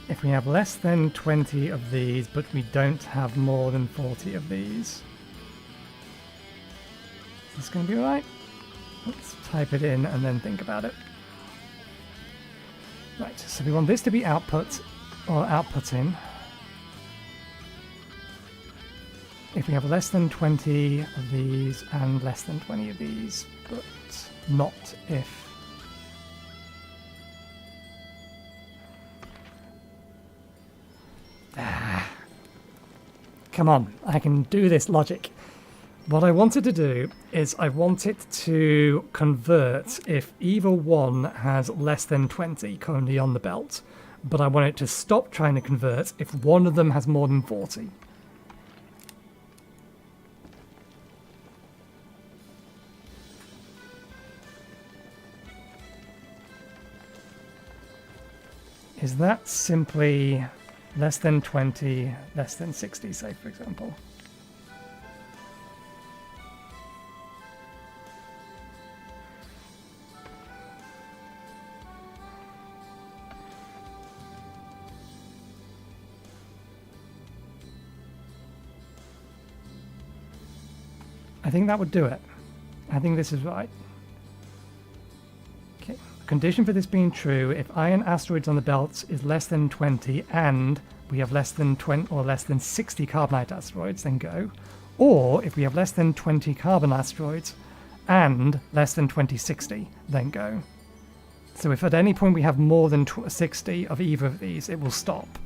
If we have less than 20 of these, but we don't have more than 40 of these. Is this going to be alright? Let's type it in and then think about it. Right, so we want this to be output, or outputting. if we have less than 20 of these and less than 20 of these, but not if... Come on, I can do this logic. What I wanted to do is I want it to convert if either one has less than 20 currently on the belt, but I want it to stop trying to convert if one of them has more than 40. Is that simply less than 20, less than 60, say, for example? I think that would do it. I think this is right. Okay. Condition for this being true, if iron asteroids on the belt is less than 20 and we have less than 20 or less than 60 carbonite asteroids, then go. Or if we have less than 20 carbon asteroids and less than 2060, then go. So if at any point we have more than 60 of either of these, it will stop.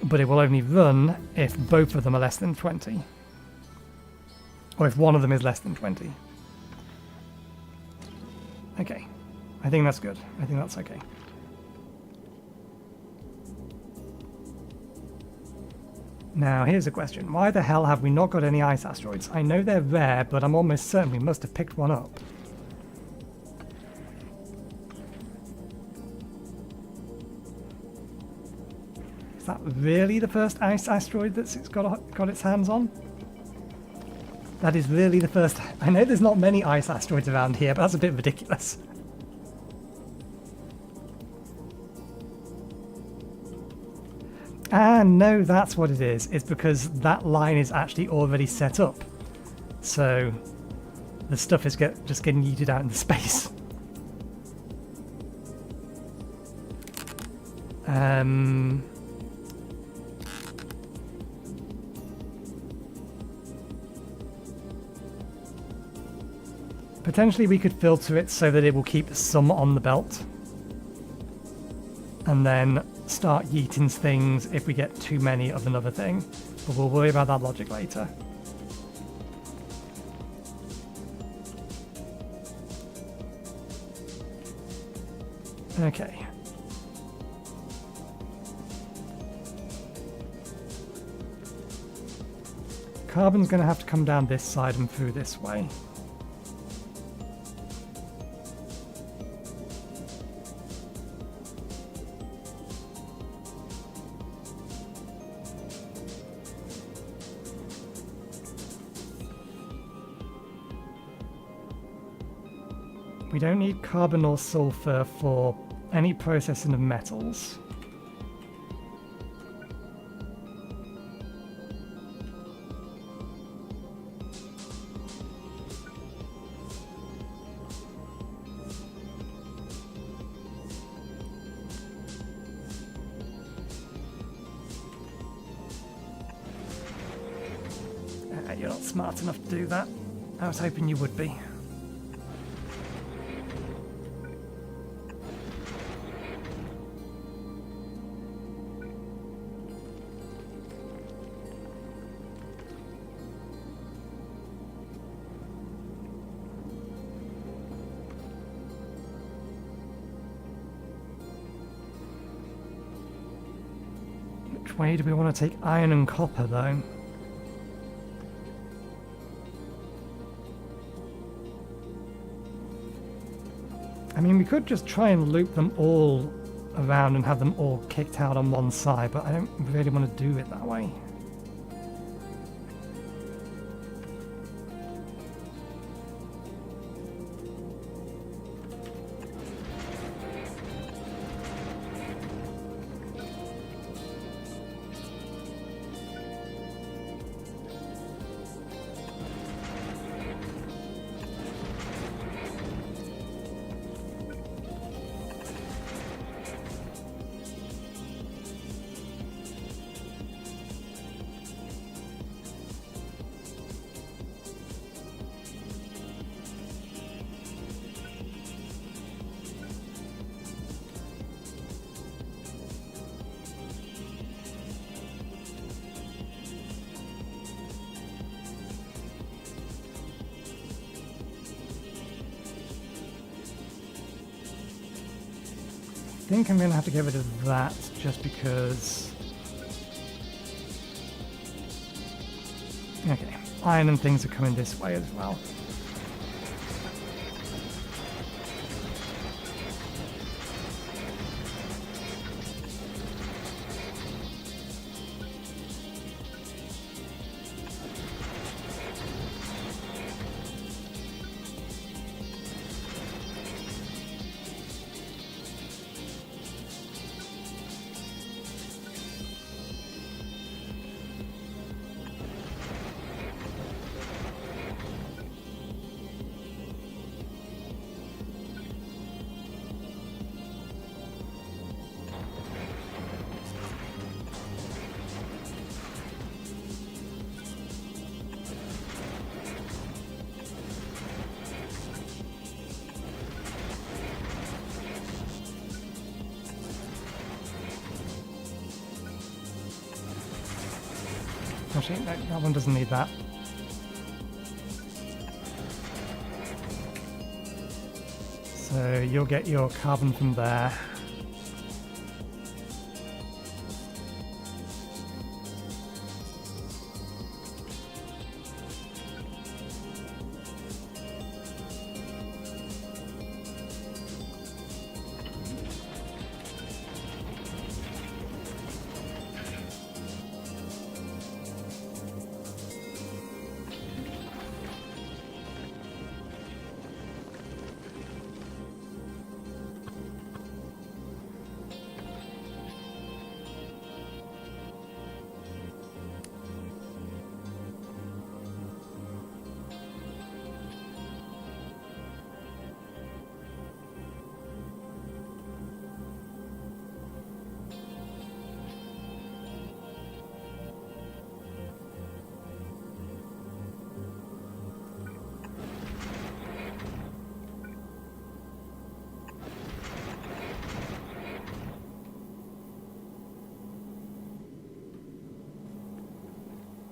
But it will only run if both of them are less than 20. Or if one of them is less than 20. Okay. I think that's good. I think that's okay. Now, here's a question. Why the hell have we not got any ice asteroids? I know they're rare, but I'm almost certain we must have picked one up. Is that really the first ice asteroid that's it's got its hands on? That is really the first... I know there's not many ice asteroids around here, but that's a bit ridiculous. Ah, no, that's what it is. It's because that line is actually already set up. So the stuff is just getting yeeted out into space. Potentially we could filter it so that it will keep some on the belt. And then start yeeting things if we get too many of another thing. But we'll worry about that logic later. Okay. Carbon's going to have to come down this side and through this way. We don't need carbon or sulfur for any processing of metals. You're not smart enough to do that. I was hoping you would be. Which way do we want to take iron and copper, though? I mean, we could just try and loop them all around and have them all kicked out on one side, but I don't really want to do it that way. think I'm going to have to get rid of that just because... Okay, iron and things are coming this way as well. Actually, no, that one doesn't need that. So you'll get your carbon from there.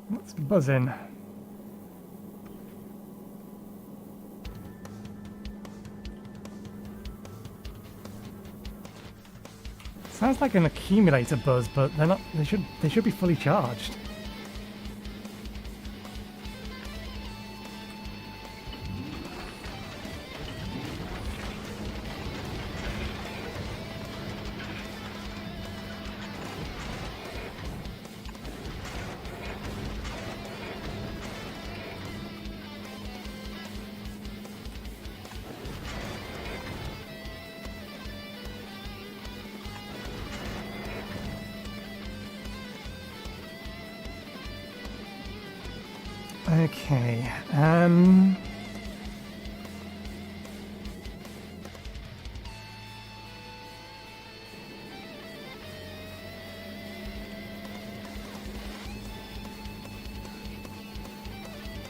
Let's buzz in. Sounds like an accumulator buzz, but they're not. They should be fully charged. Okay,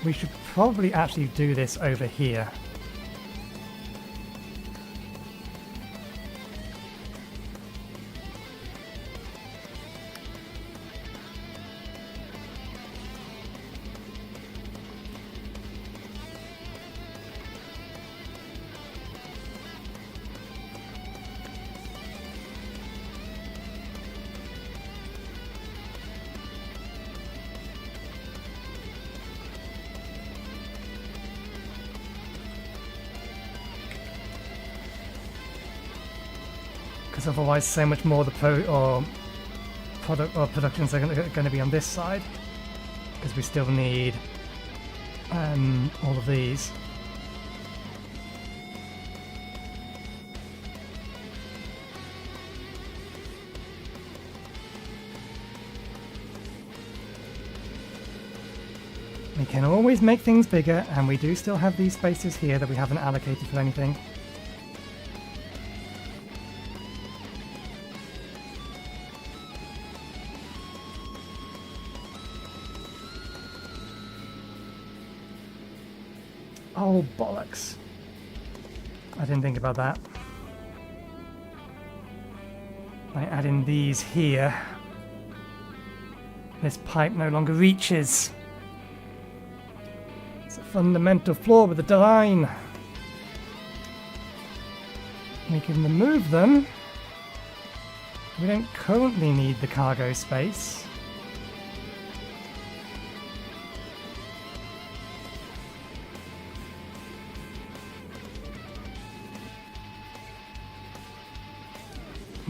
we should probably actually do this over here. Because otherwise so much more the productions are going to be on this side, because we still need all of these. We can always make things bigger, and we do still have these spaces here that we haven't allocated for anything. Oh, bollocks. I didn't think about that. By adding these here, this pipe no longer reaches. It's a fundamental flaw with the design. We can remove them We don't currently need the cargo space.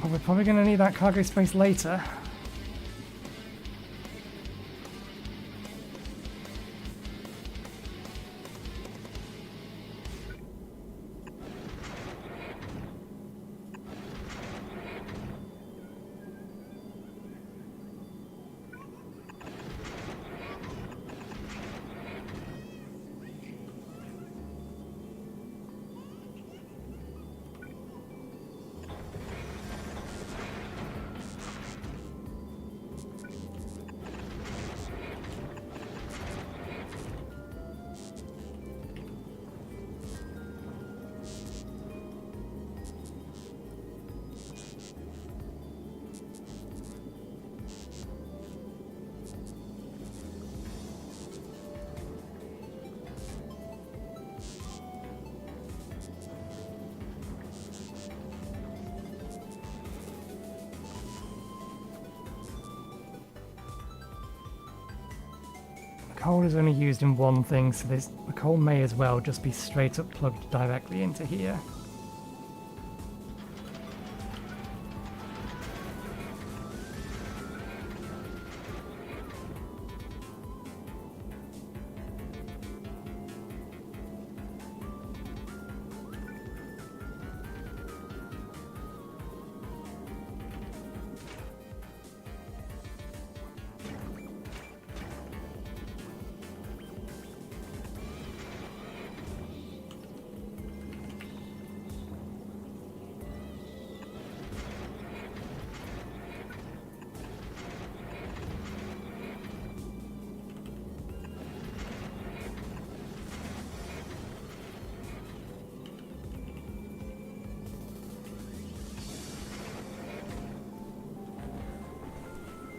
But we're probably going to need that cargo space later. Coal is only used in one thing, so the coal may as well just be straight up plugged directly into here.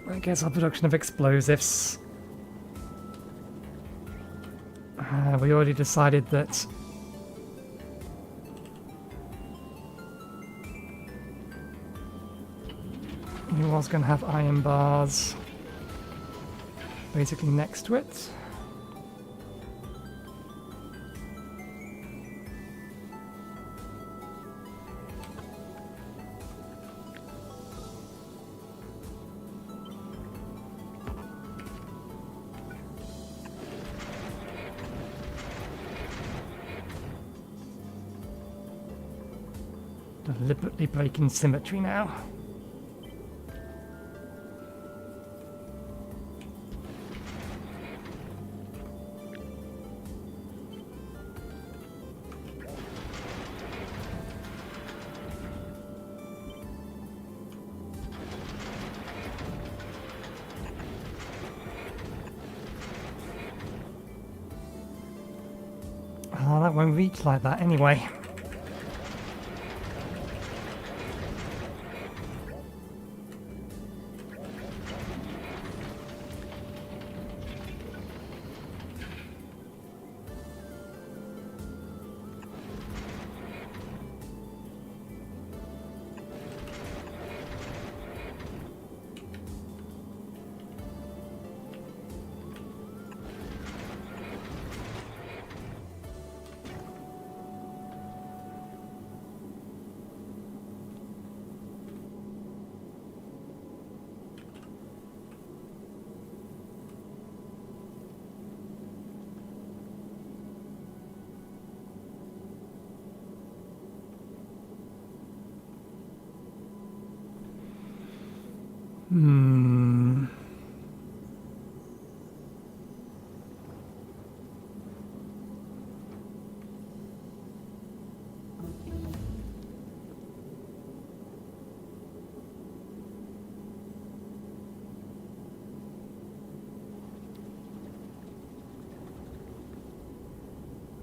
I guess our production of explosives. We already decided that he was going to have iron bars basically next to it. Deliberately breaking symmetry now. Oh, that won't reach like that anyway.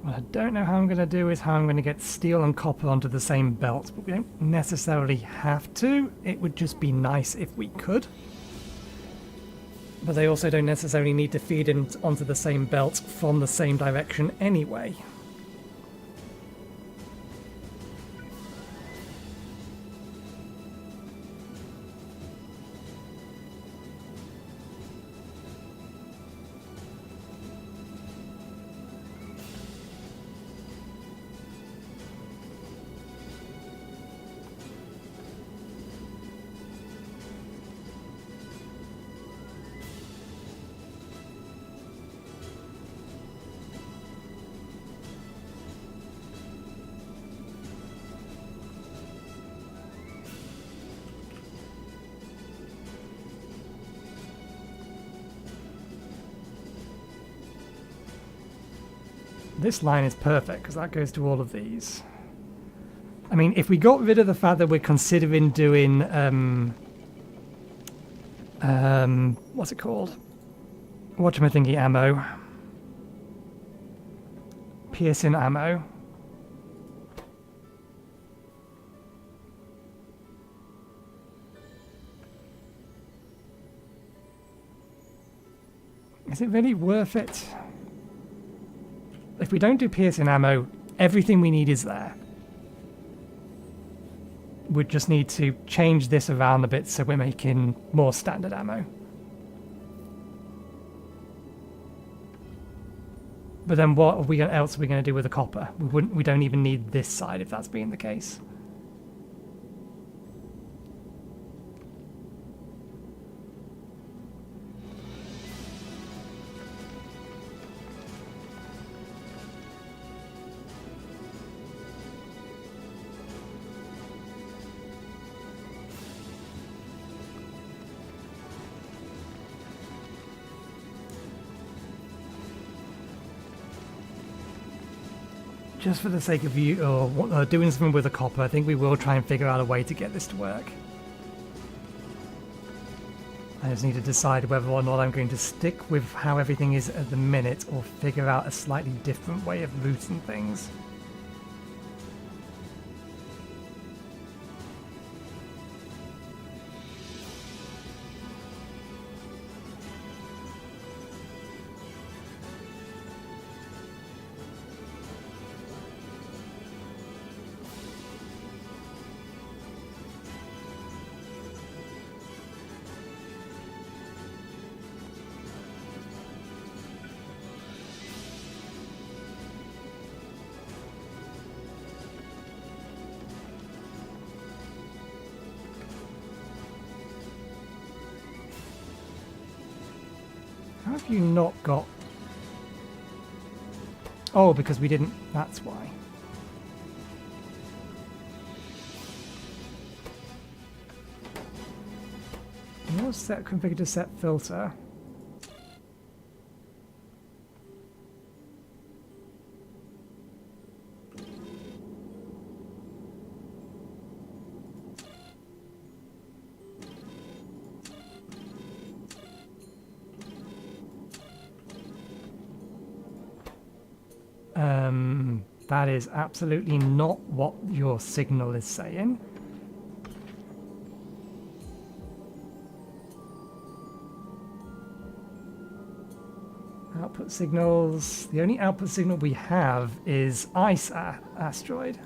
What I don't know how I'm going to do is how I'm going to get steel and copper onto the same belt, but we don't necessarily have to. It would just be nice if we could. But they also don't necessarily need to feed in onto the same belt from the same direction anyway. This line is perfect because that goes to all of these. I mean, if we got rid of the fact that we're considering doing what's it called? Whatchamathingy ammo. Piercing ammo. Is it really worth it? If we don't do piercing ammo, everything we need is there. We just need to change this around a bit so we're making more standard ammo. But then what else are we going to do with the copper? We don't even need this side if that's being the case. Just for the sake of you, or doing something with the copper, I think we will try and figure out a way to get this to work. I just need to decide whether or not I'm going to stick with how everything is at the minute or figure out a slightly different way of routing things. How have you not got... Oh, because we didn't... That's why. You're set configured to set filter. That is absolutely not what your signal is saying. Output signals. The only output signal we have is ice asteroid.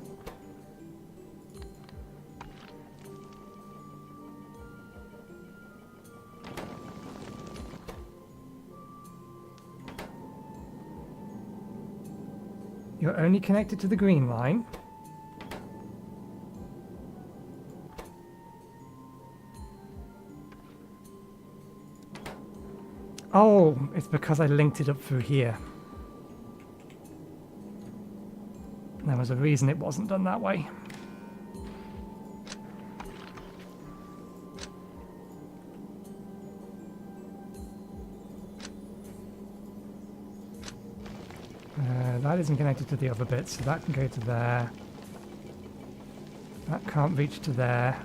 You're only connected to the green line. Oh, it's because I linked it up through here. There was a reason it wasn't done that way. That isn't connected to the other bit, so that can go to there. That can't reach to there.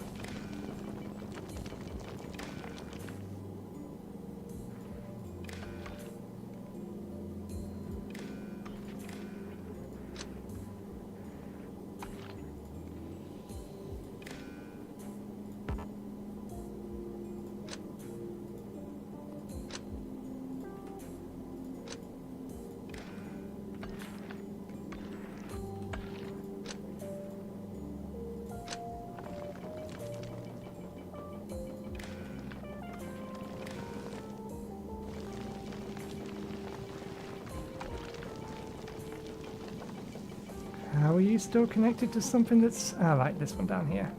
How are you still connected to something that's... Ah, right, this one down here.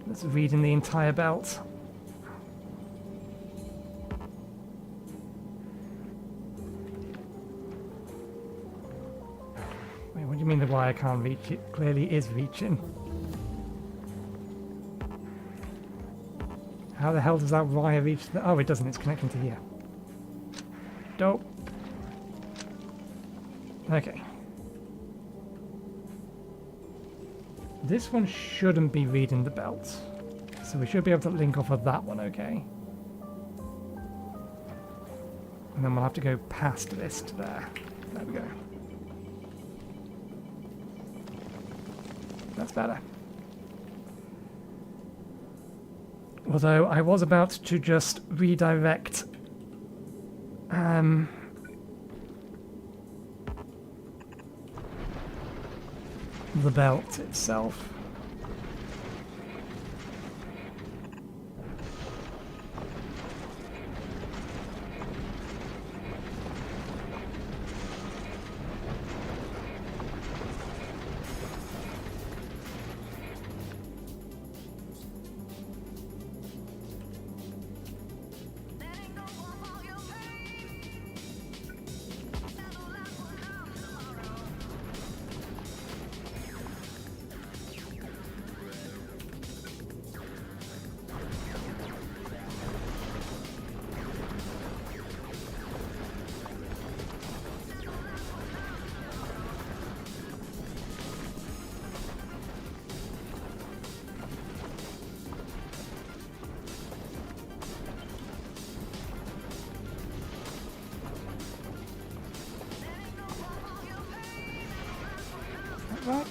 That's reading the entire belt. Wait, what do you mean the wire can't reach? It clearly is reaching. How the hell does that wire reach the... Oh, it doesn't, it's connecting to here. Dope. Okay. This one shouldn't be reading the belt. So we should be able to link off of that one, okay? And then we'll have to go past this to there. There we go. That's better. Although I was about to just redirect the belt itself. Right.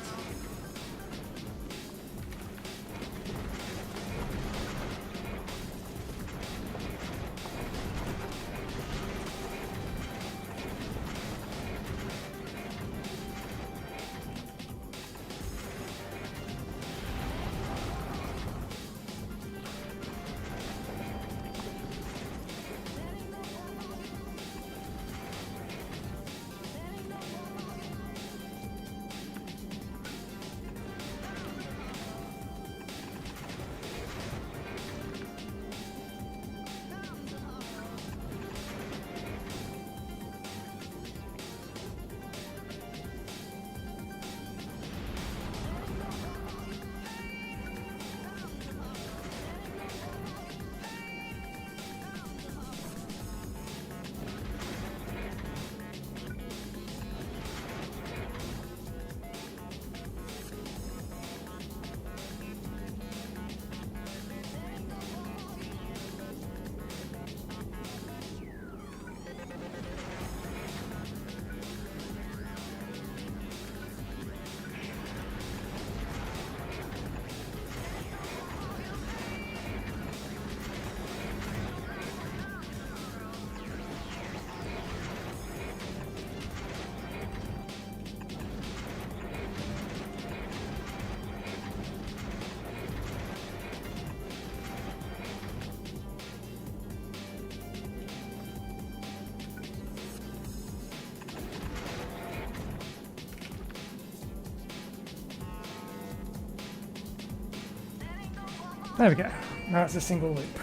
There we go. Now it's a single loop.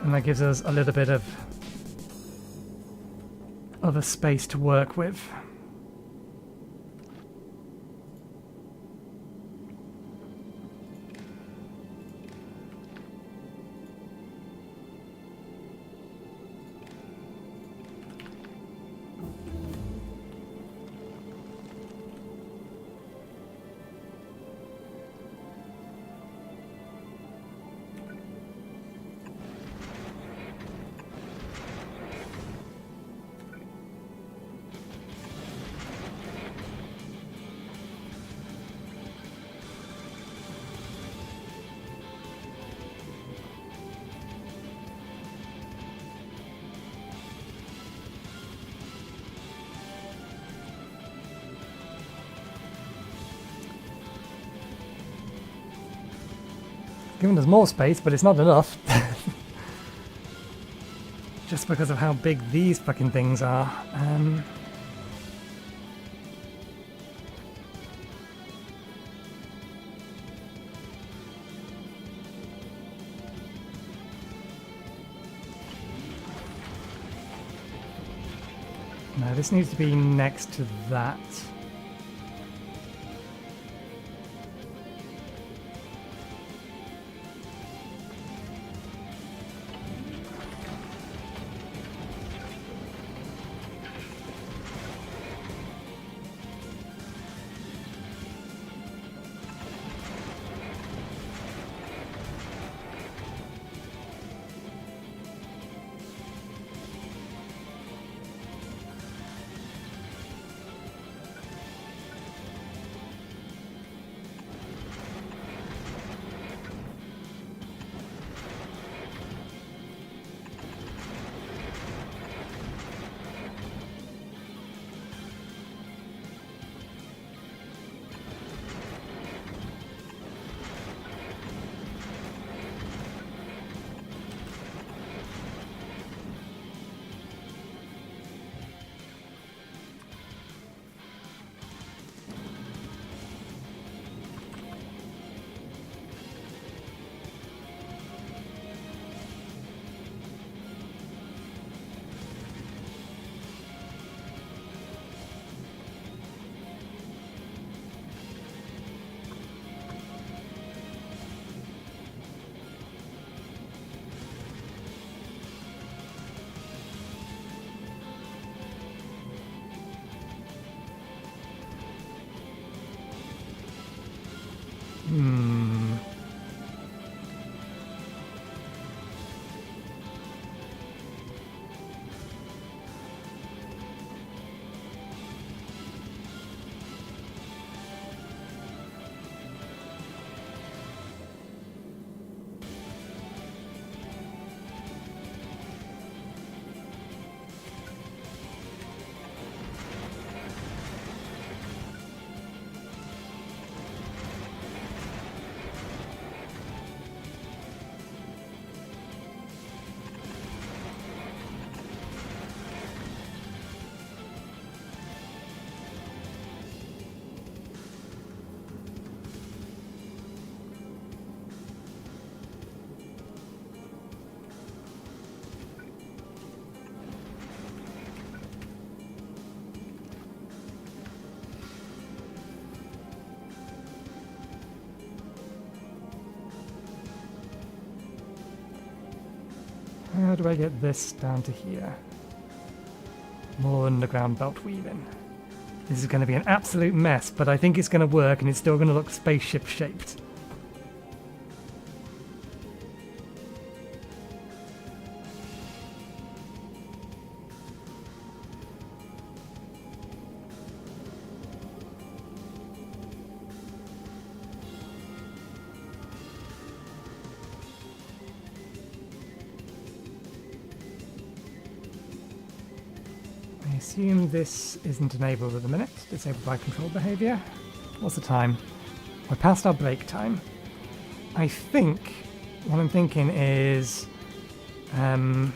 And that gives us a little bit of other space to work with. Giving us more space, but it's not enough. Just because of how big these fucking things are. No, this needs to be next to that. How do I get this down to here? More underground belt weaving. This is going to be an absolute mess, but I think it's going to work and it's still going to look spaceship shaped. I assume this isn't enabled at the minute. Disabled by control behavior. What's the time? We're past our break time. I think what I'm thinking is, in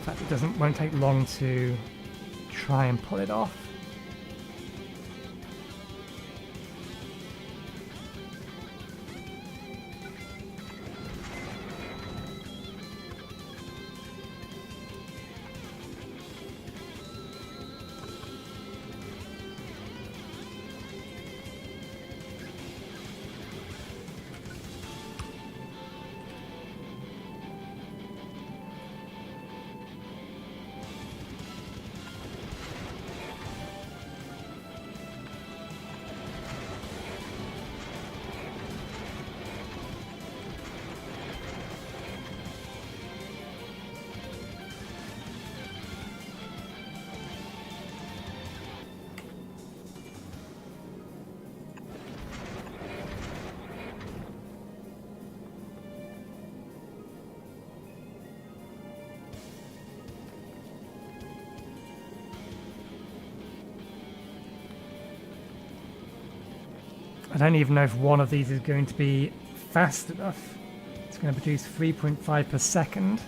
fact, won't take long to try and pull it off. I don't even know if one of these is going to be fast enough. It's going to produce 3.5 per second.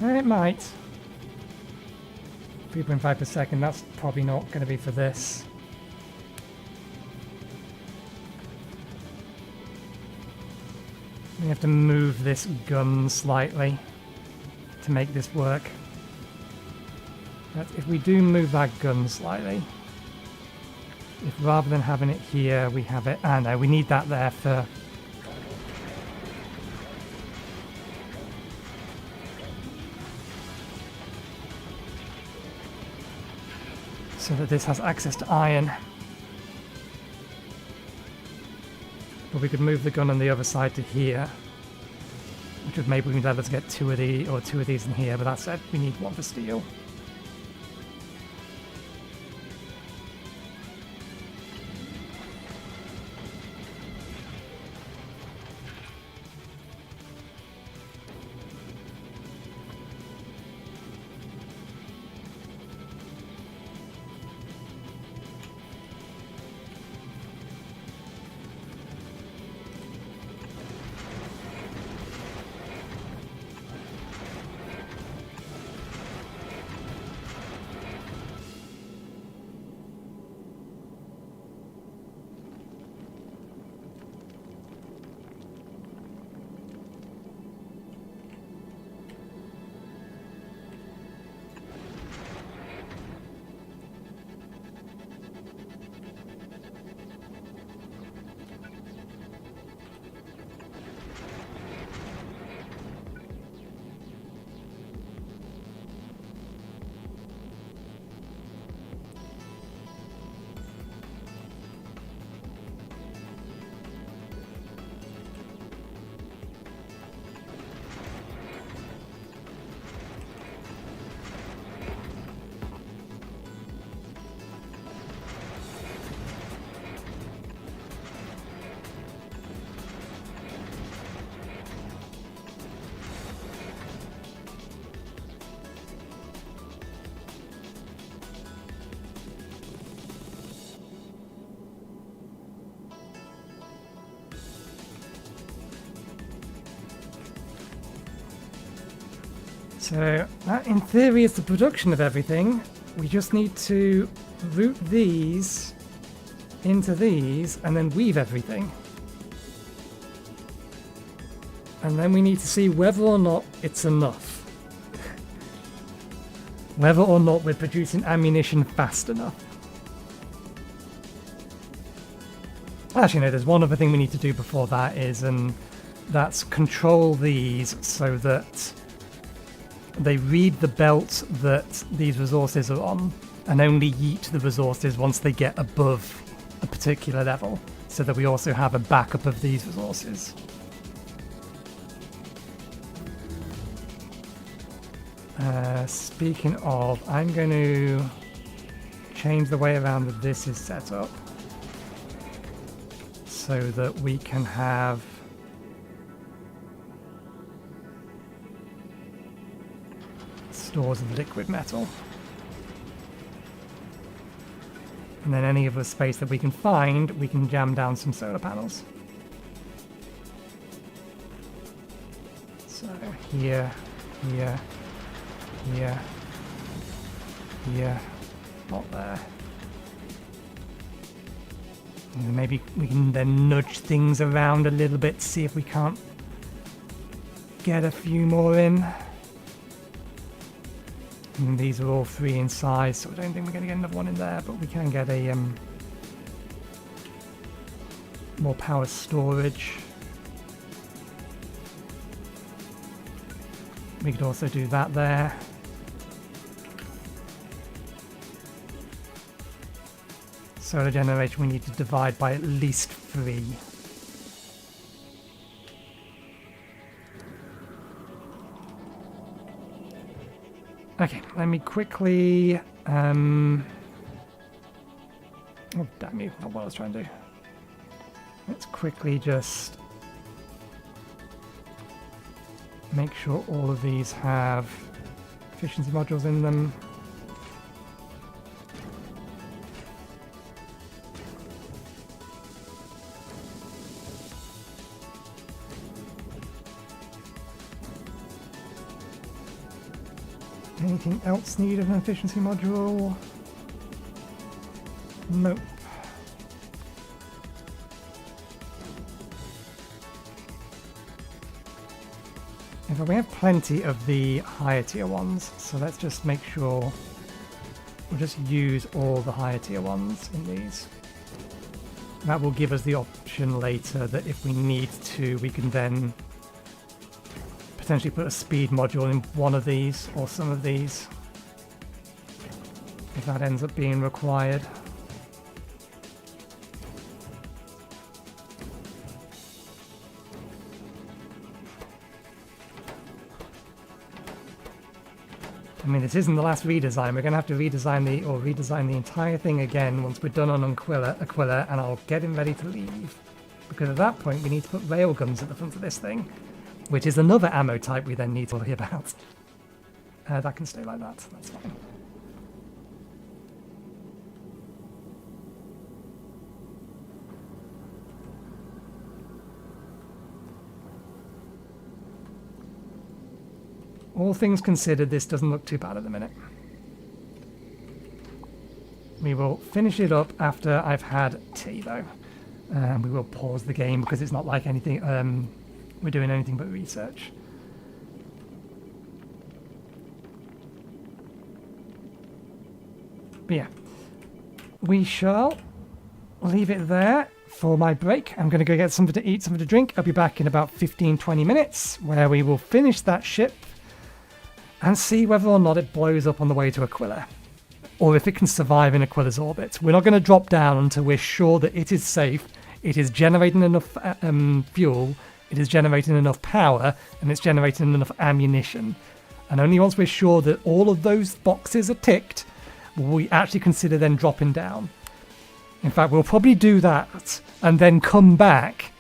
It might. 3.5 per second, that's probably not going to be for this. We have to move this gun slightly to make this work. But if we do move that gun slightly, if rather than having it here, we have it... Ah, no, we need that there for... so that this has access to iron. But we could move the gun on the other side to here, which would maybe let us get two of these in here, but that said, we need one for steel. So that in theory is the production of everything. We just need to route these into these and then weave everything. And then we need to see whether or not it's enough. Whether or not we're producing ammunition fast enough. Actually, no, there's one other thing we need to do before that is, that's control these so that they read the belt that these resources are on and only yeet the resources once they get above a particular level, so that we also have a backup of these resources. Speaking of, I'm going to change the way around that this is set up so that we can have stores of liquid metal. And then any other space that we can find, we can jam down some solar panels. So here, here, here, here, not there. And maybe we can then nudge things around a little bit, see if we can't get a few more in. And these are all 3 in size, so I don't think we're going to get another one in there, but we can get a more power storage. We could also do that there. Solar generation we need to divide by at least 3. Okay, let me quickly... oh, damn you, not what I was trying to do. Let's quickly just make sure all of these have efficiency modules in them. Anything else need an efficiency module? Nope. In fact, we have plenty of the higher tier ones, so let's just make sure we'll just use all the higher tier ones in these. That will give us the option later that if we need to, we can then potentially put a speed module in one of these or some of these if that ends up being required. I mean, this isn't the last redesign. We're going to have to redesign the entire thing again once we're done on Aquila, and I'll get him ready to leave, because at that point we need to put railguns at the front of this thing, which is another ammo type we then need to worry about. That can stay like that, that's fine. All things considered, this doesn't look too bad at the minute. We will finish it up after I've had tea, though. We will pause the game because it's not like anything... we're doing anything but research. But yeah, we shall leave it there for my break. I'm going to go get something to eat, something to drink. I'll be back in about 15-20 minutes, where we will finish that ship and see whether or not it blows up on the way to Aquila, or if it can survive in Aquila's orbit. We're not going to drop down until we're sure that it is safe, it is generating enough fuel, it is generating enough power, and it's generating enough ammunition. And only once we're sure that all of those boxes are ticked will we actually consider then dropping down. In fact, we'll probably do that and then come back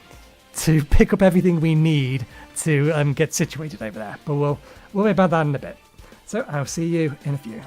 to pick up everything we need to get situated over there. But we'll worry about that in a bit. So I'll see you in a few.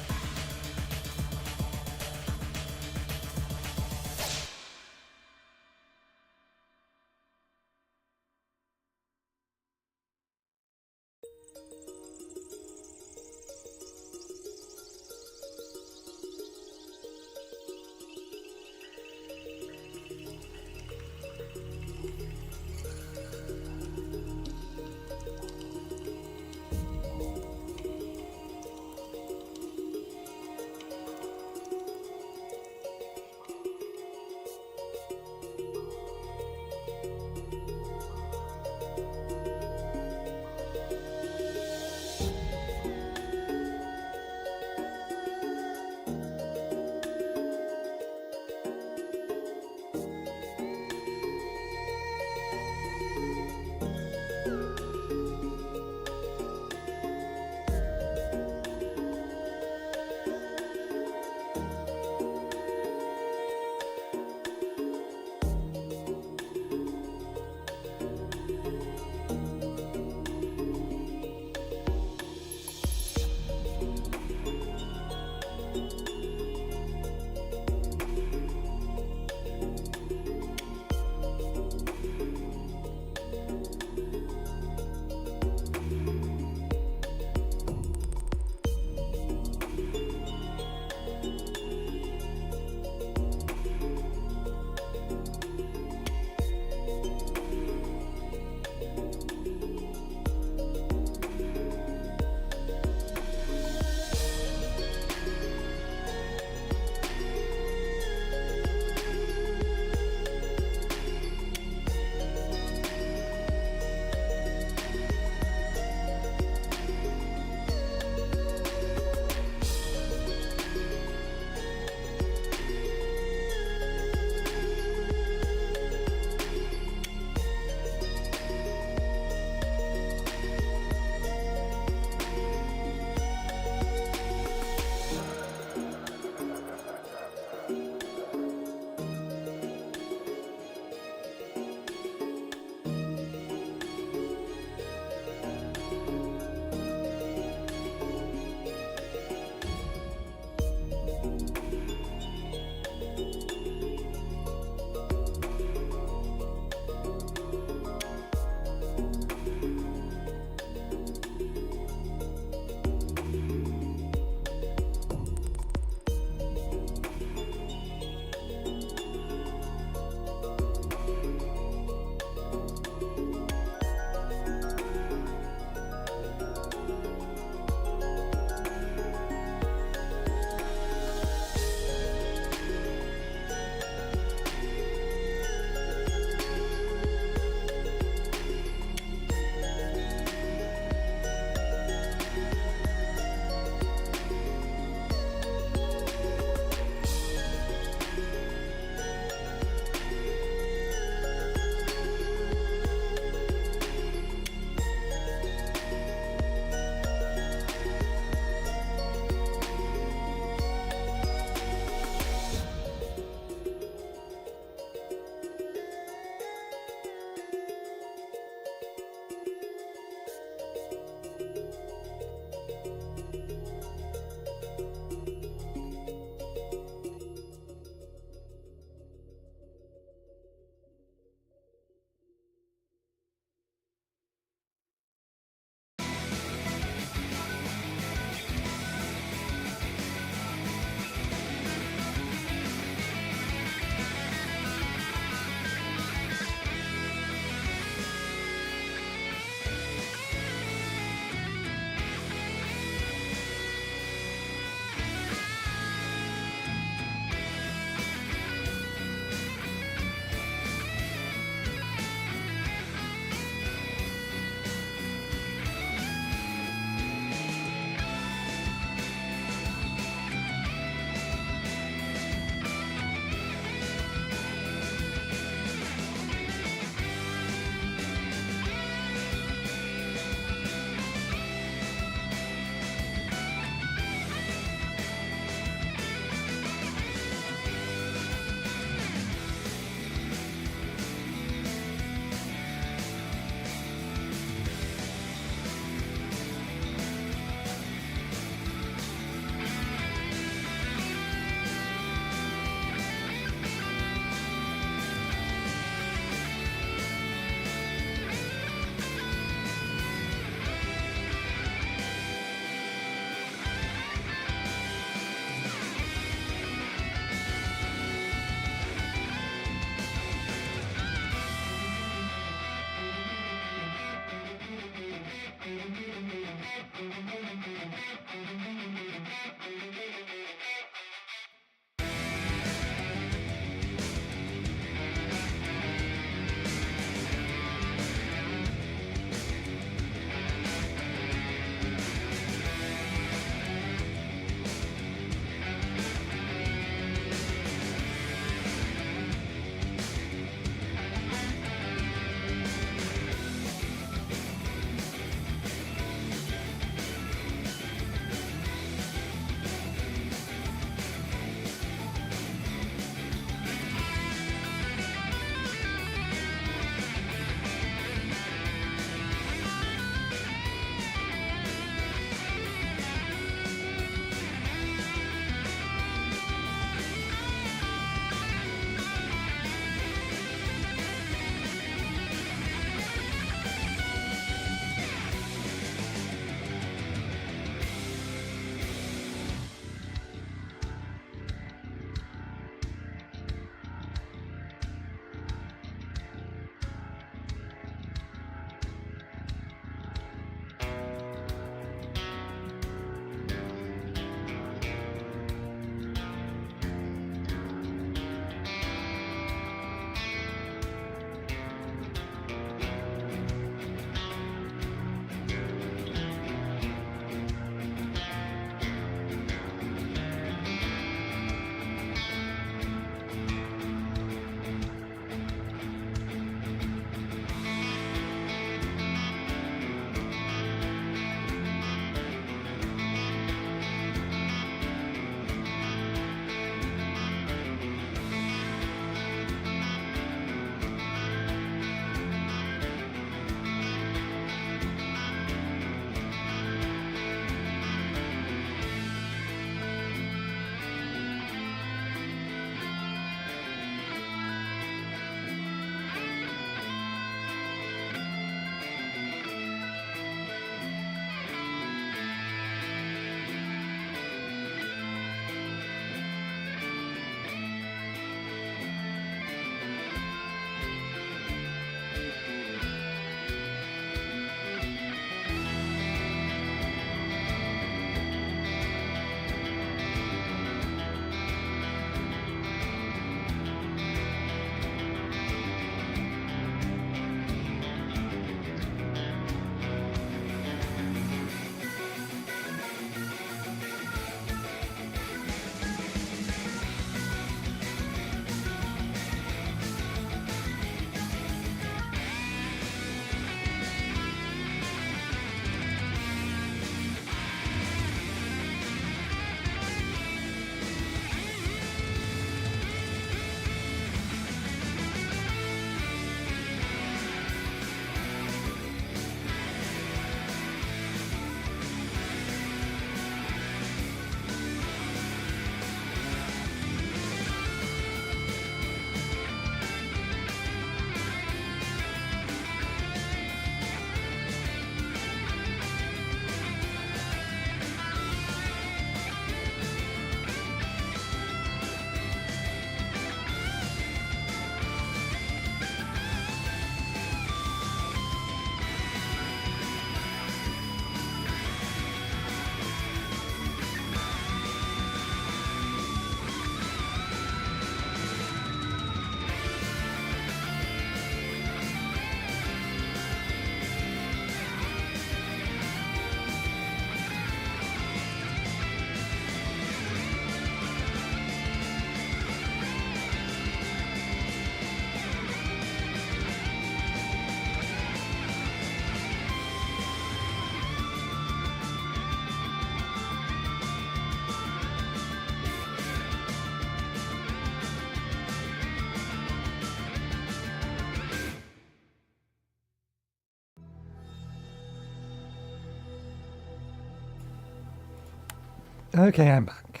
Okay, I'm back.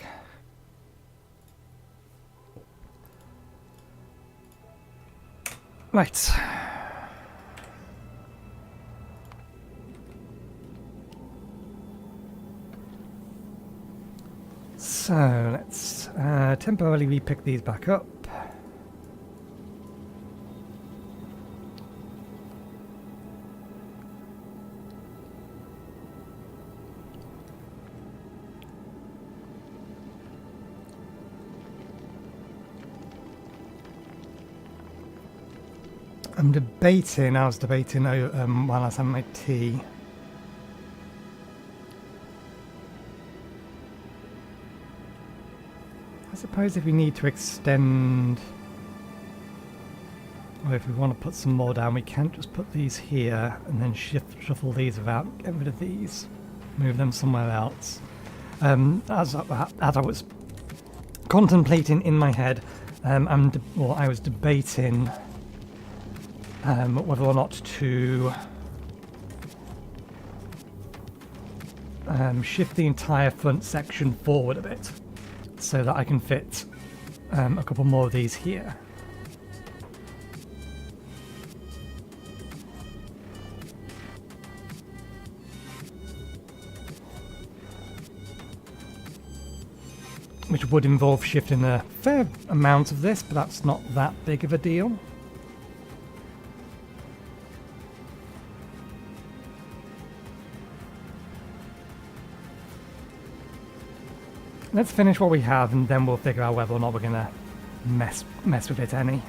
Right. So let's temporarily repick these back up. I was debating while I was having my tea. I suppose if we need to extend, or if we want to put some more down, we can't just put these here and then shuffle these without getting rid of these. Move them somewhere else. As I was contemplating in my head, I was debating whether or not to shift the entire front section forward a bit so that I can fit a couple more of these here. Which would involve shifting a fair amount of this, but that's not that big of a deal. Let's finish what we have, and then we'll figure out whether or not we're gonna mess with it any.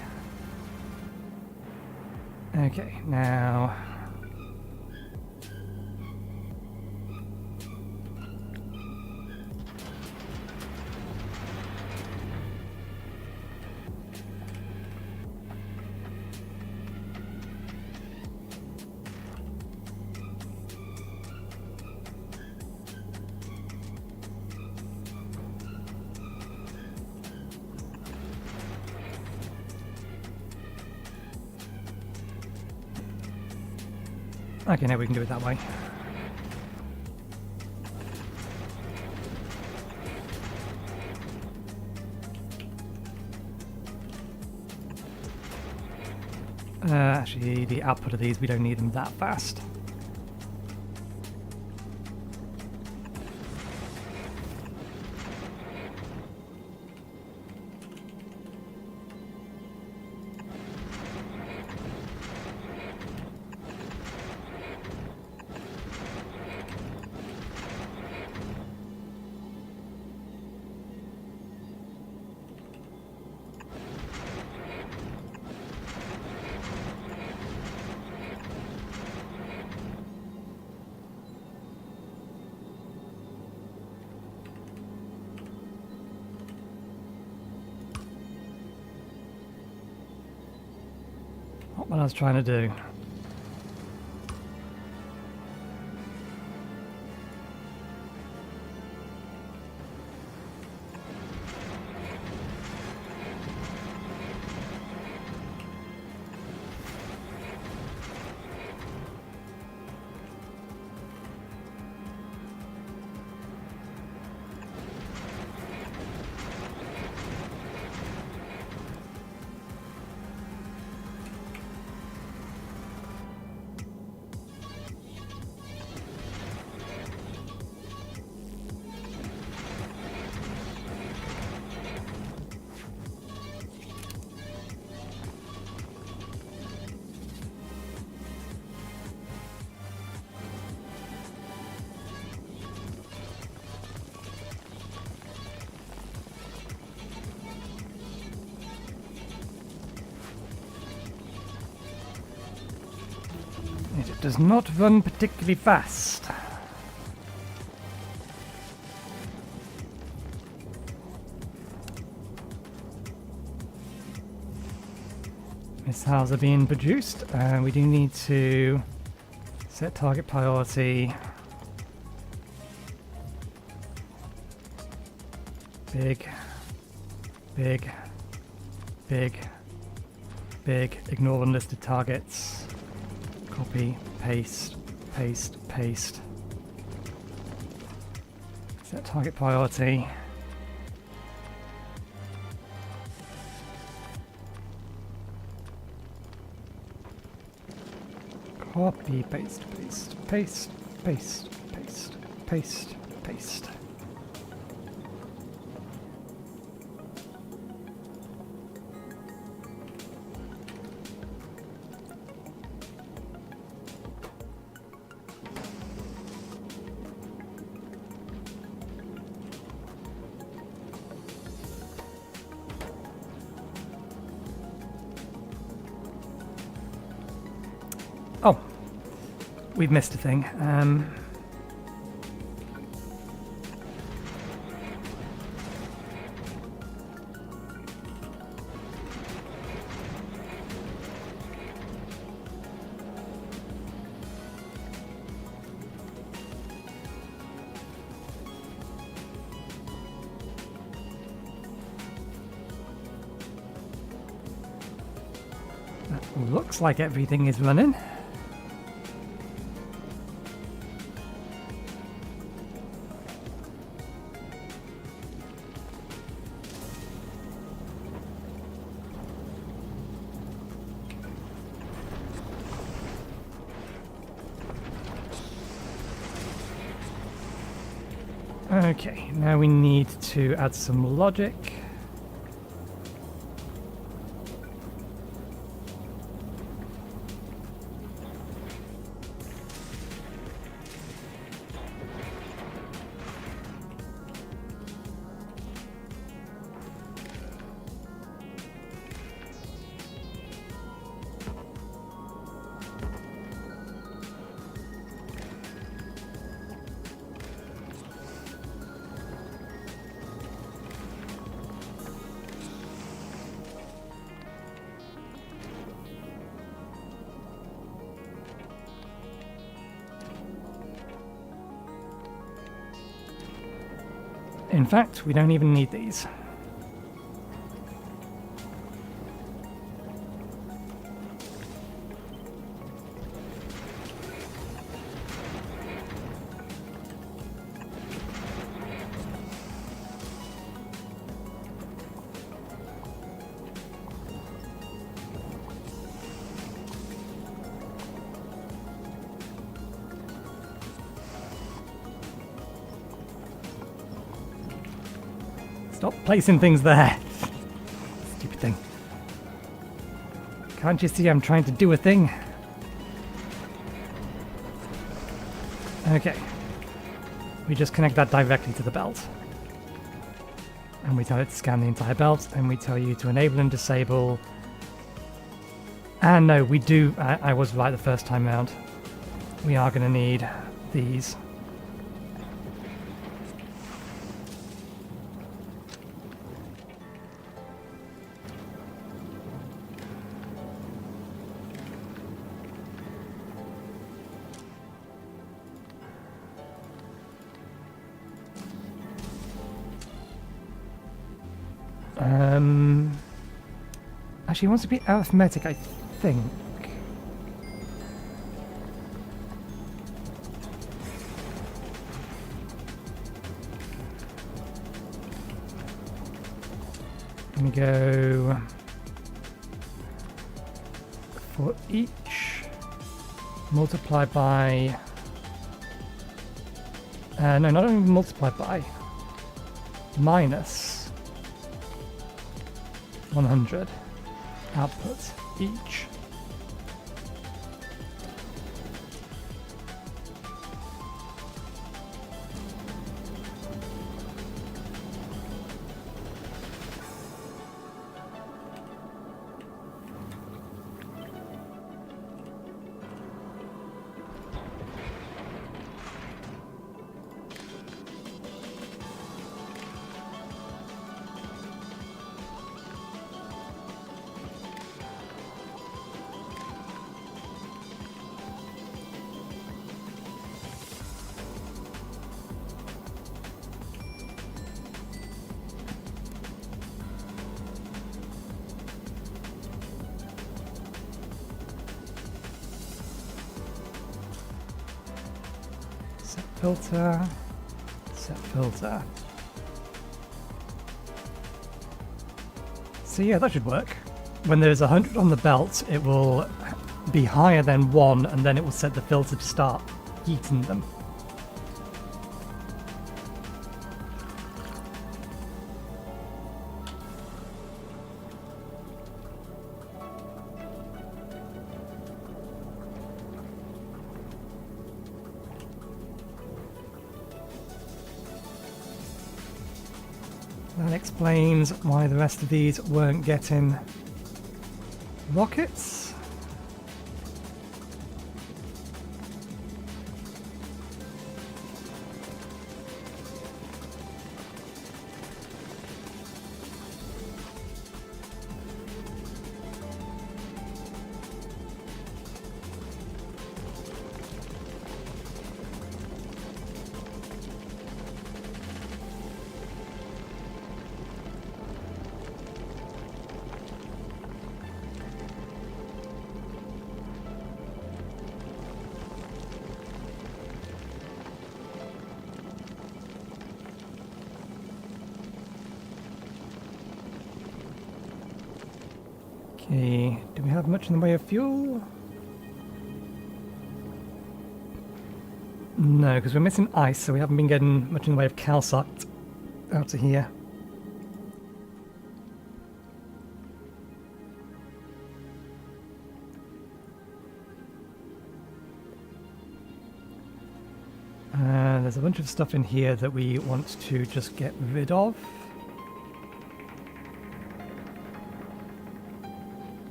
Okay, now. Okay, now we can do it that way. Actually, the output of these, we don't need them that fast. What I was trying to do. It does not run particularly fast. Missiles are being produced. We do need to set target priority. Big, big, big, big. Ignore unlisted targets. Copy, paste, paste, paste. Set target priority. Copy, paste, paste, paste, paste, paste, paste, paste. Oh, we've missed a thing. Looks like everything is running. Okay, now we need to add some logic. In fact, we don't even need these. Stop placing things there. Stupid thing. Can't you see I'm trying to do a thing? Okay. We just connect that directly to the belt. And we tell it to scan the entire belt, and we tell you to enable and disable. And no, we do, I was right the first time round. We are going to need these. Actually, it wants to be arithmetic, I think. Let me go for each, multiply by, no, not only multiply by, minus 100 output each. Filter, Set filter. So yeah, that should work. When there's 100 on the belt, it will be higher than 1, and then it will set the filter to start heating them. That explains why the rest of these weren't getting rockets. Okay, do we have much in the way of fuel? No, because we're missing ice, so we haven't been getting much in the way of calcite out to here. There's a bunch of stuff in here that we want to just get rid of.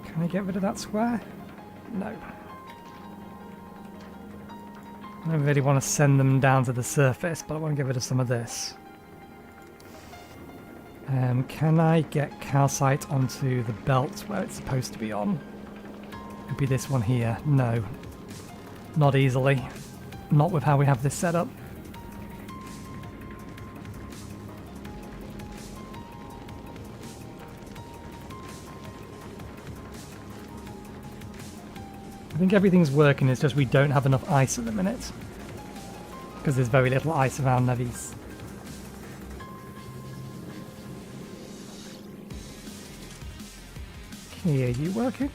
Can I get rid of that square? No. I don't really want to send them down to the surface, but I want to get rid of some of this. Can I get calcite onto the belt where it's supposed to be on? Could be this one here. No. Not easily. Not with how we have this set up. I think everything's working, it's just we don't have enough ice at the minute. Because there's very little ice around Nevis. Okay, are you working?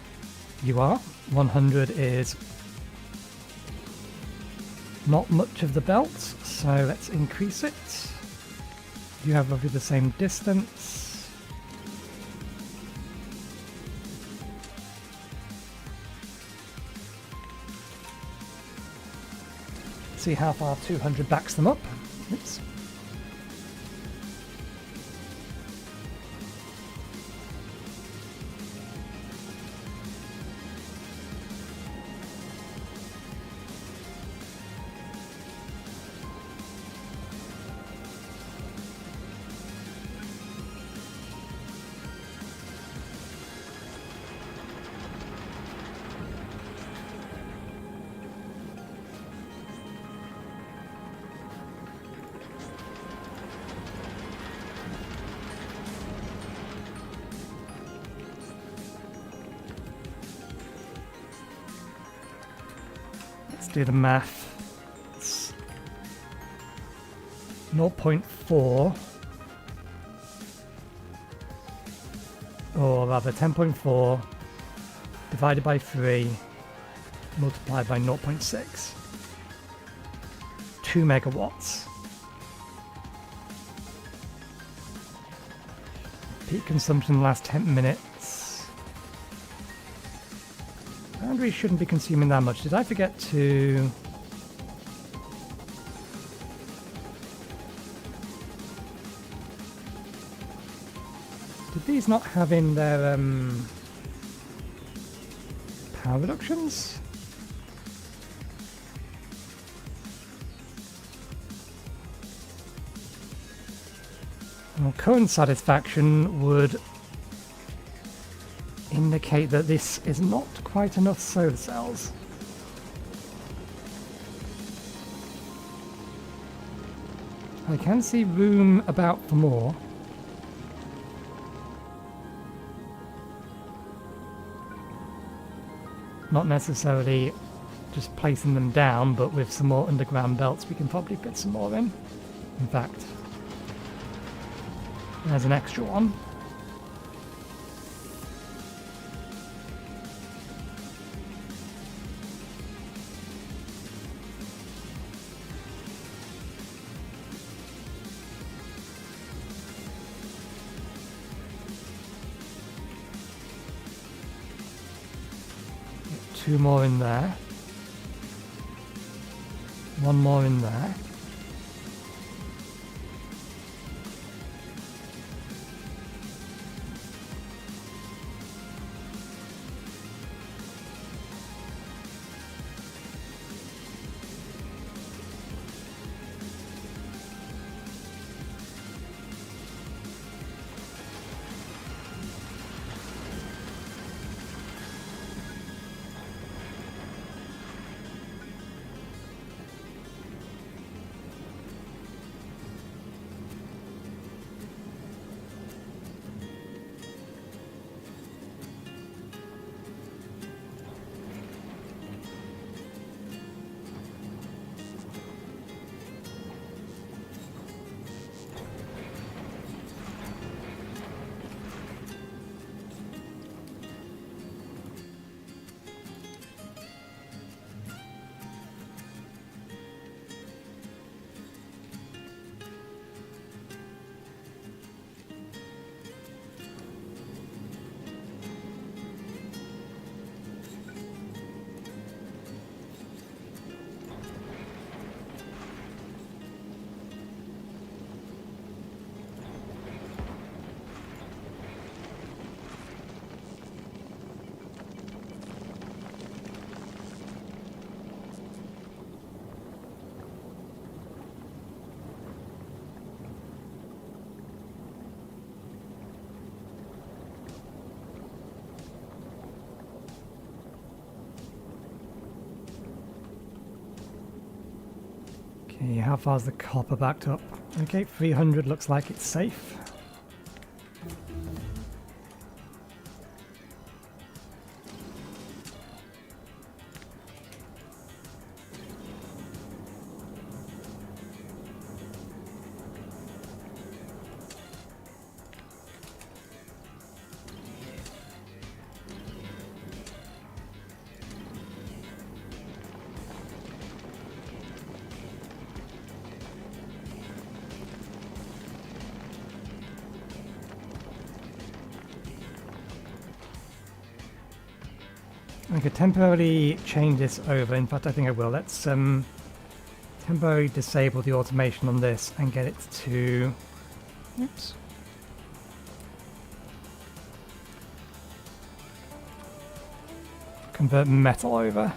You are. 100 is not much of the belt, so let's increase it. You have roughly the same distance. See how far 200 backs them up. Oops. Do the math. It's 0.4, or rather 10.4 divided by 3 multiplied by 0.6. 2 megawatts. Peak consumption last 10 minutes. We shouldn't be consuming that much. Did I forget to... Did these not have in their power reductions? Well, current satisfaction would indicate that this is not quite enough solar cells. I can see room about for more. Not necessarily just placing them down, but with some more underground belts we can probably fit some more in. In fact, there's an extra one. Two more in there. One more in there. Okay, how far's the copper backed up? Okay, 300 looks like it's safe. I could temporarily change this over. In fact, I think I will. Let's temporarily disable the automation on this and get it to... Oops. Convert metal over.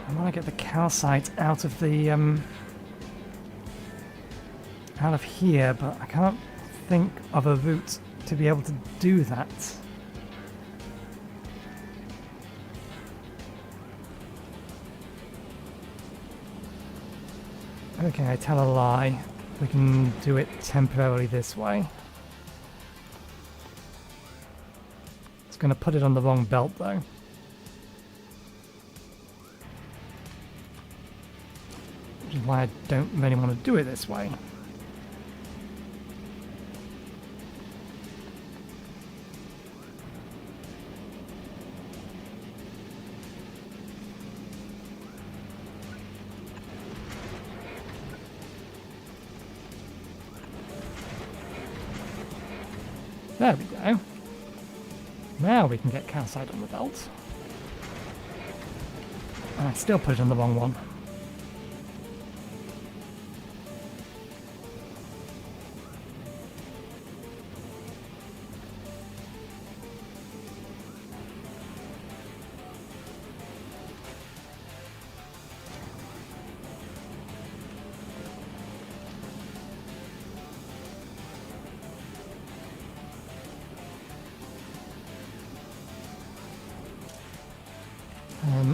I want to get the calcite out of the out of here, but I can't think of a route to be able to do that. Okay, I tell a lie. We can do it temporarily this way. It's going to put it on the wrong belt though. Which is why I don't really want to do it this way. There we go. Now we can get calcite on the belt. And I still put it in the wrong one.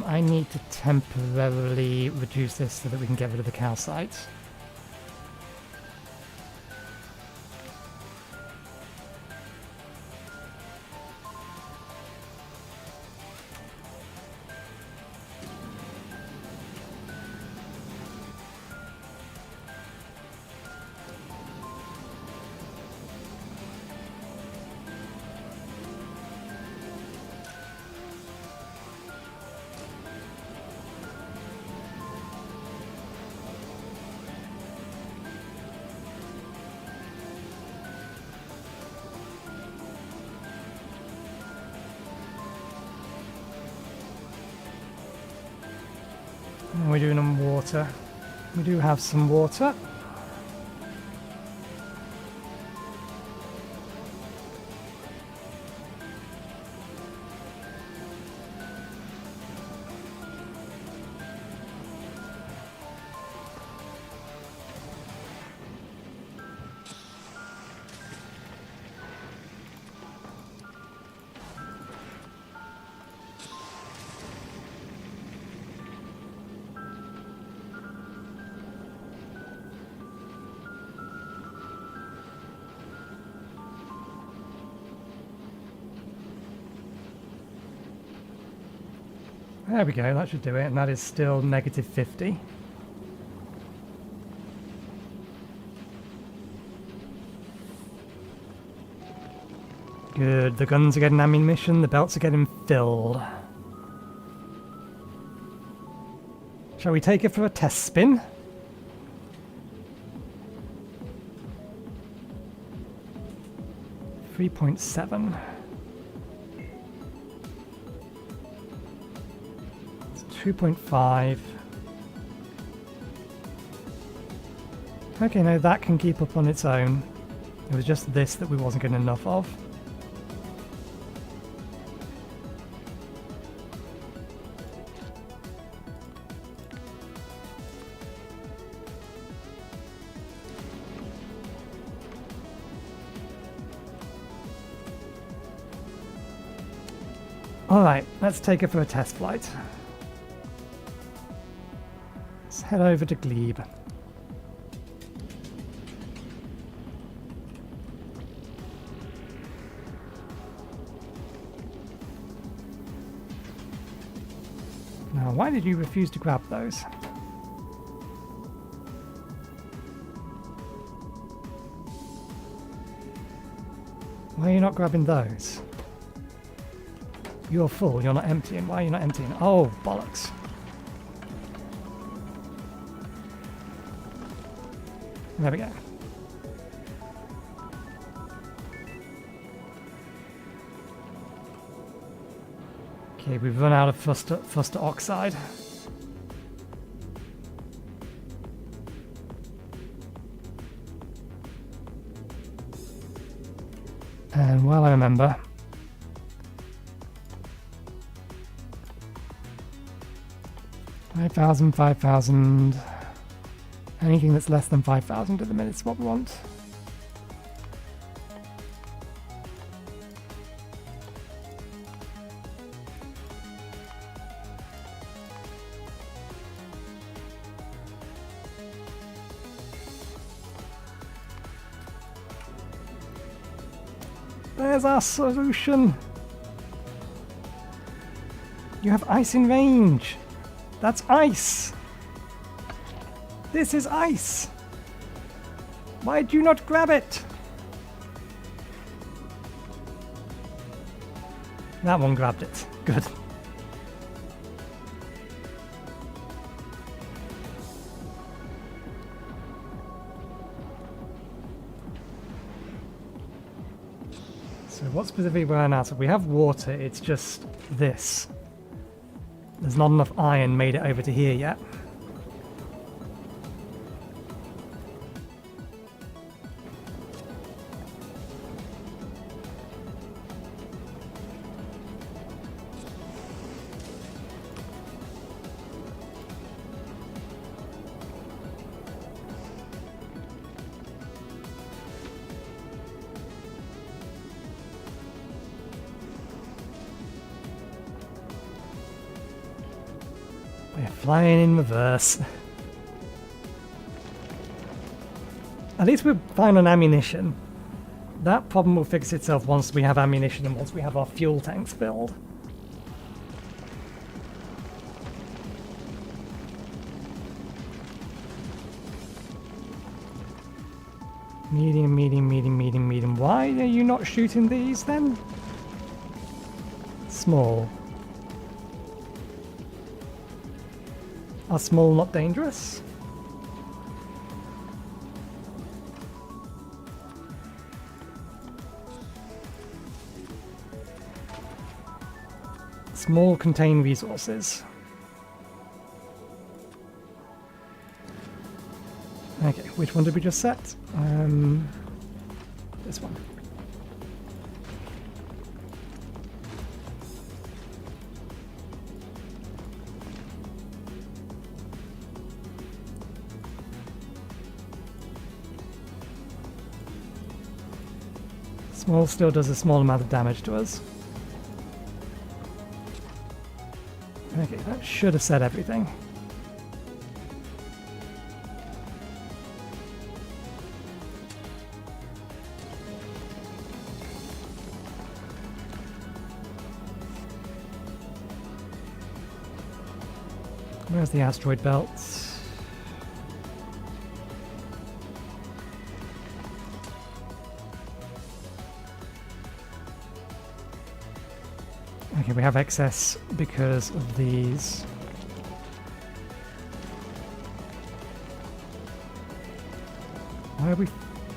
I need to temporarily reduce this so that we can get rid of the calcite. And we're doing on water. We do have some water. There we go, that should do it, and that is still negative 50. Good, the guns are getting ammunition, the belts are getting filled. Shall we take it for a test spin? $3.7. 2.5. Okay, no, that can keep up on its own. It was just this that we wasn't getting enough of. Alright, let's take it for a test flight. Let's head over to Gleba. Now, why did you refuse to grab those? Why are you not grabbing those? You're full, you're not emptying. Why are you not emptying? Oh, bollocks. There we go. Okay, we've run out of fuster oxide. And while I remember, $5,000, anything that's less than 5,000 at the minute is what we want. There's our solution. You have ice in range. That's ice! This is ice! Why do you not grab it? That one grabbed it. Good. So what specifically we're now? So we have water, it's just this. There's not enough iron made it over to here yet. We're flying in reverse. At least we're fine on ammunition. That problem will fix itself once we have ammunition and once we have our fuel tanks filled. Medium, medium, medium, medium, medium. Why are you not shooting these then? Small. Are small not dangerous? Small contain resources. Okay, which one did we just set? This one. Small still does a small amount of damage to us. Okay, that should have said everything. Where's the asteroid belt? Okay, we have excess because of these. Why are we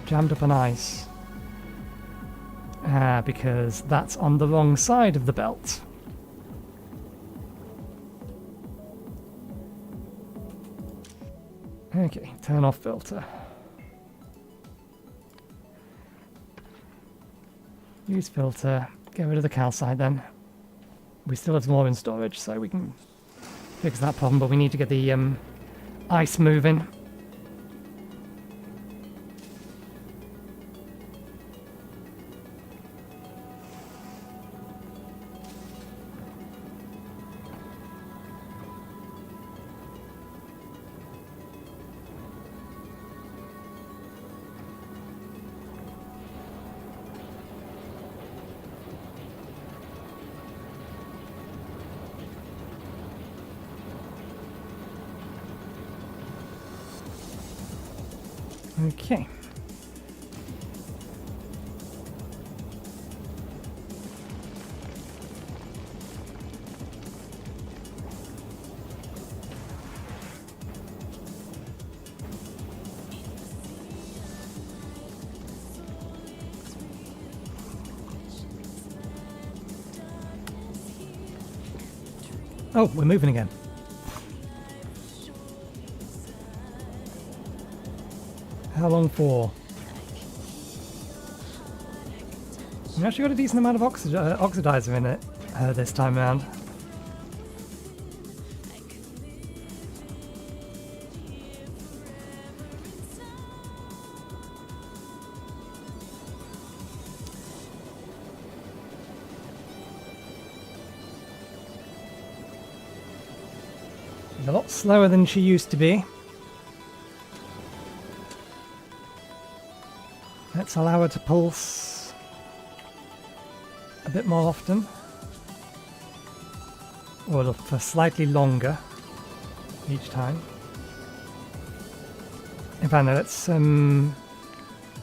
jammed up on ice? Ah, because that's on the wrong side of the belt. Okay, turn off filter. Use filter. Get rid of the calcite then. We still have more in storage, so we can fix that problem, but we need to get the ice moving. Okay. Oh, we're moving again. How long for? We actually got a decent amount of oxidizer in it this time around. She's a lot slower than she used to be. Let's allow her to pulse a bit more often, or for slightly longer each time. In fact, no, let's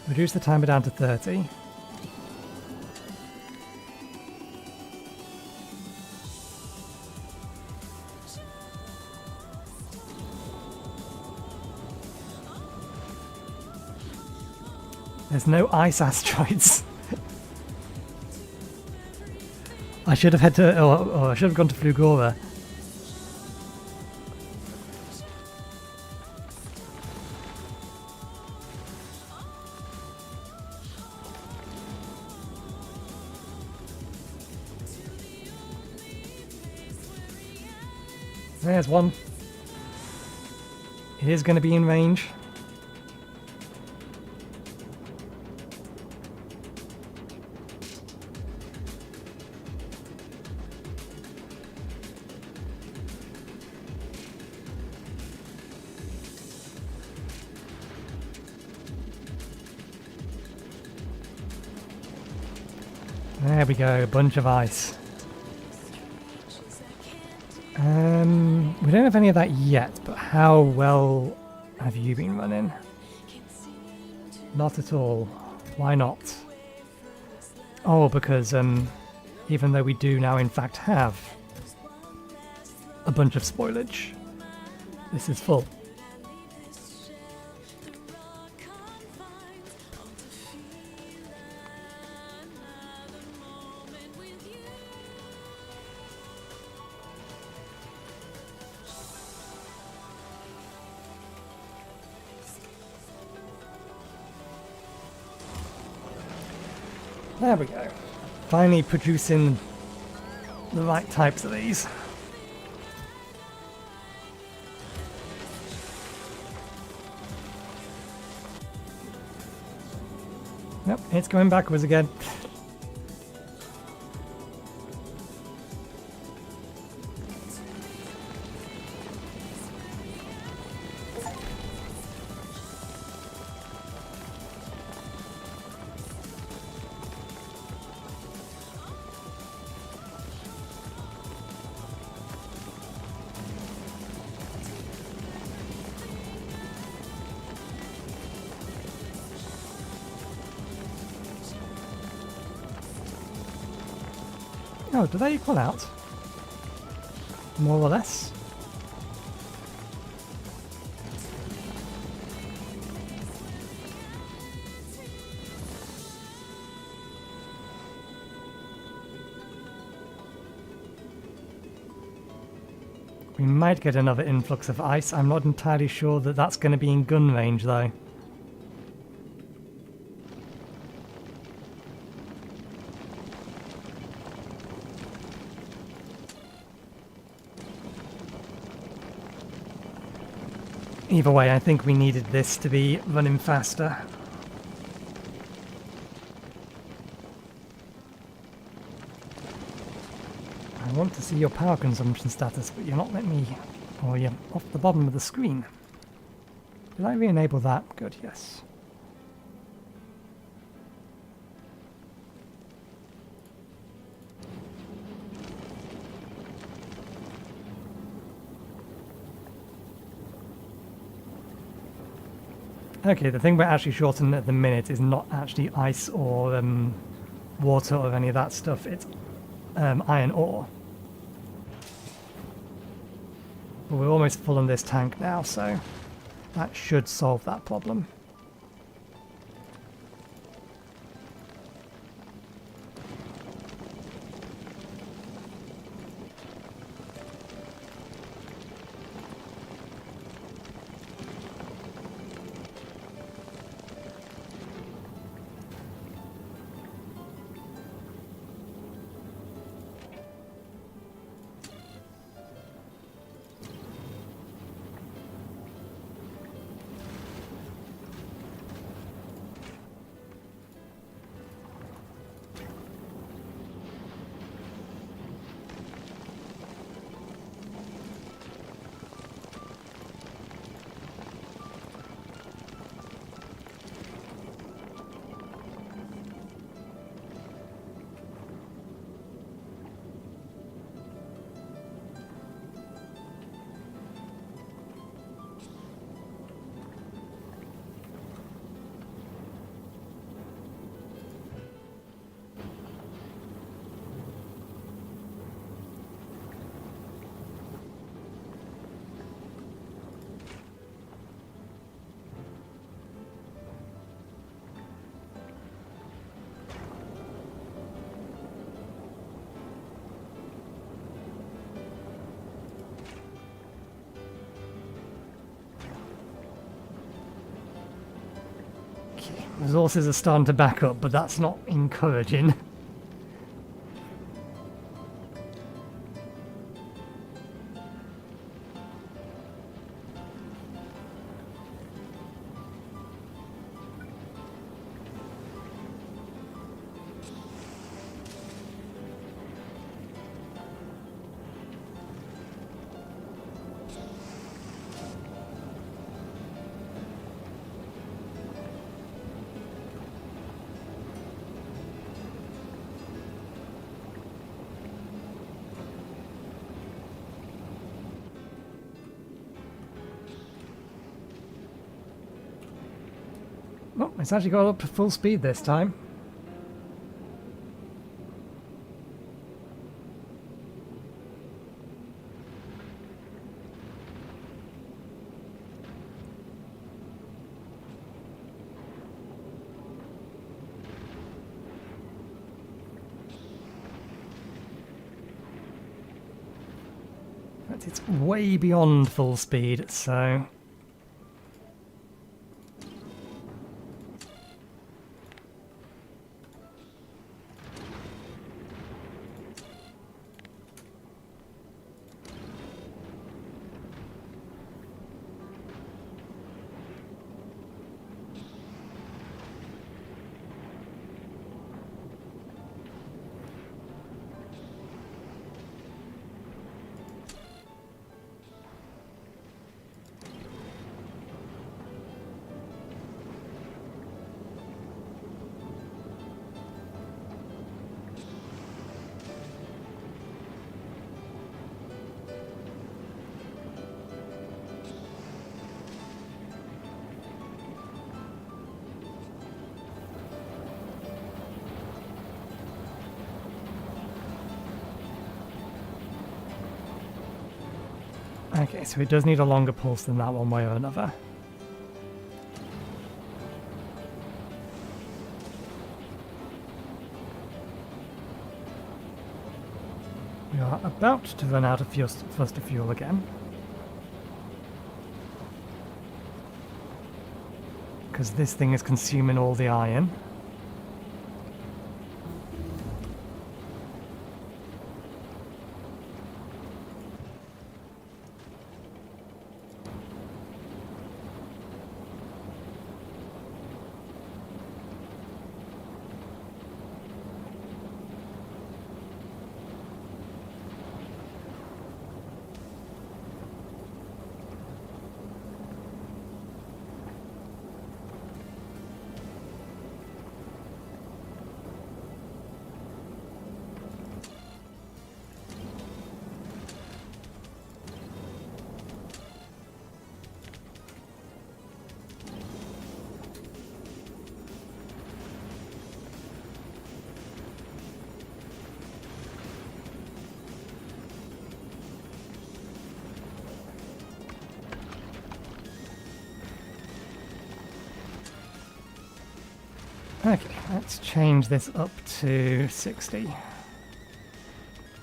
reduce the timer down to 30. There's no ice asteroids. I should have had to, or I should have gone to Flugora. There's one. It is going to be in range. There we go, a bunch of ice. We don't have any of that yet, but how well have you been running? Not at all. Why not? Oh, because even though we do now in fact have a bunch of spoilage, this is full. There we go. Finally producing the right types of these. Nope, it's going backwards again. Oh, do they equal out? More or less? We might get another influx of ice. I'm not entirely sure that that's going to be in gun range though. Either way, I think we needed this to be running faster. I want to see your power consumption status, but you're not letting me... or you're off the bottom of the screen. Did I re-enable that? Good, yes. Okay, the thing we're actually short on at the minute is not actually ice or water or any of that stuff, it's iron ore. But we're almost full on this tank now, so that should solve that problem. Resources are starting to back up, but that's not encouraging. Oh, it's actually got up to full speed this time. But it's way beyond full speed, so... Okay, so it does need a longer pulse than that one way or another. We are about to run out of thruster fuel again. Because this thing is consuming all the iron. Okay, let's change this up to 60.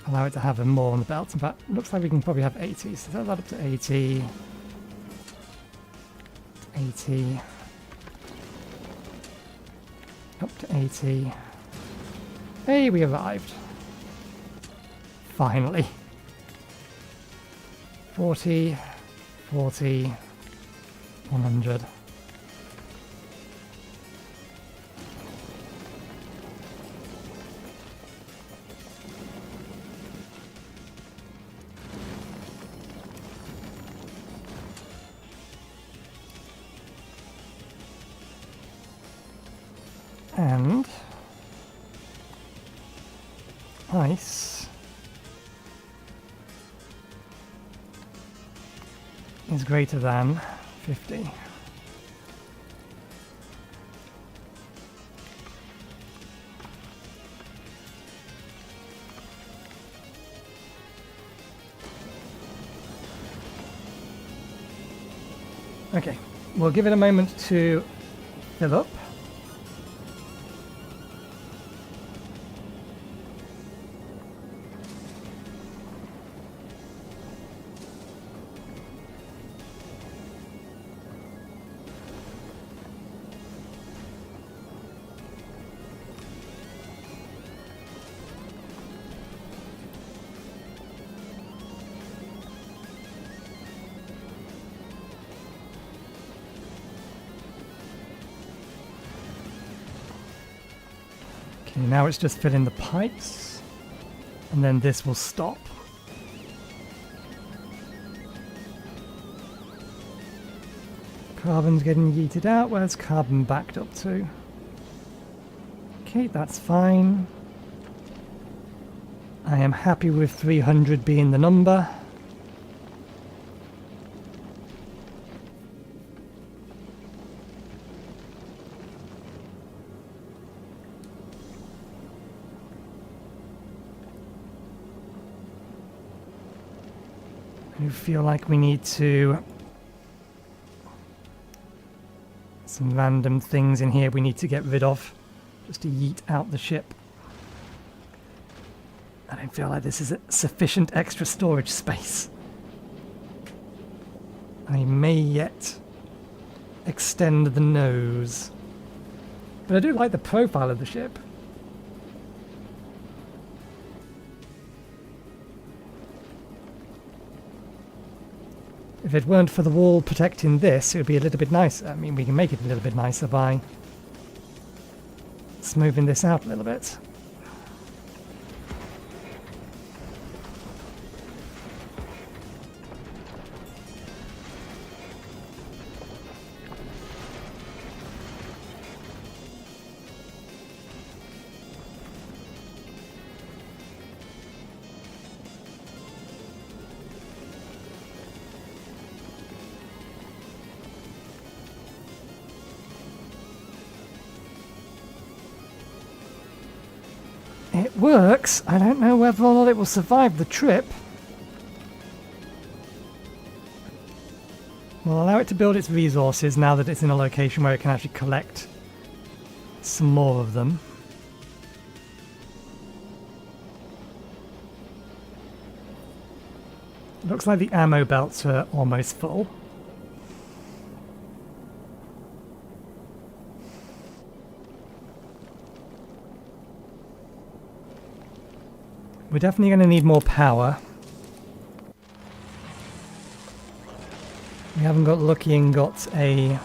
Allow it to have more on the belt. In fact, looks like we can probably have 80. So set that up to 80. 80. Up to 80. Hey, we arrived. Finally. 40, 40, 100. And ice is greater than 50. Okay, we'll give it a moment to fill up. Okay, now it's just filling the pipes, and then this will stop. Carbon's getting yeeted out. Where's carbon backed up to? Okay, that's fine. I am happy with 300 being the number. do feel like we need to... Some random things in here we need to get rid of, just to yeet out the ship. I don't feel like this is sufficient extra storage space. I may yet extend the nose. But I do like the profile of the ship. If it weren't for the wall protecting this, it would be a little bit nicer. I mean, we can make it a little bit nicer by smoothing this out a little bit. It works. I don't know whether or not it will survive the trip. We'll allow it to build its resources now that it's in a location where it can actually collect some more of them. Looks like the ammo belts are almost full. We're definitely going to need more power. We haven't got lucky and got a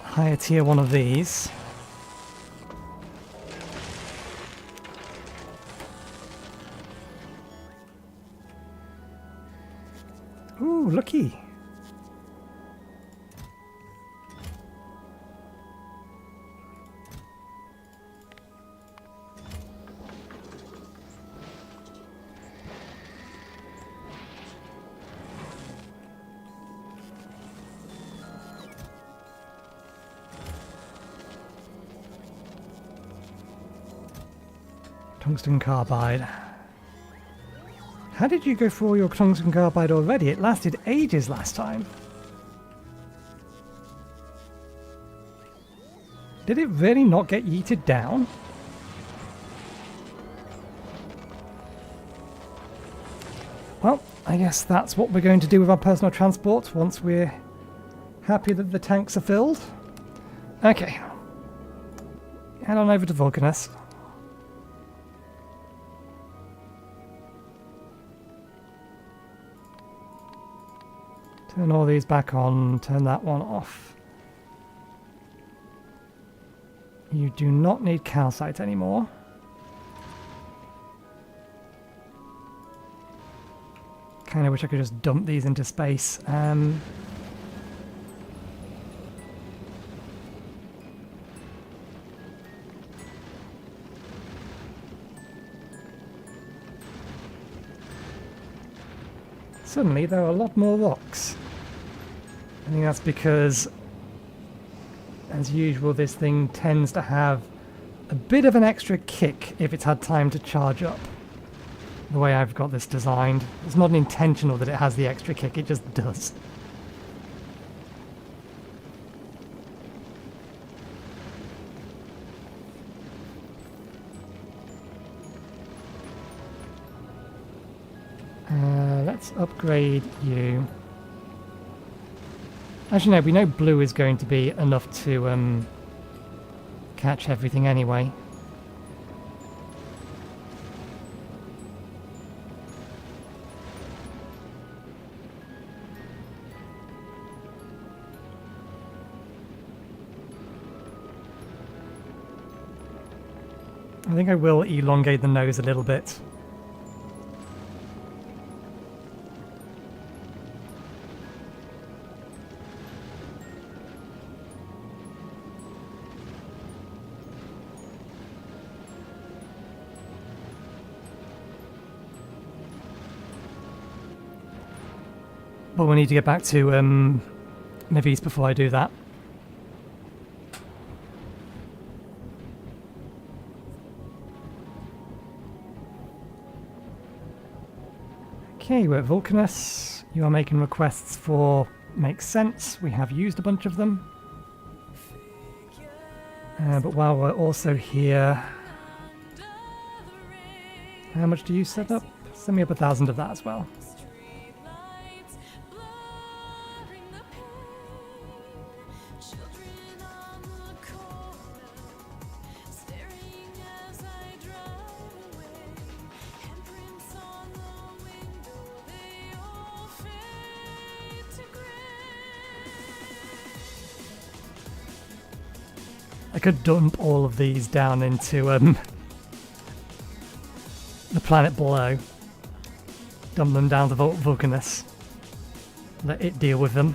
higher tier one of these. Ooh, lucky. Tungsten carbide. How did you go through all your tungsten carbide already? It lasted ages last time. Did it really not get yeeted down? Well, I guess that's what we're going to do with our personal transport once we're happy that the tanks are filled. Okay. Head on over to Vulcanus. Turn all these back on, turn that one off. You do not need calcite anymore. Kind of wish I could just dump these into space. Suddenly there are a lot more rocks. I think that's because, as usual, this thing tends to have a bit of an extra kick if it's had time to charge up. The way I've got this designed. It's not intentional that it has the extra kick, it just does. Let's upgrade you. Actually no, we know blue is going to be enough to catch everything anyway. I think I will elongate the nose a little bit. But we need to get back to Navis before I do that. Okay, we're at Vulcanus. You are making requests for... Makes sense. We have used a bunch of them. But while we're also here... How much do you set up? Send me up 1,000 of that as well. I could dump all of these down into the planet below. Dump them down to Vulcanus. Let it deal with them.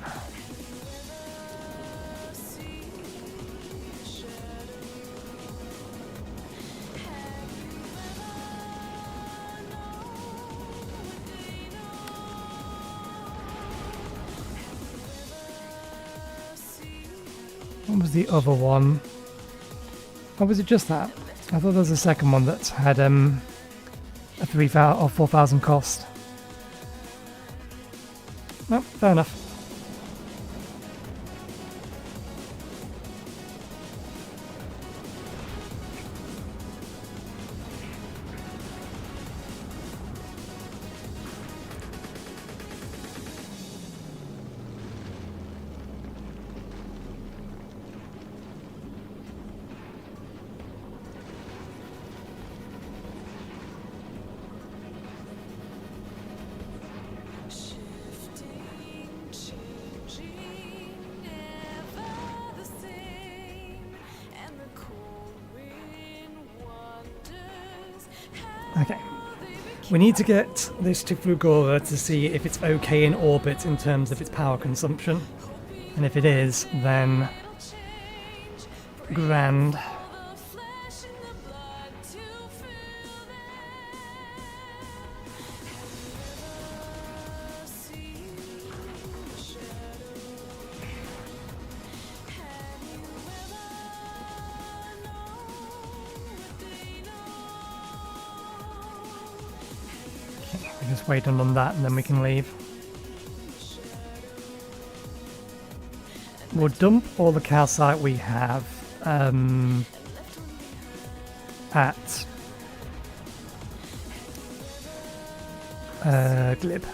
What was the other one? Or was it just that? I thought there was a second one that had a 3,000 or 4,000 cost. No, fair enough. Okay. We need to get this to Flugora to see if it's okay in orbit in terms of its power consumption. And if it is, then... grand. Just wait on that and then we can leave. We'll dump all the calcite we have at Glib.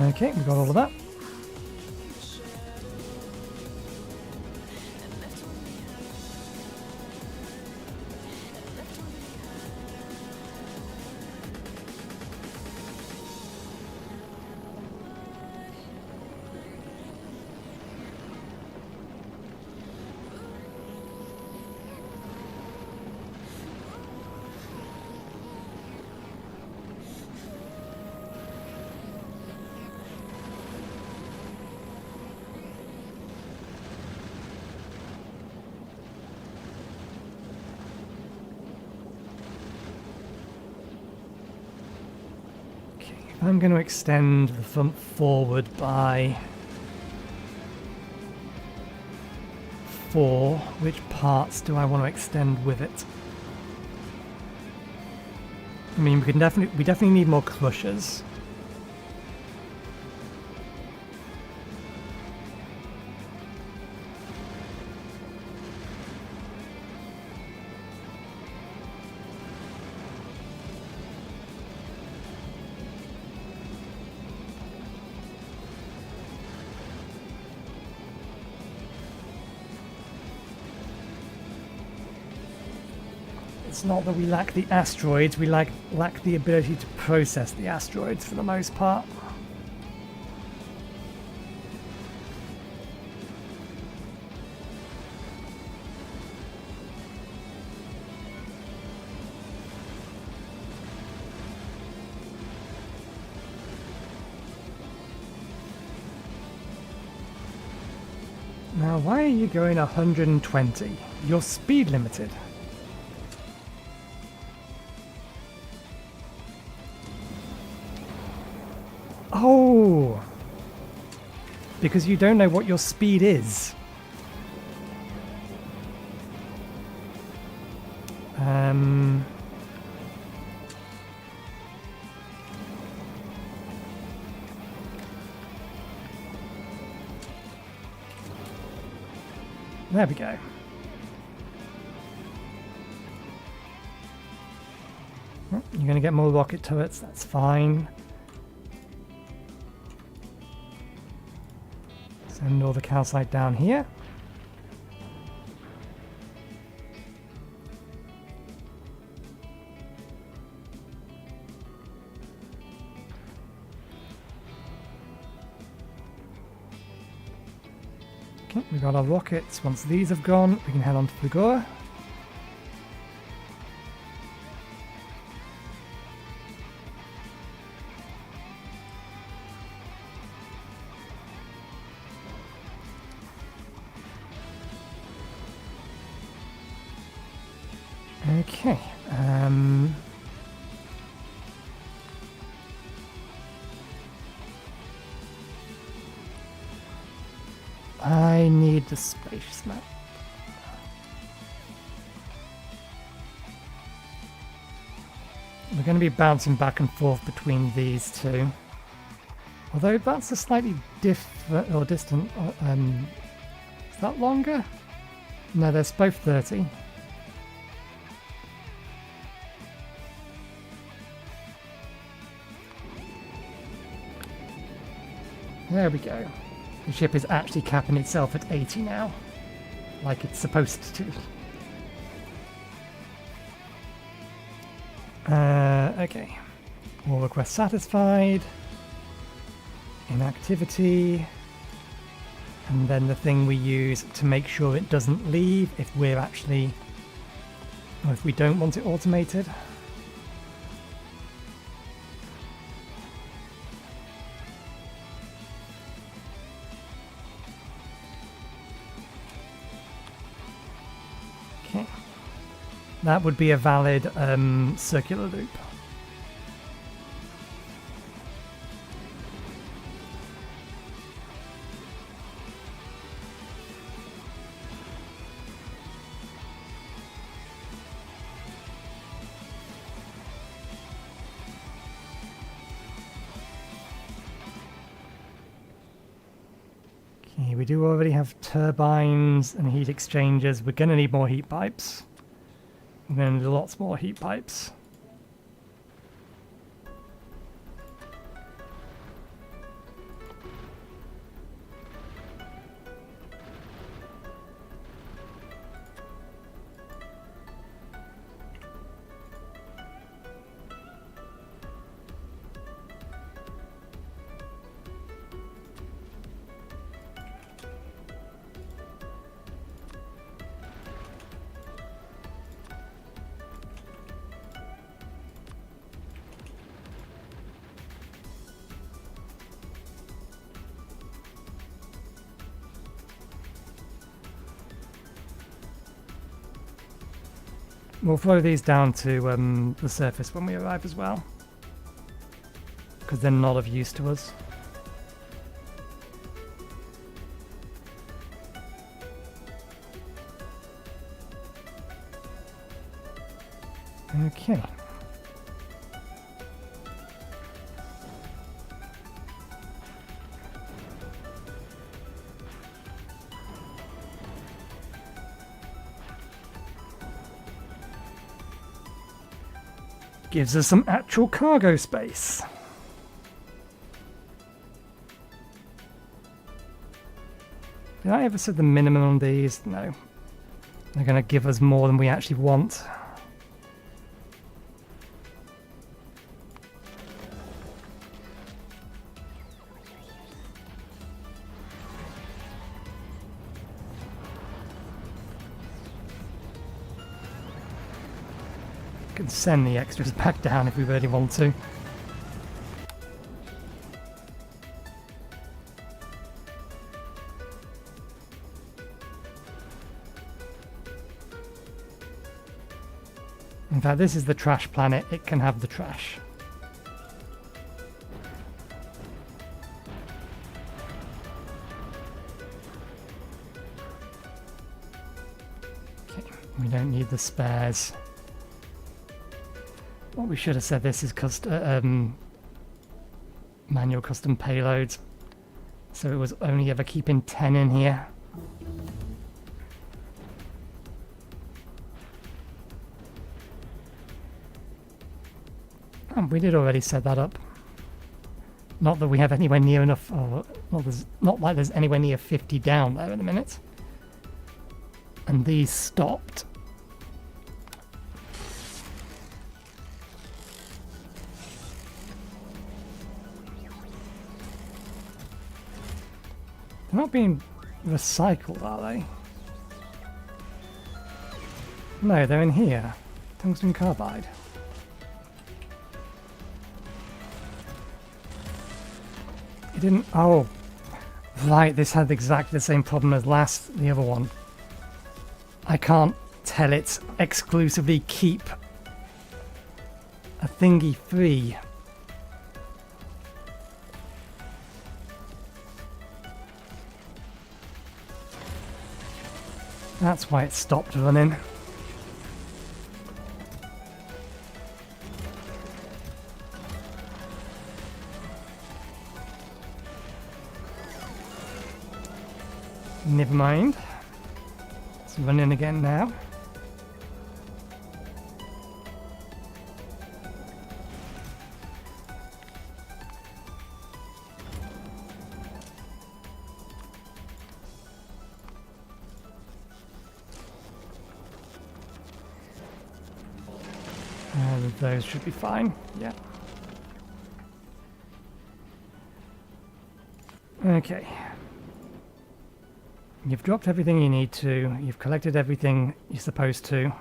Okay, we got all of that. I'm going to extend the front forward by 4. Which parts do I want to extend with it? I mean, we definitely need more crushers. It's not that we lack the asteroids, we lack the ability to process the asteroids for the most part. Now, why are you going 120? You're speed limited. Oh! because you don't know what your speed is. There we go. You're going to get more rocket turrets, that's fine. Send all the calcite down here. Okay, we got our rockets. Once these have gone, we can head on to Figura. Okay, I need the space map. We're going to be bouncing back and forth between these two. Although that's a slightly different or distant. Is that longer? No, they're both 30. There we go. The ship is actually capping itself at 80 now, like it's supposed to. Okay. All requests satisfied. Inactivity. And then the thing we use to make sure it doesn't leave if we're actually, or if we don't want it automated. Okay. That would be a valid circular loop. We do already have turbines and heat exchangers. We're going to need more heat pipes. We're going to need lots more heat pipes. We'll throw these down to the surface when we arrive as well, because they're not of use to us. Okay. Gives us some actual cargo space. Did I ever set the minimum on these? No. They're going to give us more than we actually want. Can send the extras back down if we really want to. In fact, this is the trash planet. It can have the trash. We don't need the spares. What we should have said, this is manual custom payloads. So it was only ever keeping 10 in here. And we did already set that up. Not that we have anywhere near enough, or not like there's anywhere near 50 down there in a minute. And these stopped. They're not being recycled, are they? No, they're in here. Tungsten carbide. It didn't... Oh. Right, this had exactly the same problem as the other one. I can't tell it exclusively keep a thingy free. That's why it stopped running. Never mind. It's running again now. And those should be fine. Yeah. Okay. You've dropped everything you need to. You've collected everything you're supposed to.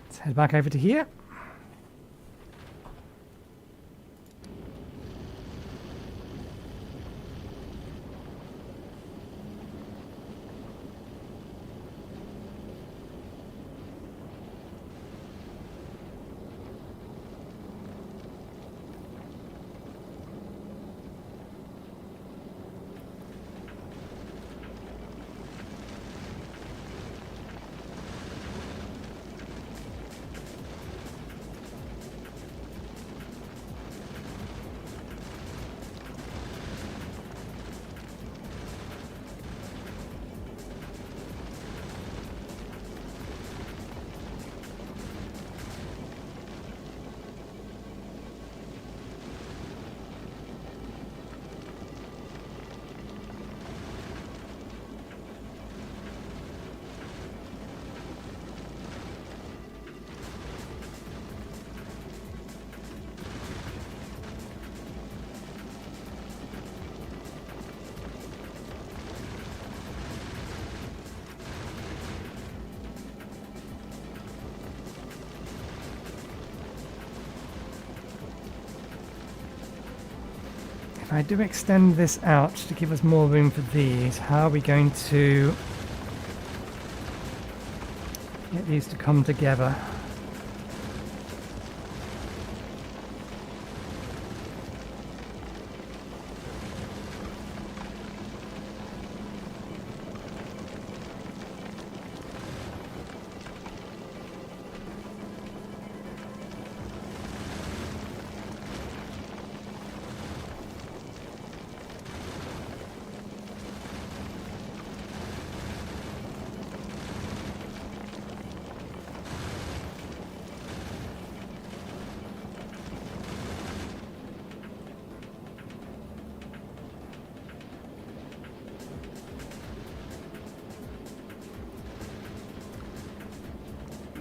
Let's head back over to here. If I do extend this out to give us more room for these, how are we going to get these to come together?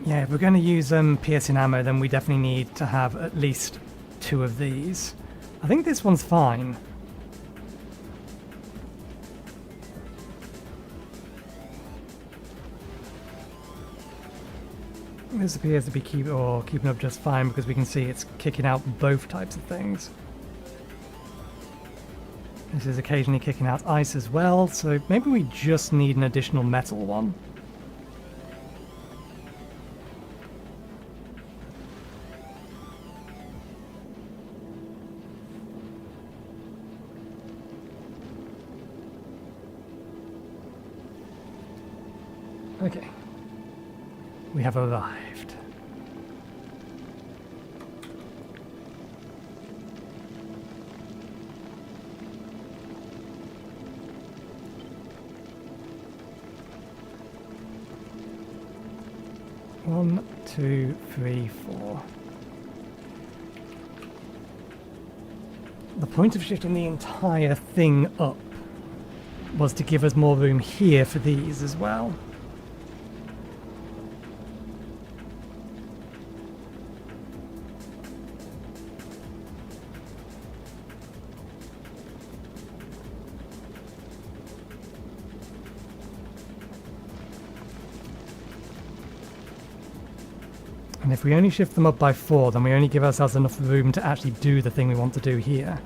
Yeah, if we're going to use piercing ammo, then we definitely need to have at least 2 of these. I think this one's fine. This appears to be keeping up just fine because we can see it's kicking out both types of things. This is occasionally kicking out ice as well, so maybe we just need an additional metal one. Okay. We have arrived. One, two, three, four. The point of shifting the entire thing up was to give us more room here for these as well. And if we only shift them up by 4, then we only give ourselves enough room to actually do the thing we want to do here.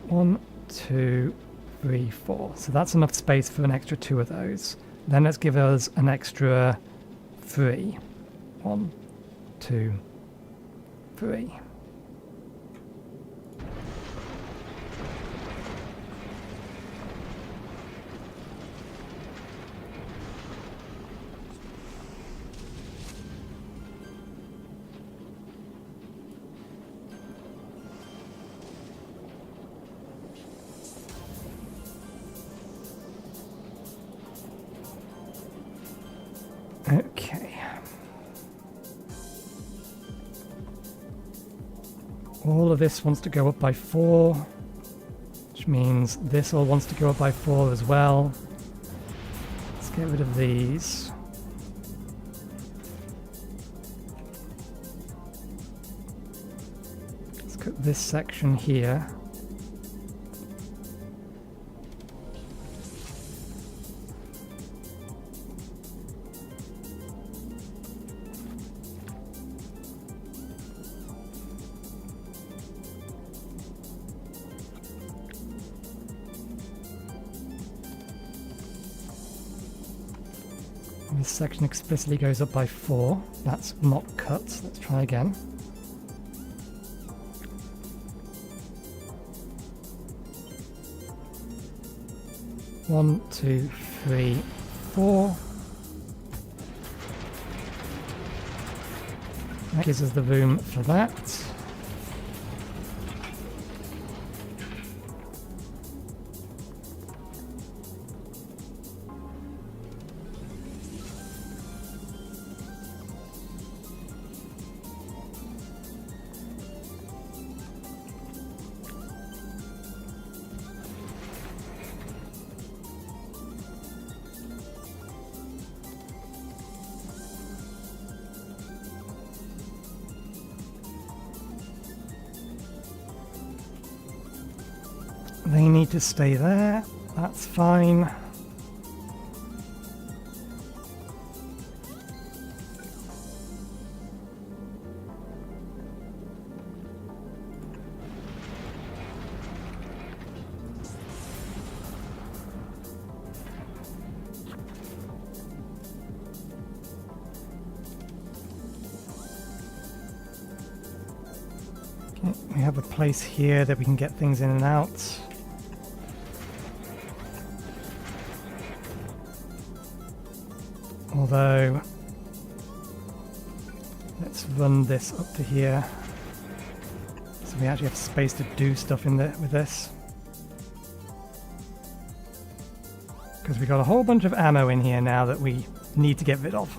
One, two, three, four. So that's enough space for an extra 2 of those. Then let's give us an extra 3. 1, 2, 3. Okay. All of this wants to go up by 4, which means this all wants to go up by 4 as well. Let's get rid of these. Let's cut this section here. This section explicitly goes up by 4. That's not cut. Let's try again. One, two, three, 4. That gives us the room for that. They need to stay there. That's fine. Okay, we have a place here that we can get things in and out. Although, let's run this up to here, so we actually have space to do stuff in there with this. Because we've got a whole bunch of ammo in here now that we need to get rid of.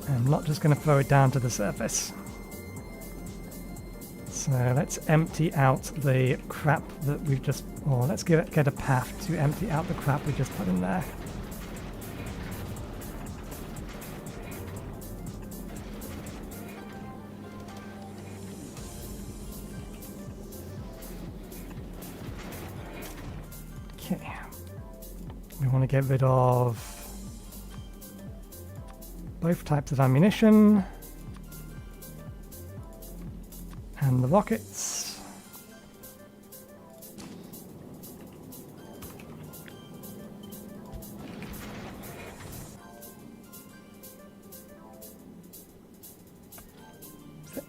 I'm not just going to throw it down to the surface. So let's empty out the crap that we've just... or let's get a path to empty out the crap we just put in there. Okay. We want to get rid of both types of ammunition. And the rockets.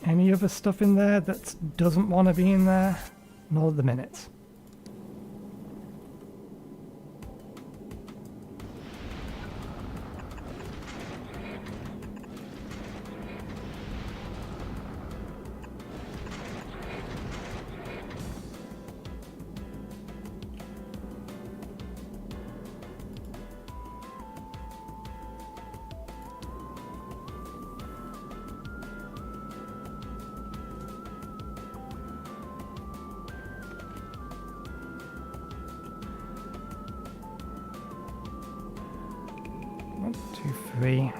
any other stuff in there that doesn't want to be in there? Not at the minute. One, two, three.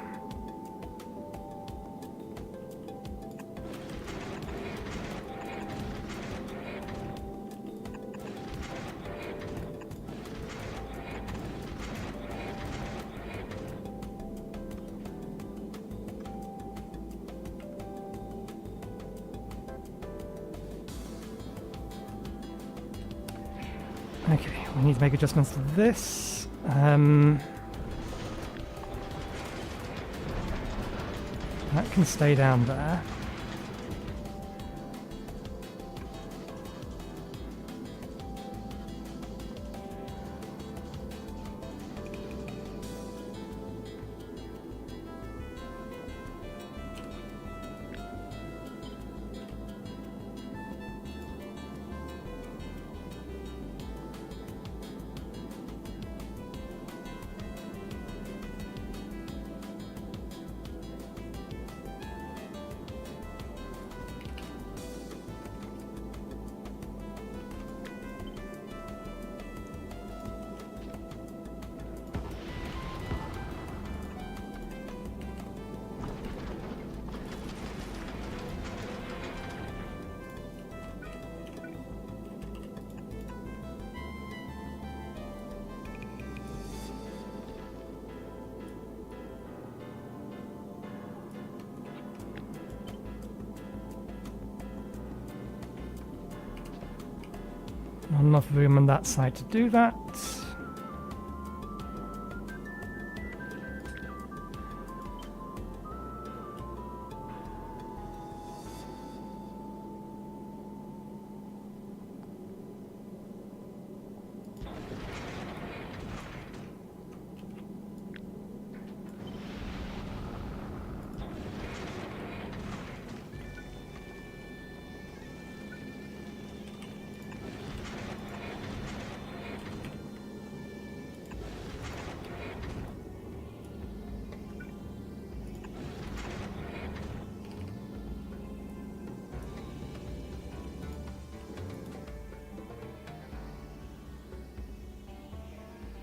Okay, we need to make adjustments to this. That can stay down there. Not enough room on that side to do that.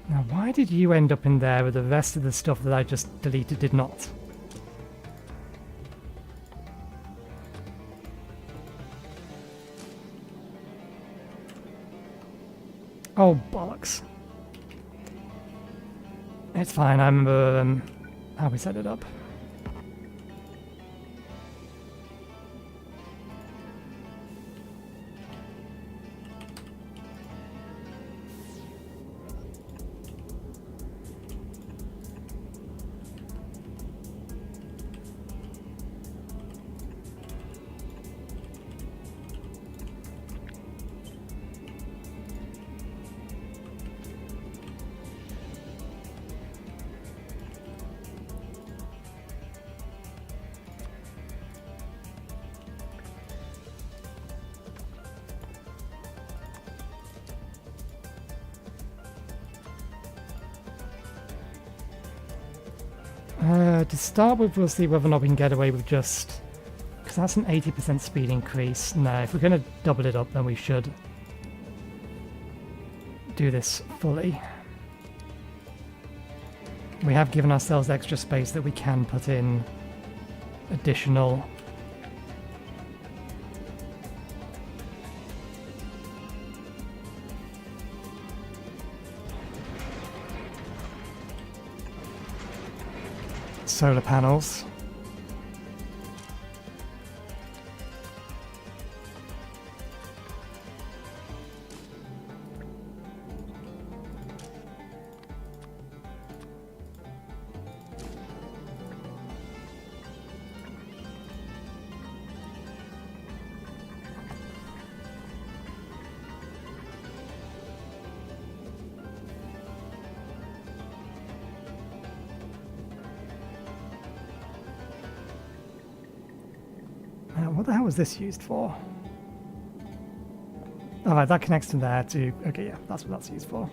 Now, why did you end up in there with the rest of the stuff that I just deleted did not? Oh, bollocks. It's fine, I remember how we set it up. To start with, we'll see whether or not we can get away with just... because that's an 80% speed increase. No, if we're going to double it up, then we should do this fully. We have given ourselves extra space that we can put in additional... solar panels. what the hell was this used for? Alright, that connects to there too. Okay, yeah, that's what that's used for.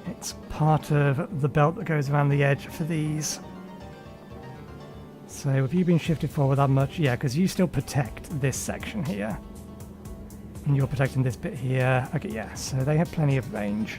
It's part of the belt that goes around the edge for these. So have you been shifted forward that much? Yeah, because you still protect this section here. And you're protecting this bit here. Okay, yeah, so they have plenty of range.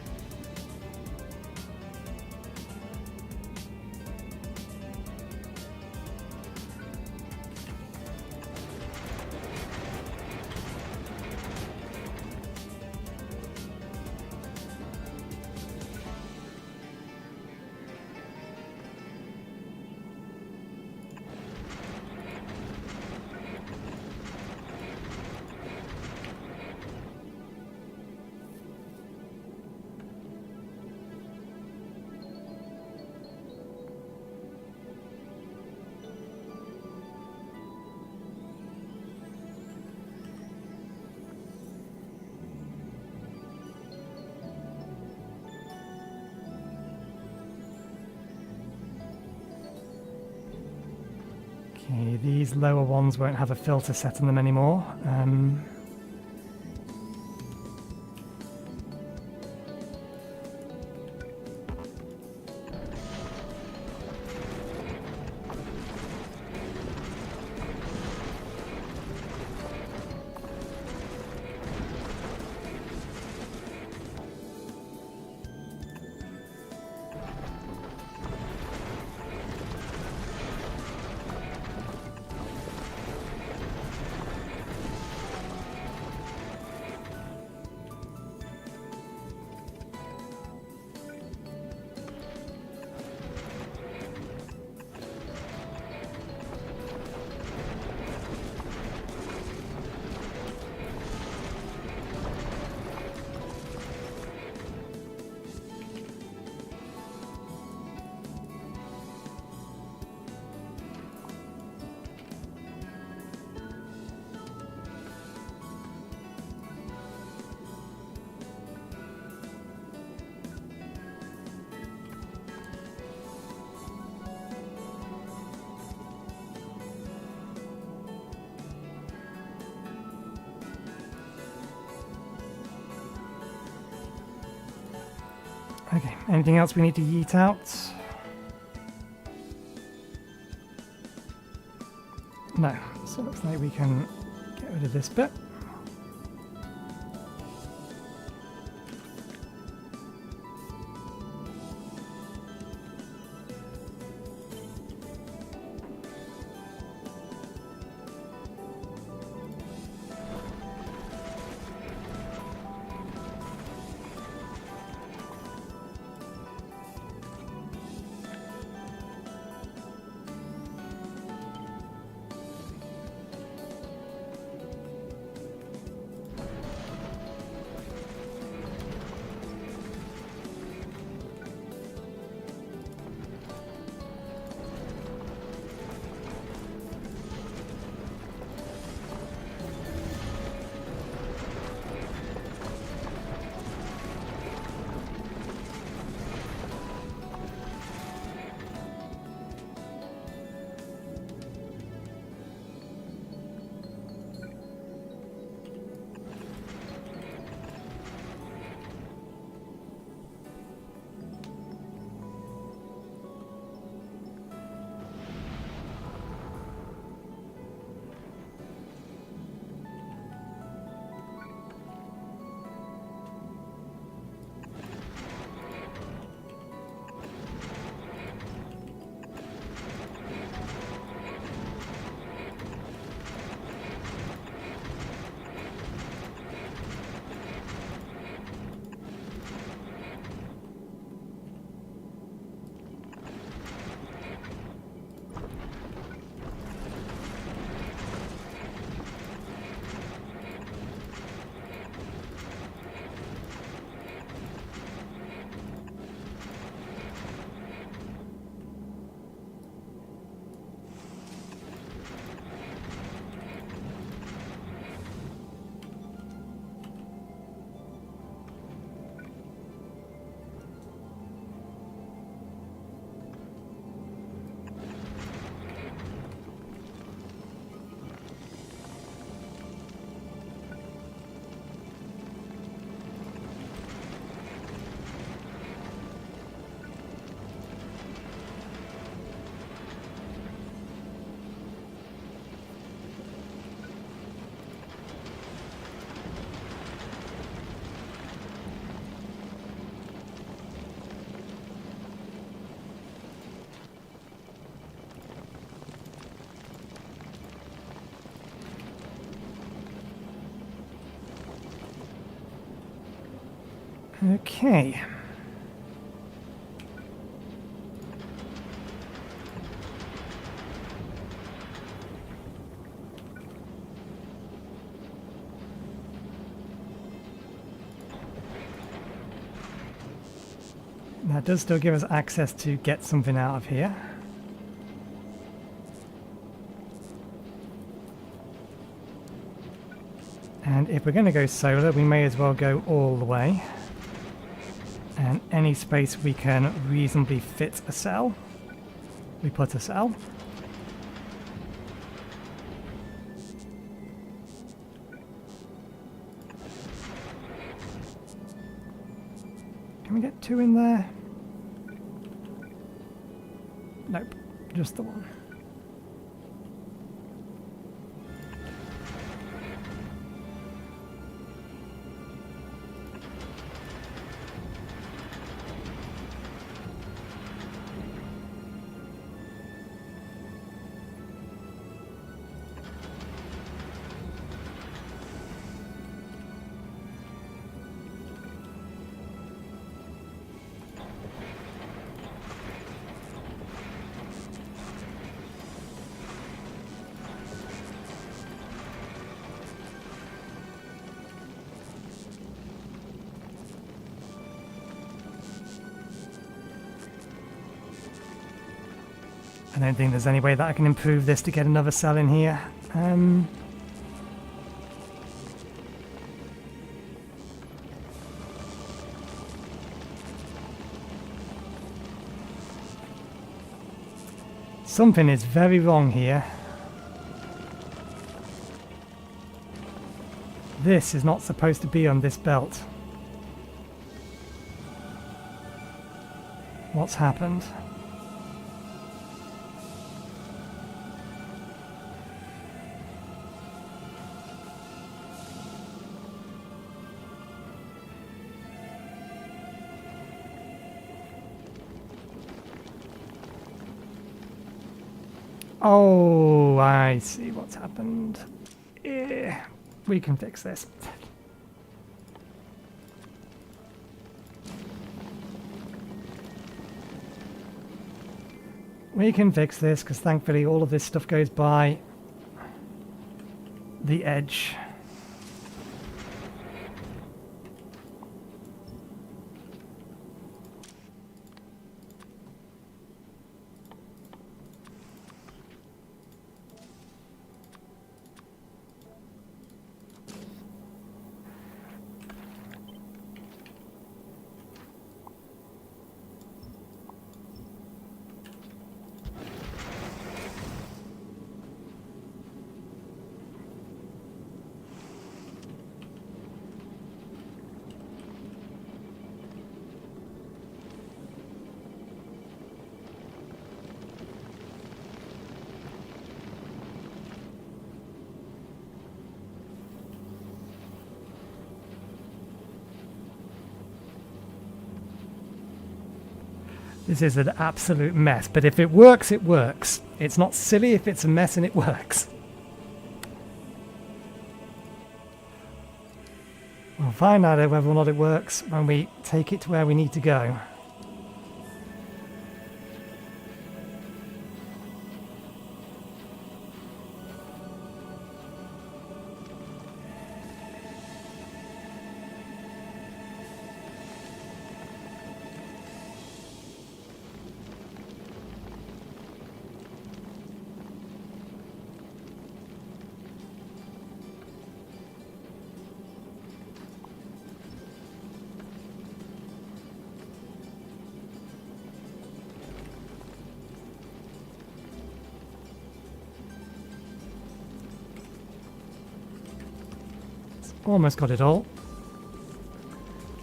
Okay, these lower ones won't have a filter set on them anymore. Okay, anything else we need to yeet out? No, so it looks like we can get rid of this bit. Okay. That does still give us access to get something out of here. And if we're going to go solar, we may as well go all the way. And any space we can reasonably fit a cell, we put a cell. Can we get 2 in there? Nope, just the 1. I don't think there's any way that I can improve this to get another cell in here. Something is very wrong here. This is not supposed to be on this belt. What's happened? Oh, I see what's happened. We can fix this. We can fix this because thankfully all of this stuff goes by the edge. This is an absolute mess, but if it works, it works. It's not silly if it's a mess and it works. We'll find out whether or not it works when we take it to where we need to go. Almost got it all.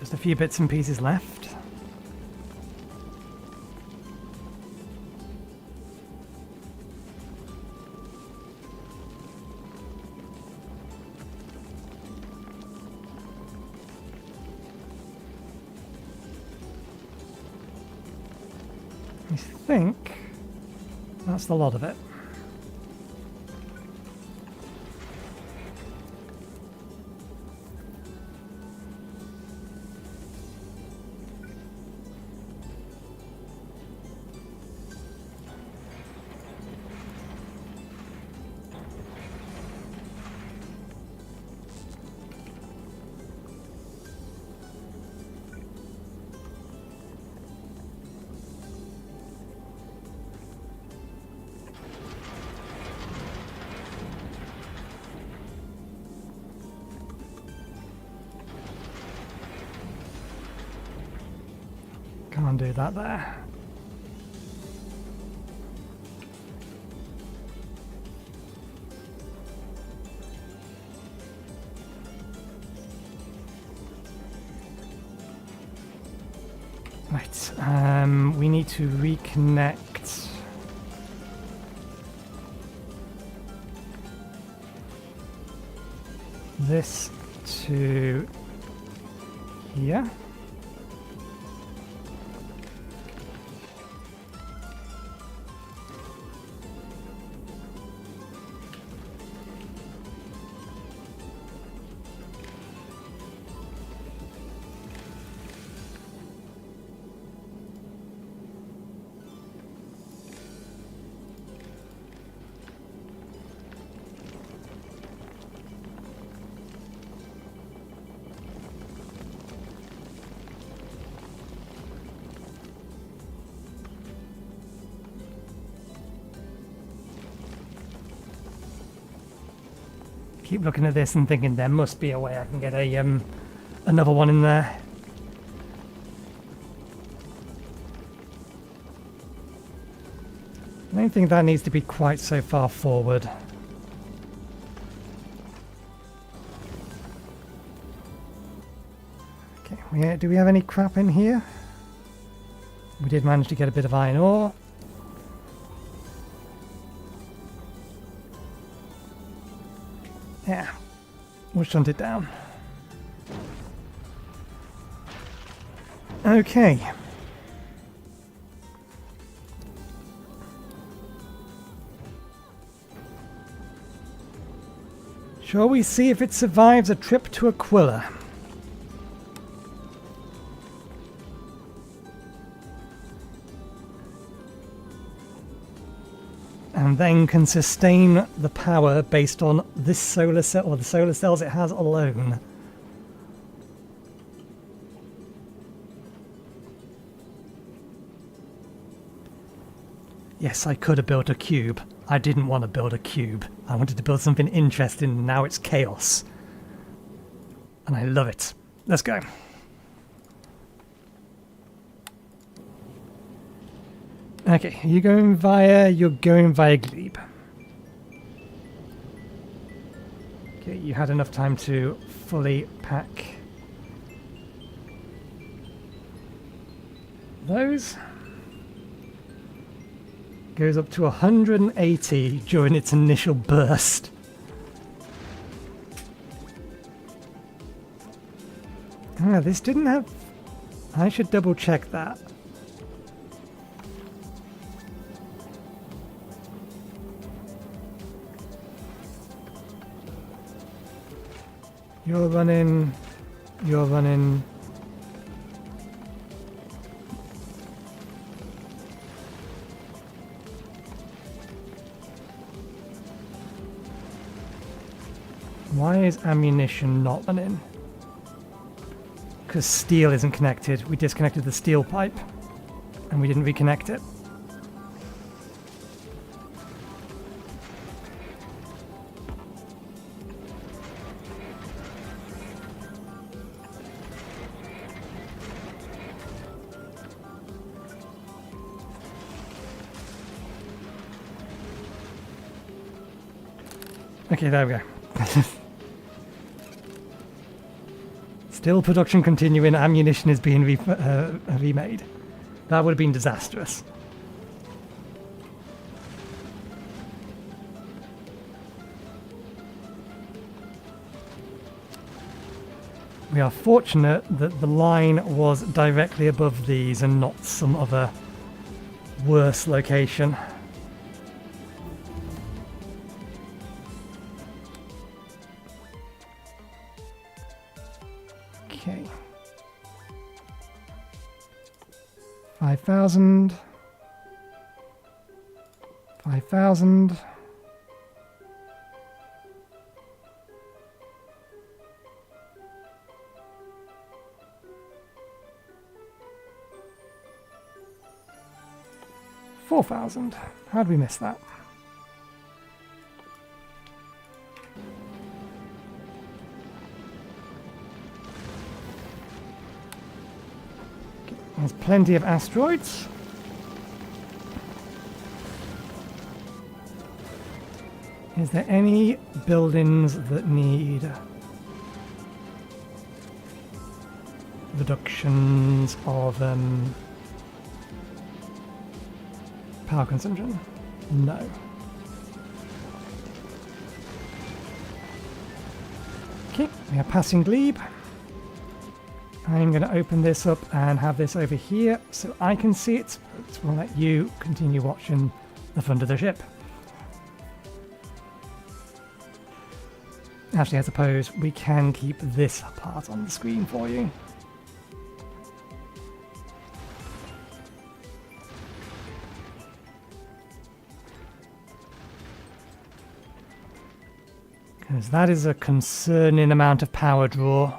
Just a few bits and pieces left. I think that's the lot of it. can't do that there. Right, we need to reconnect this to here. Keep looking at this and thinking there must be a way I can get a another one in there. I don't think that needs to be quite so far forward. Okay, do we have any crap in here? We did manage to get a bit of iron ore. Yeah, we'll shunt it down. Okay. Shall we see if it survives a trip to Aquilo? And then can sustain the power based on this solar cell, or the solar cells it has alone. Yes, I could have built a cube. I didn't want to build a cube. I wanted to build something interesting, and now it's chaos. And I love it. Let's go. Okay, you're going via Gleba. Okay, you had enough time to fully pack those. Goes up to 180 during its initial burst. Ah, this didn't have... I should double check that. You're running... Why is ammunition not running? Because steel isn't connected. We disconnected the steel pipe and we didn't reconnect it. Okay, there we go. Still production continuing, ammunition is being remade. That would have been disastrous. We are fortunate that the line was directly above these and not some other worse location. Okay. 5,000. 5,000. $4,000. How'd we miss that? There's plenty of asteroids. Is there any buildings that need reductions of power consumption? No. Okay, we are passing Glebe. I'm going to open this up and have this over here so I can see it, but we'll let you continue watching the front of the ship. Actually, I suppose we can keep this part on the screen for you. Because that is a concerning amount of power draw.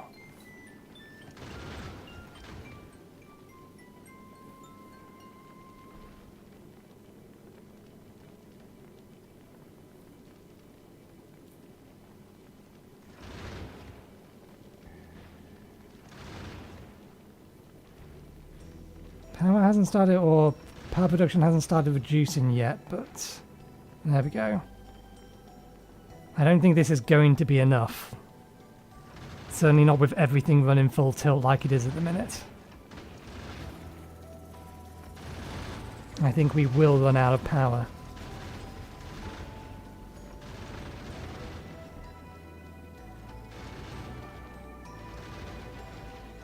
Power hasn't started, or power production hasn't started reducing yet, but there we go. I don't think this is going to be enough. Certainly not with everything running full tilt like it is at the minute. I think we will run out of power.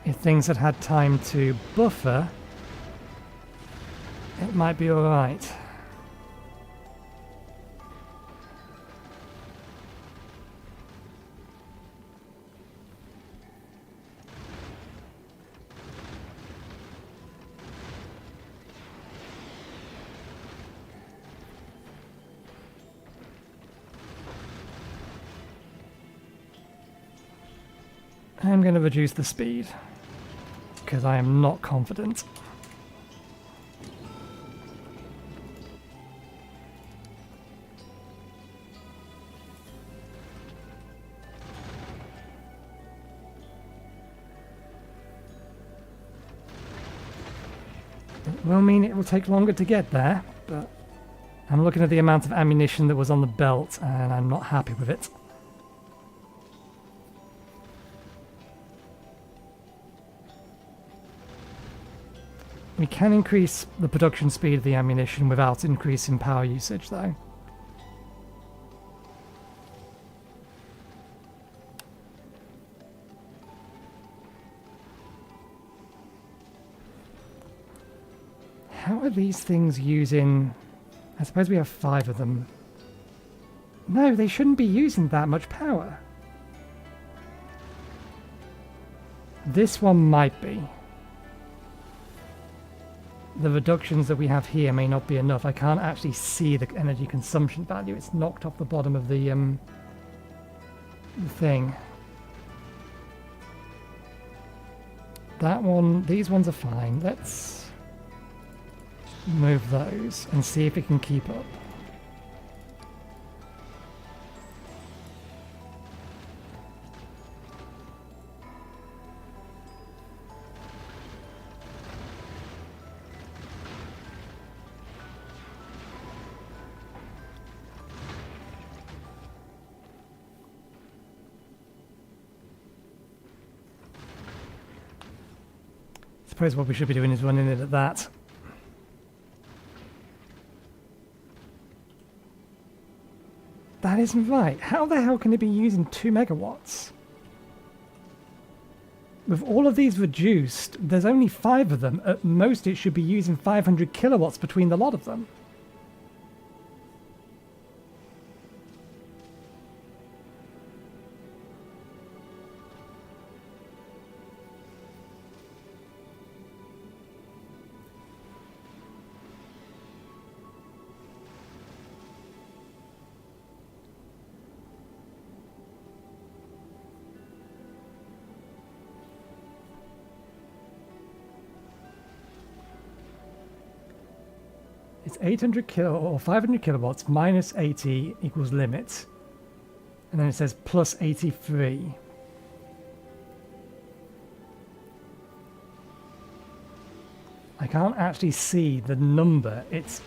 If things had had time to buffer, it might be alright. I'm going to reduce the speed because I am not confident. It will mean it will take longer to get there, but I'm looking at the amount of ammunition that was on the belt and I'm not happy with it. We can increase the production speed of the ammunition without increasing power usage, though. How are these things using... I suppose we have 5 of them. No, they shouldn't be using that much power. This one might be. The reductions that we have here may not be enough. I can't actually see the energy consumption value. It's knocked off the bottom of the thing. That one, these ones are fine. Let's move those and see if it can keep up. I suppose what we should be doing is running it at that. That isn't right. How the hell can it be using 2 megawatts? With all of these reduced, there's only 5 of them. At most it should be using 500 kilowatts between the lot of them. It's 800 kilo or 500 kilowatts minus 80 equals limit. And then it says plus 83. I can't actually see the number. It's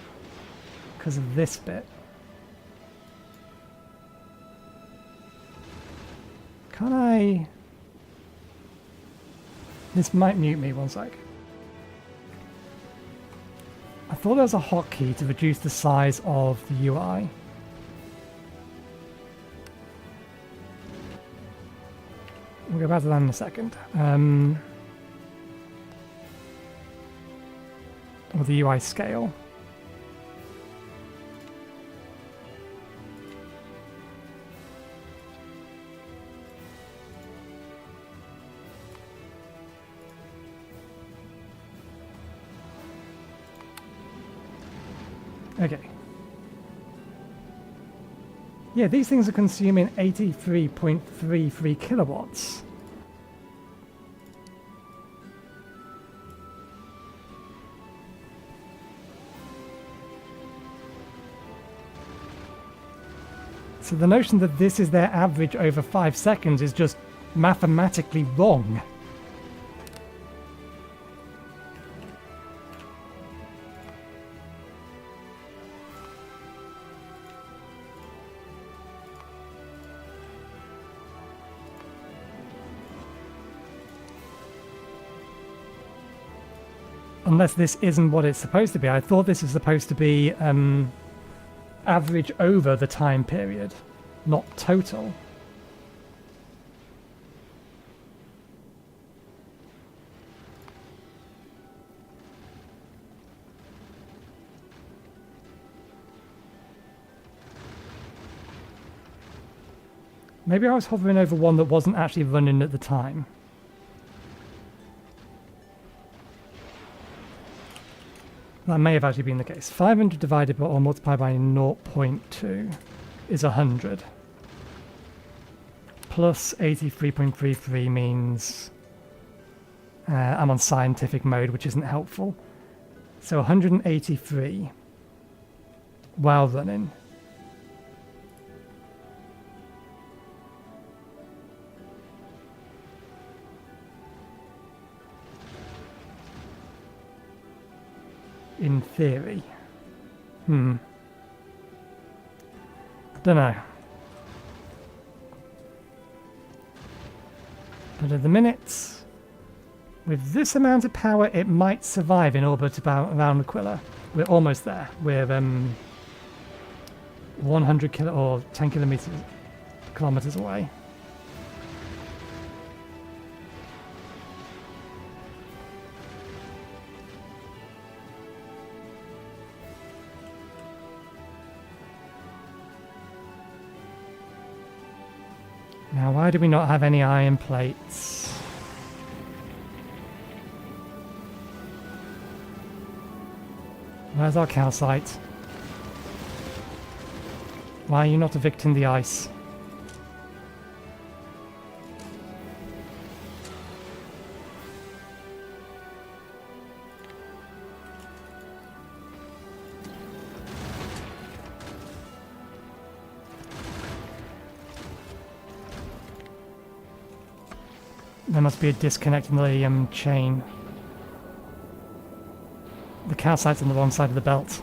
because of this bit. Can I... This might mute me, one sec. I thought there was a hotkey to reduce the size of the UI. We'll go back to that in a second. Or the UI scale. Okay. Yeah, these things are consuming 83.33 kilowatts. So the notion that this is their average over 5 seconds is just mathematically wrong. Unless this isn't what it's supposed to be. I thought this was supposed to be average over the time period, not total. Maybe I was hovering over one that wasn't actually running at the time. That may have actually been the case. 500 divided by or multiplied by 0.2 is 100. Plus 83.33 means I'm on scientific mode, which isn't helpful. So 183 while running. In theory. Don't know. But at the minute, with this amount of power, it might survive in orbit about around Aquilo. We're almost there. We're 100 kilo or 10 kilometers away. Now, why do we not have any iron plates? Where's our calcite? Why are you not evicting the ice? There must be a disconnect in the chain. The calcite's on the wrong side of the belt.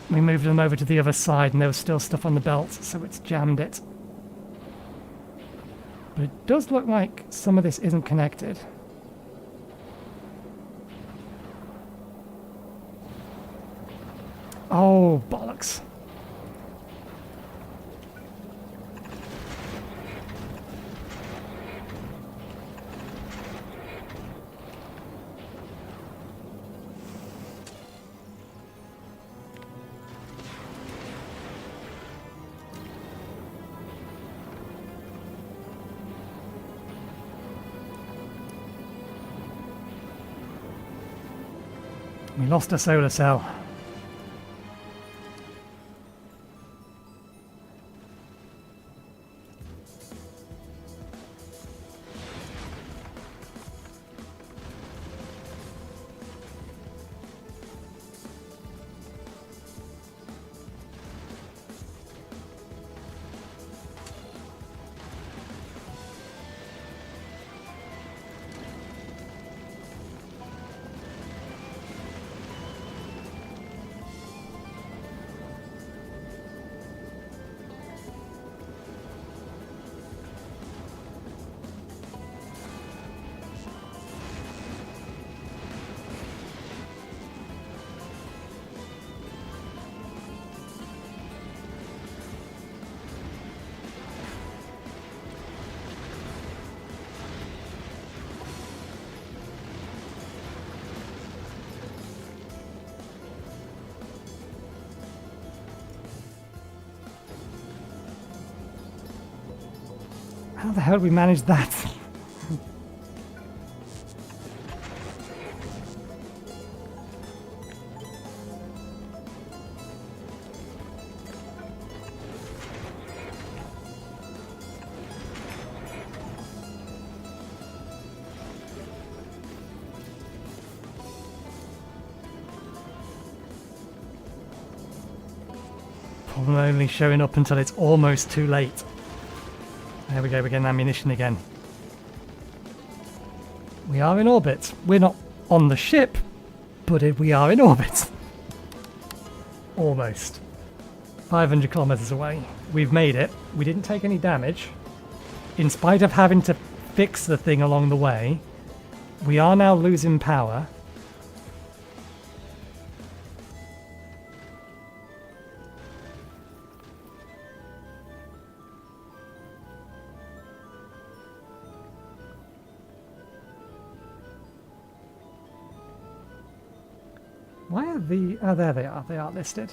We moved them over to the other side and there was still stuff on the belt, so it's jammed it. But it does look like some of this isn't connected. Oh, bollocks. We lost a solar cell. How the hell did we manage that? Problem only showing up until it's almost too late. There we go, we're getting ammunition again. We are in orbit. We're not on the ship, but we are in orbit. Almost. 500 kilometers away. We've made it. We didn't take any damage. In spite of having to fix the thing along the way, we are now losing power. Why are the... Oh, there they are. They are listed.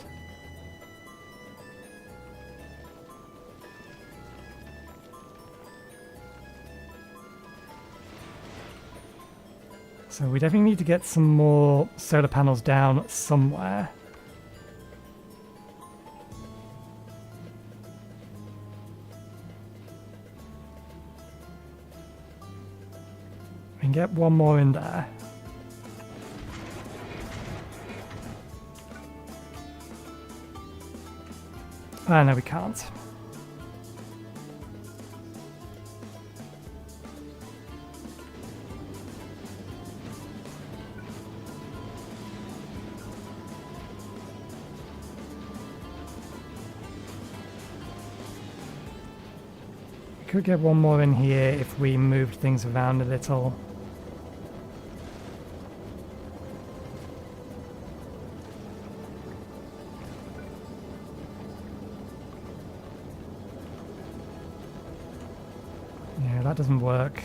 So we definitely need to get some more solar panels down somewhere. We can get one more in there. Ah, no, we can't. Could get one more in here if we moved things around a little. Yeah, that doesn't work.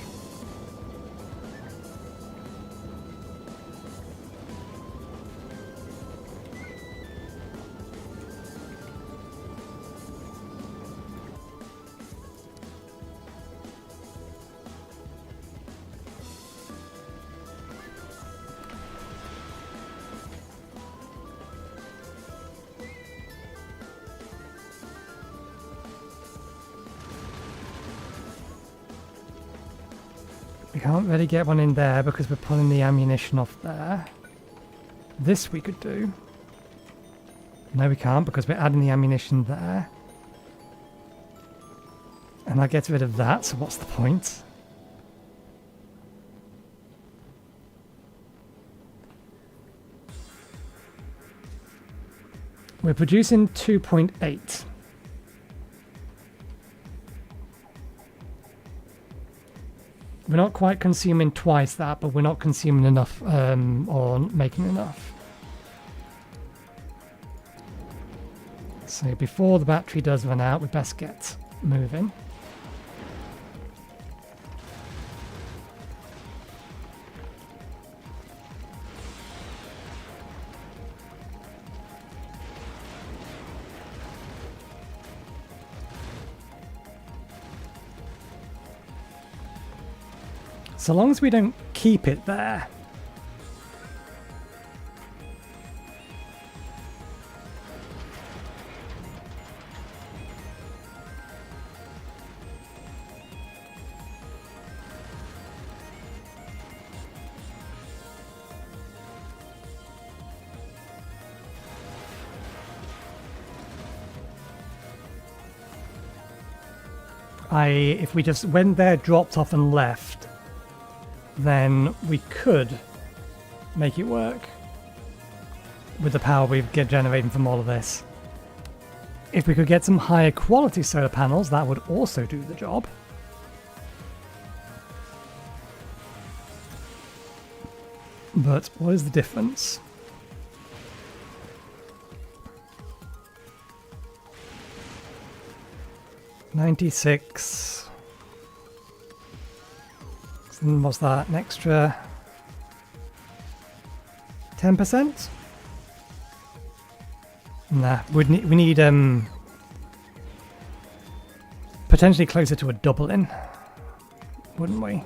We can't really get one in there because we're pulling the ammunition off there. This we could do. No, we can't because we're adding the ammunition there. And that gets rid of that, so what's the point? We're producing 2.8. We're not quite consuming twice that, but we're not consuming enough or making enough. So before the battery does run out, we best get moving. So long as we don't keep it there. If we just went there, dropped off and left, then we could make it work with the power we've generating from all of this. If we could get some higher quality solar panels, that would also do the job. But what is the difference? $96. What's that? An extra 10%? Nah, we need potentially closer to a doubling. wouldn't we?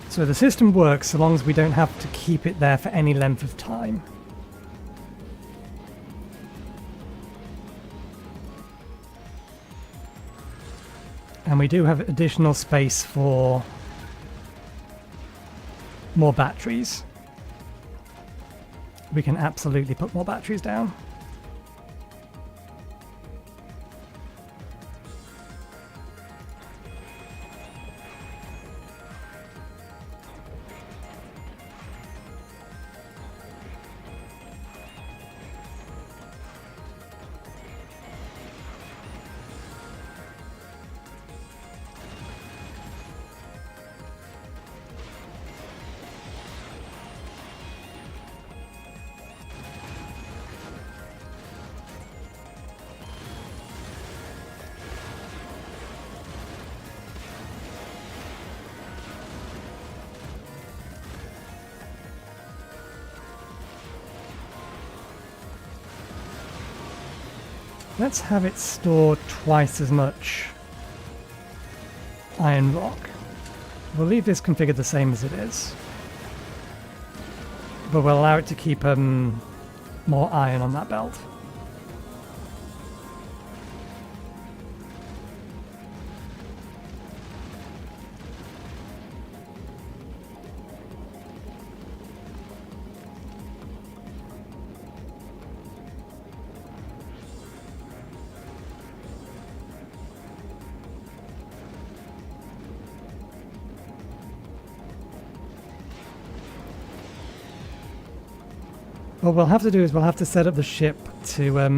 So the system works so long as we don't have to keep it there for any length of time. And we do have additional space for more batteries. We can absolutely put more batteries down. Let's have it store twice as much iron rock. We'll leave this configured the same as it is, but we'll allow it to keep more iron on that belt. What we'll have to do is we'll have to set up the ship to what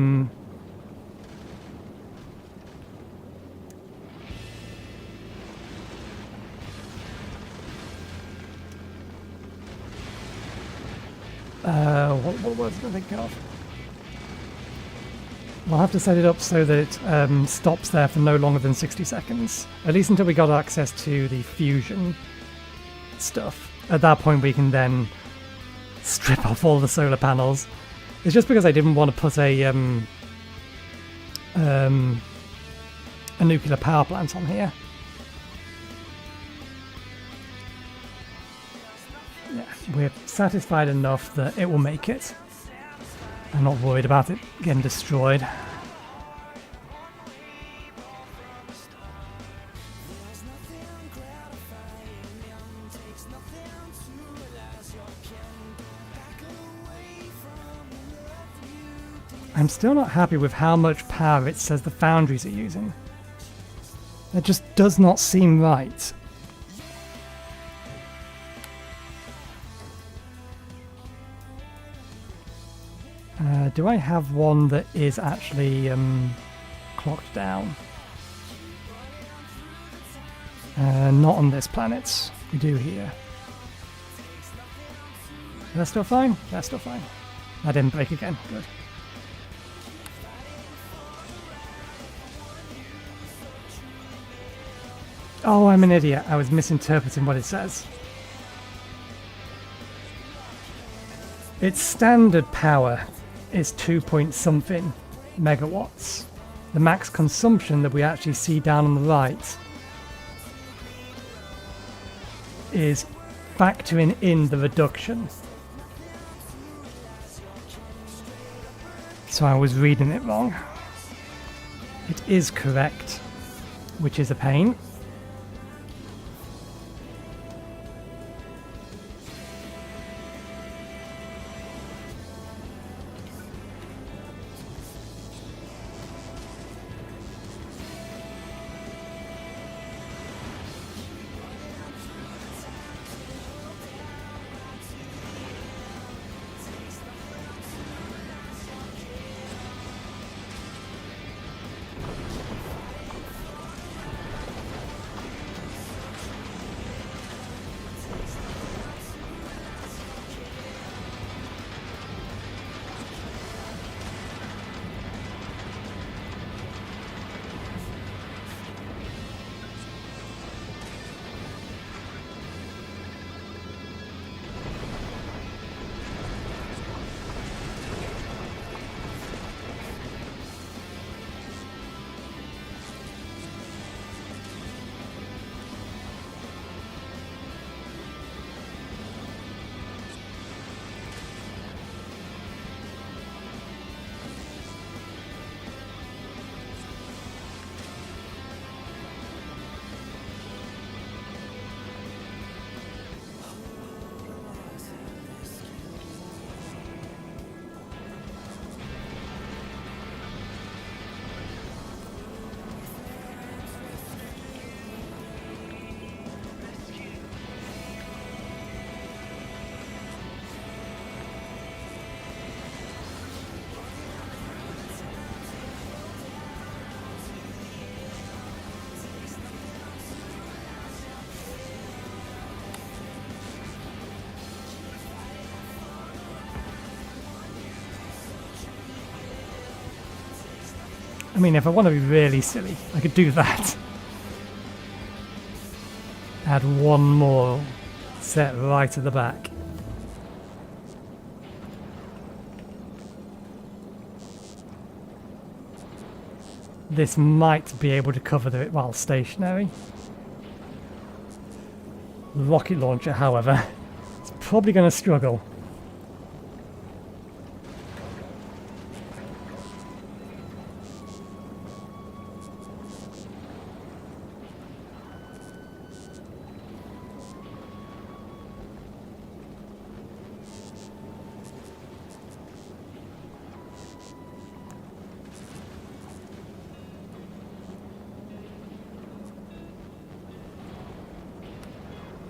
words do I think of? We'll have to set it up so that it stops there for no longer than 60 seconds. At least until we got access to the fusion stuff. At that point we can then strip off all the solar panels. It's just because I didn't want to put a nuclear power plant on here. Yeah, we're satisfied enough that it will make it. I'm not worried about it getting destroyed. I'm still not happy with how much power it says the foundries are using. That just does not seem right. Do I have one that is actually clocked down? Not on this planet. We do here. That's still fine? That's still fine. That didn't break again. Good. Oh, I'm an idiot. I was misinterpreting what it says. Its standard power is 2 point something megawatts. The max consumption that we actually see down on the right is factoring in the reduction. So I was reading it wrong. It is correct, which is a pain. I mean, if I want to be really silly, I could do that. Add one more set right at the back. This might be able to cover it while stationary. The rocket launcher, however, is probably going to struggle.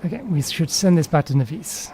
Okay, we should send this back to Navis.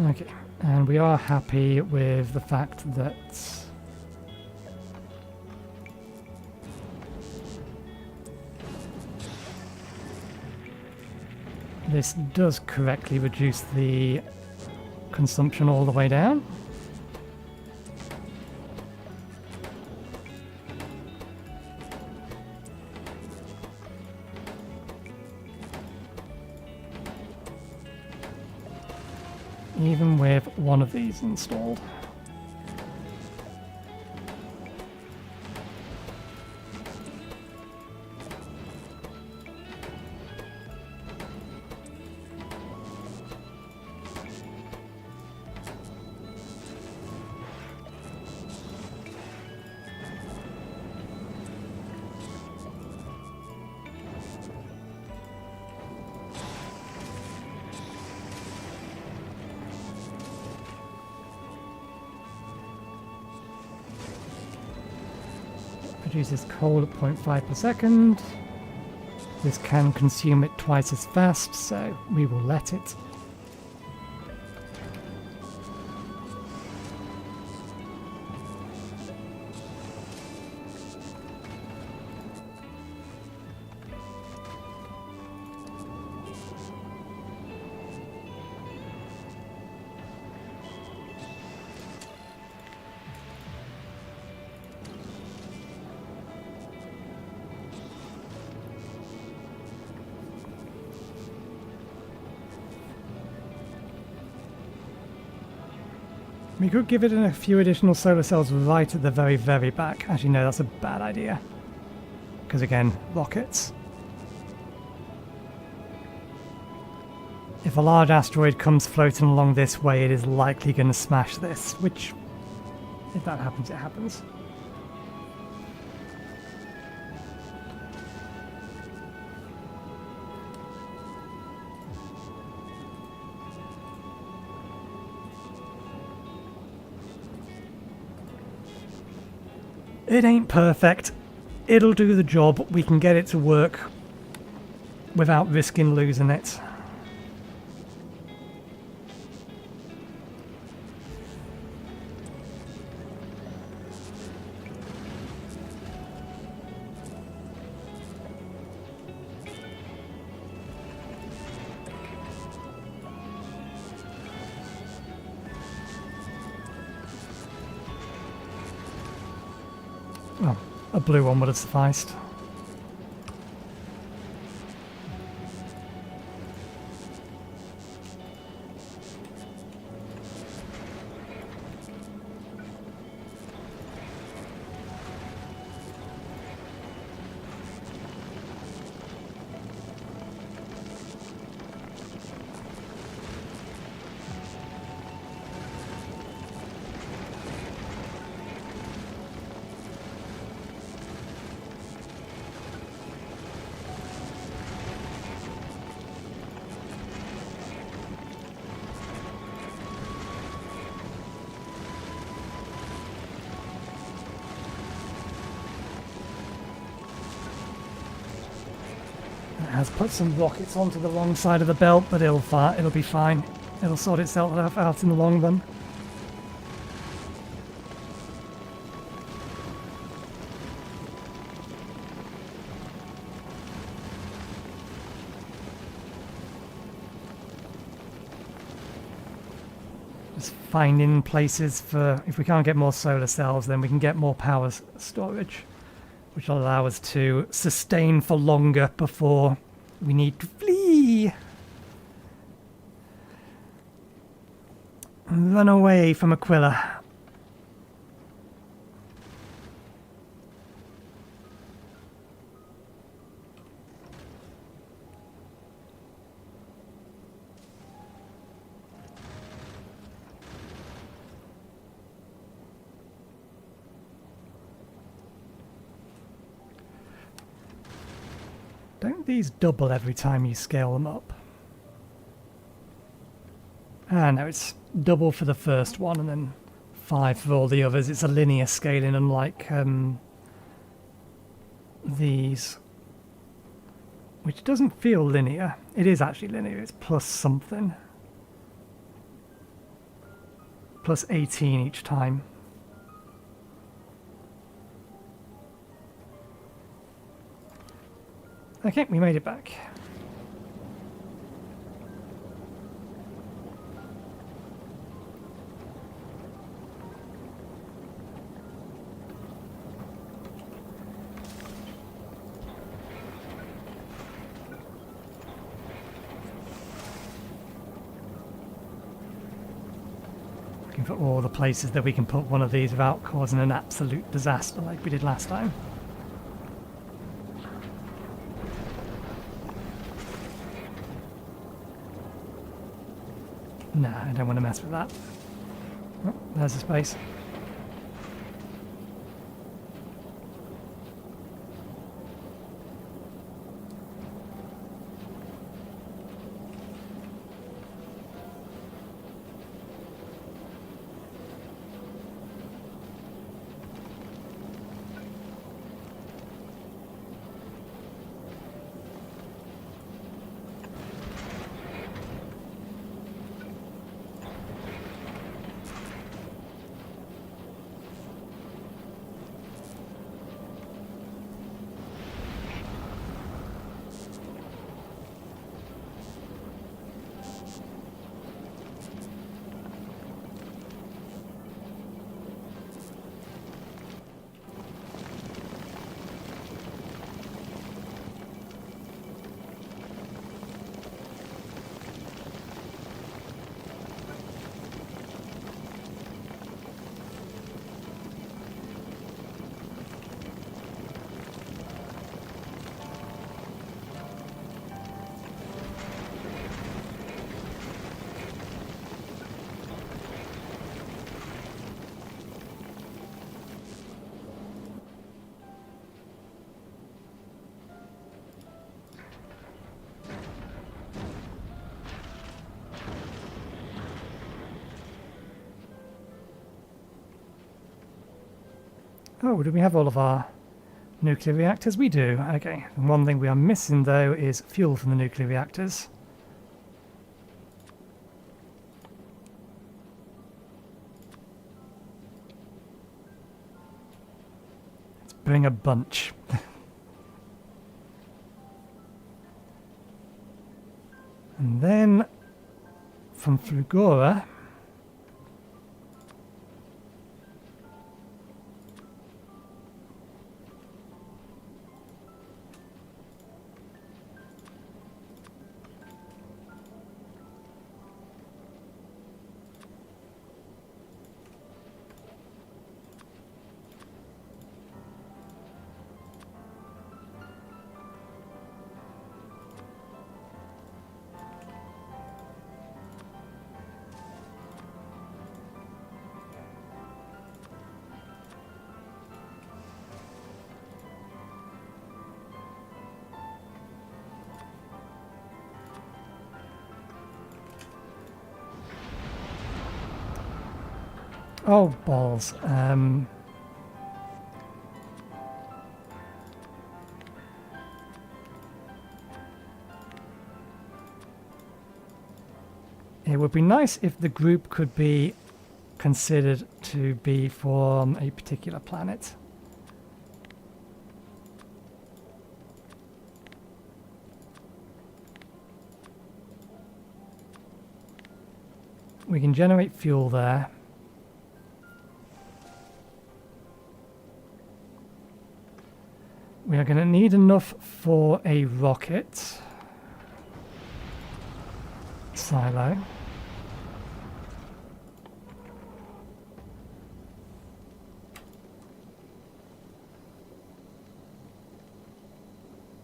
Okay, and we are happy with the fact that this does correctly reduce the consumption all the way down. Even with one of these installed. Produces coal at 0.5 per second. This can consume it twice as fast, so we will let it. We could give it a few additional solar cells right at the very, very back. Actually, no, that's a bad idea. Because again, rockets. If a large asteroid comes floating along this way, it is likely going to smash this, which, if that happens, it happens. It ain't perfect. It'll do the job. We can get it to work without risking losing it. Oh, a blue one would have sufficed. has put some rockets onto the wrong side of the belt, but it'll be fine. It'll sort itself out in the long run. Just finding places for, if we can't get more solar cells, then we can get more power storage, which will allow us to sustain for longer before we need to flee. And run away from Aquila. Don't these double every time you scale them up? Ah, no, it's double for the first one and then 5 for all the others. It's a linear scaling, unlike these, which doesn't feel linear. It is actually linear, it's plus something. Plus 18 each time. Okay, we made it back. Looking for all the places that we can put one of these without causing an absolute disaster like we did last time. Nah, I don't want to mess with that. Oh, there's the space. Oh, do we have all of our nuclear reactors? We do. Okay. And one thing we are missing, though, is fuel from the nuclear reactors. Let's bring a bunch. And then from Flugora, oh, balls. It would be nice if the group could be considered to be from a particular planet. We can generate fuel there. We are going to need enough for a rocket silo.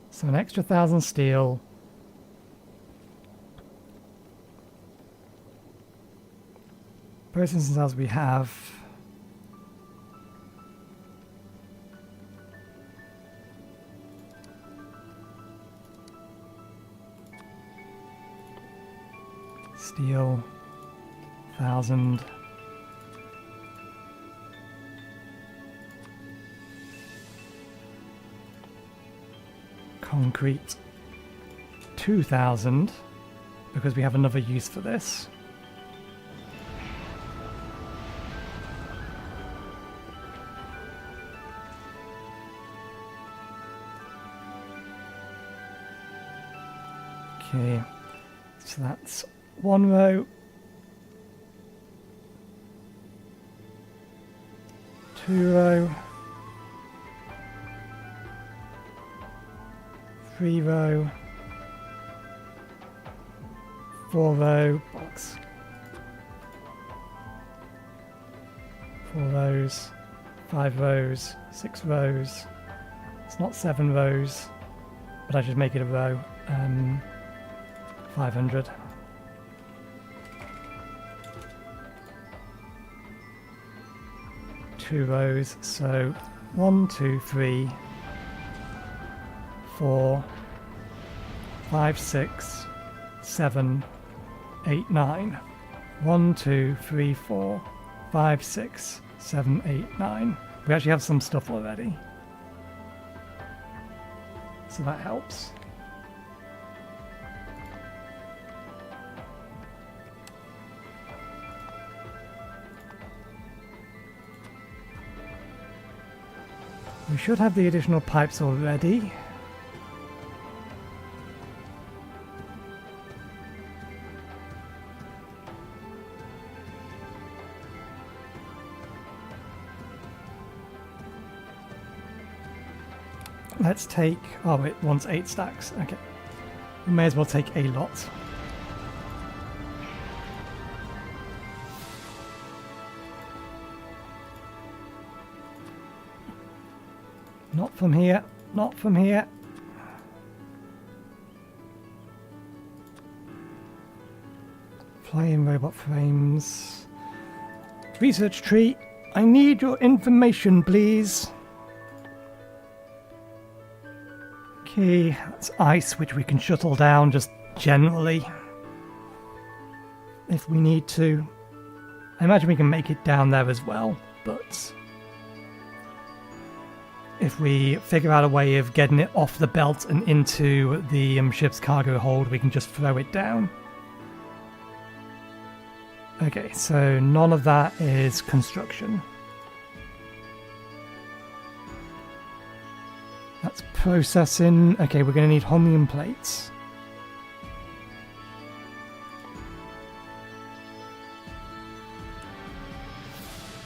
So an extra 1,000 steel. Processing cells we have. Steel, 1,000. Concrete, 2,000, because we have another use for this. Okay, so that's one row, two row, three row, four row, box, four rows, 5 rows, 6 rows. It's not 7 rows, but I just make it a row. 500. Two rows, so 1, 2, 3, 4, 5, 6, 7, 8, 9. 1, 2, 3, 4, 5, 6, 7, 8, 9. We actually have some stuff already, so that helps. We should have the additional pipes already. Let's take... oh, it wants 8 stacks. Okay. We may as well take a lot. Not from here, not from here. Flying robot frames. Research tree, I need your information, please. Okay, that's ice, which we can shuttle down just generally, if we need to. I imagine we can make it down there as well, but if we figure out a way of getting it off the belt and into the ship's cargo hold, we can just throw it down. Okay, so none of that is construction. That's processing. Okay, we're going to need holmium plates.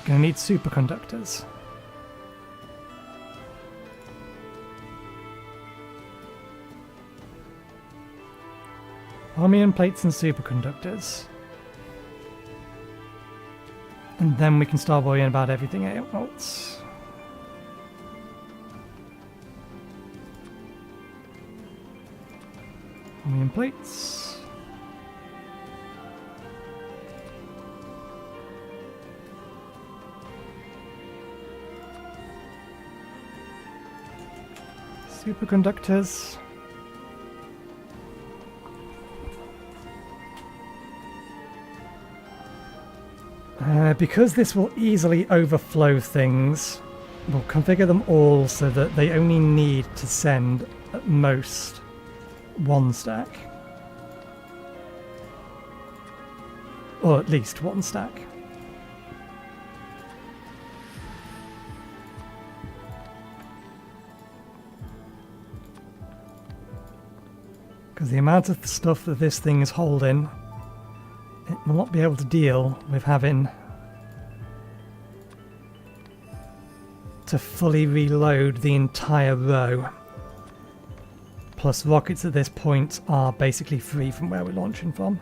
Going to need superconductors. Holmium plates and superconductors. And then we can start worrying about everything else. Holmium plates. Superconductors. Because this will easily overflow things, we'll configure them all so that they only need to send at most 1 stack. Or at least one stack. Because the amount of stuff that this thing is holding, it will not be able to deal with having to fully reload the entire row. Plus rockets at this point are basically free from where we're launching from.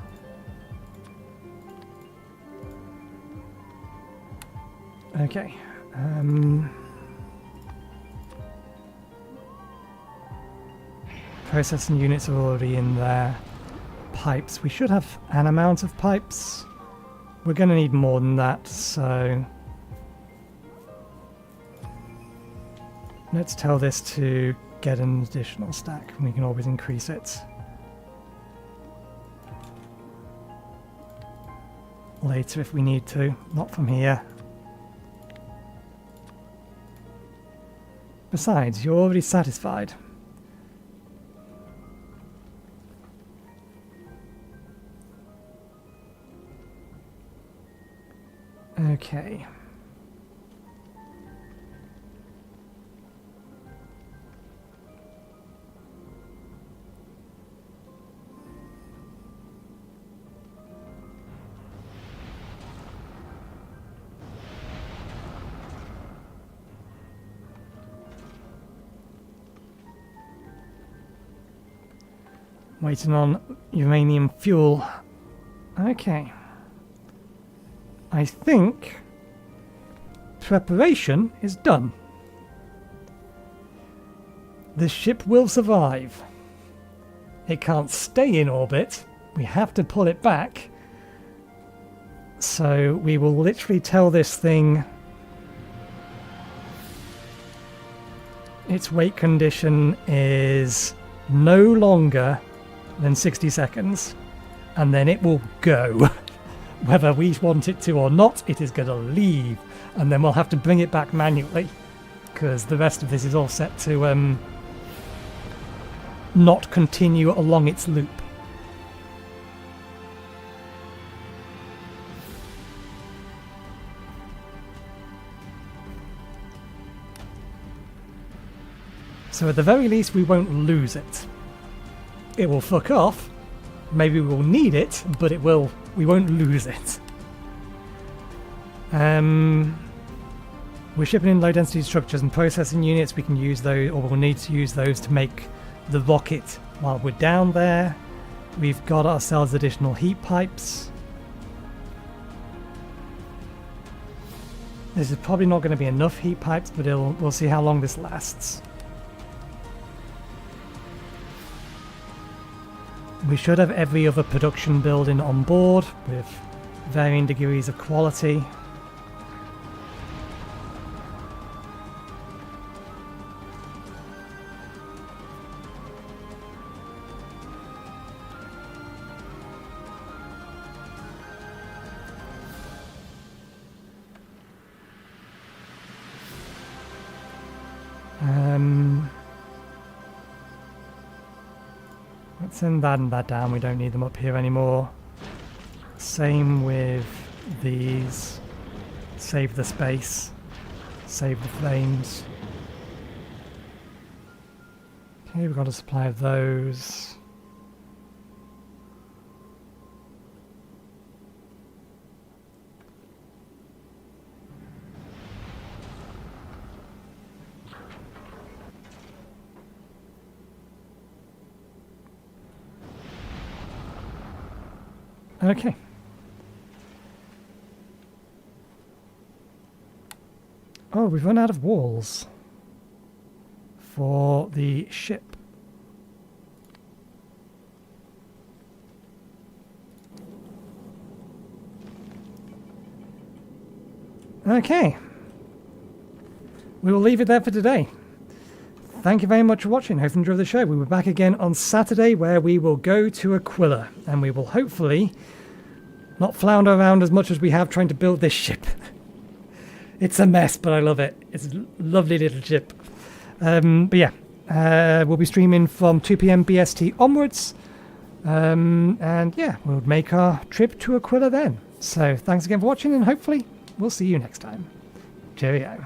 Okay. Processing units are already in there. Pipes. We should have an amount of pipes. We're going to need more than that, so let's tell this to get an additional stack, and we can always increase it later if we need to. Not from here. Besides, you're already satisfied. Okay. Waiting on uranium fuel. Okay. I think preparation is done. This ship will survive. It can't stay in orbit. We have to pull it back. So we will literally tell this thing its wait condition is no longer than 60 seconds. And then it will go. Whether we want it to or not, it is going to leave. And then we'll have to bring it back manually. Because the rest of this is all set to not continue along its loop. So at the very least, we won't lose it. It will fuck off. Maybe we'll need it, but we won't lose it. We're shipping in low density structures and processing units. We can use those, or we'll need to use those to make the rocket while we're down there. We've got ourselves additional heat pipes. This is probably not going to be enough heat pipes, but we'll see how long this lasts. We should have every other production building on board with varying degrees of quality. Let's send that and that down. We don't need them up here anymore. Same with these. Save the space. Save the flames. Okay, we've got a supply of those. Okay. Oh, we've run out of walls for the ship. Okay. We will leave it there for today. Thank you very much for watching. Hope you enjoyed the show. We will be back again on Saturday where we will go to Aquilo and we will hopefully not flounder around as much as we have trying to build this ship. It's a mess, but I love it. It's a lovely little ship. But yeah, we'll be streaming from 2 PM BST onwards. And yeah, we'll make our trip to Aquilo then. So thanks again for watching, and hopefully we'll see you next time. Cheerio.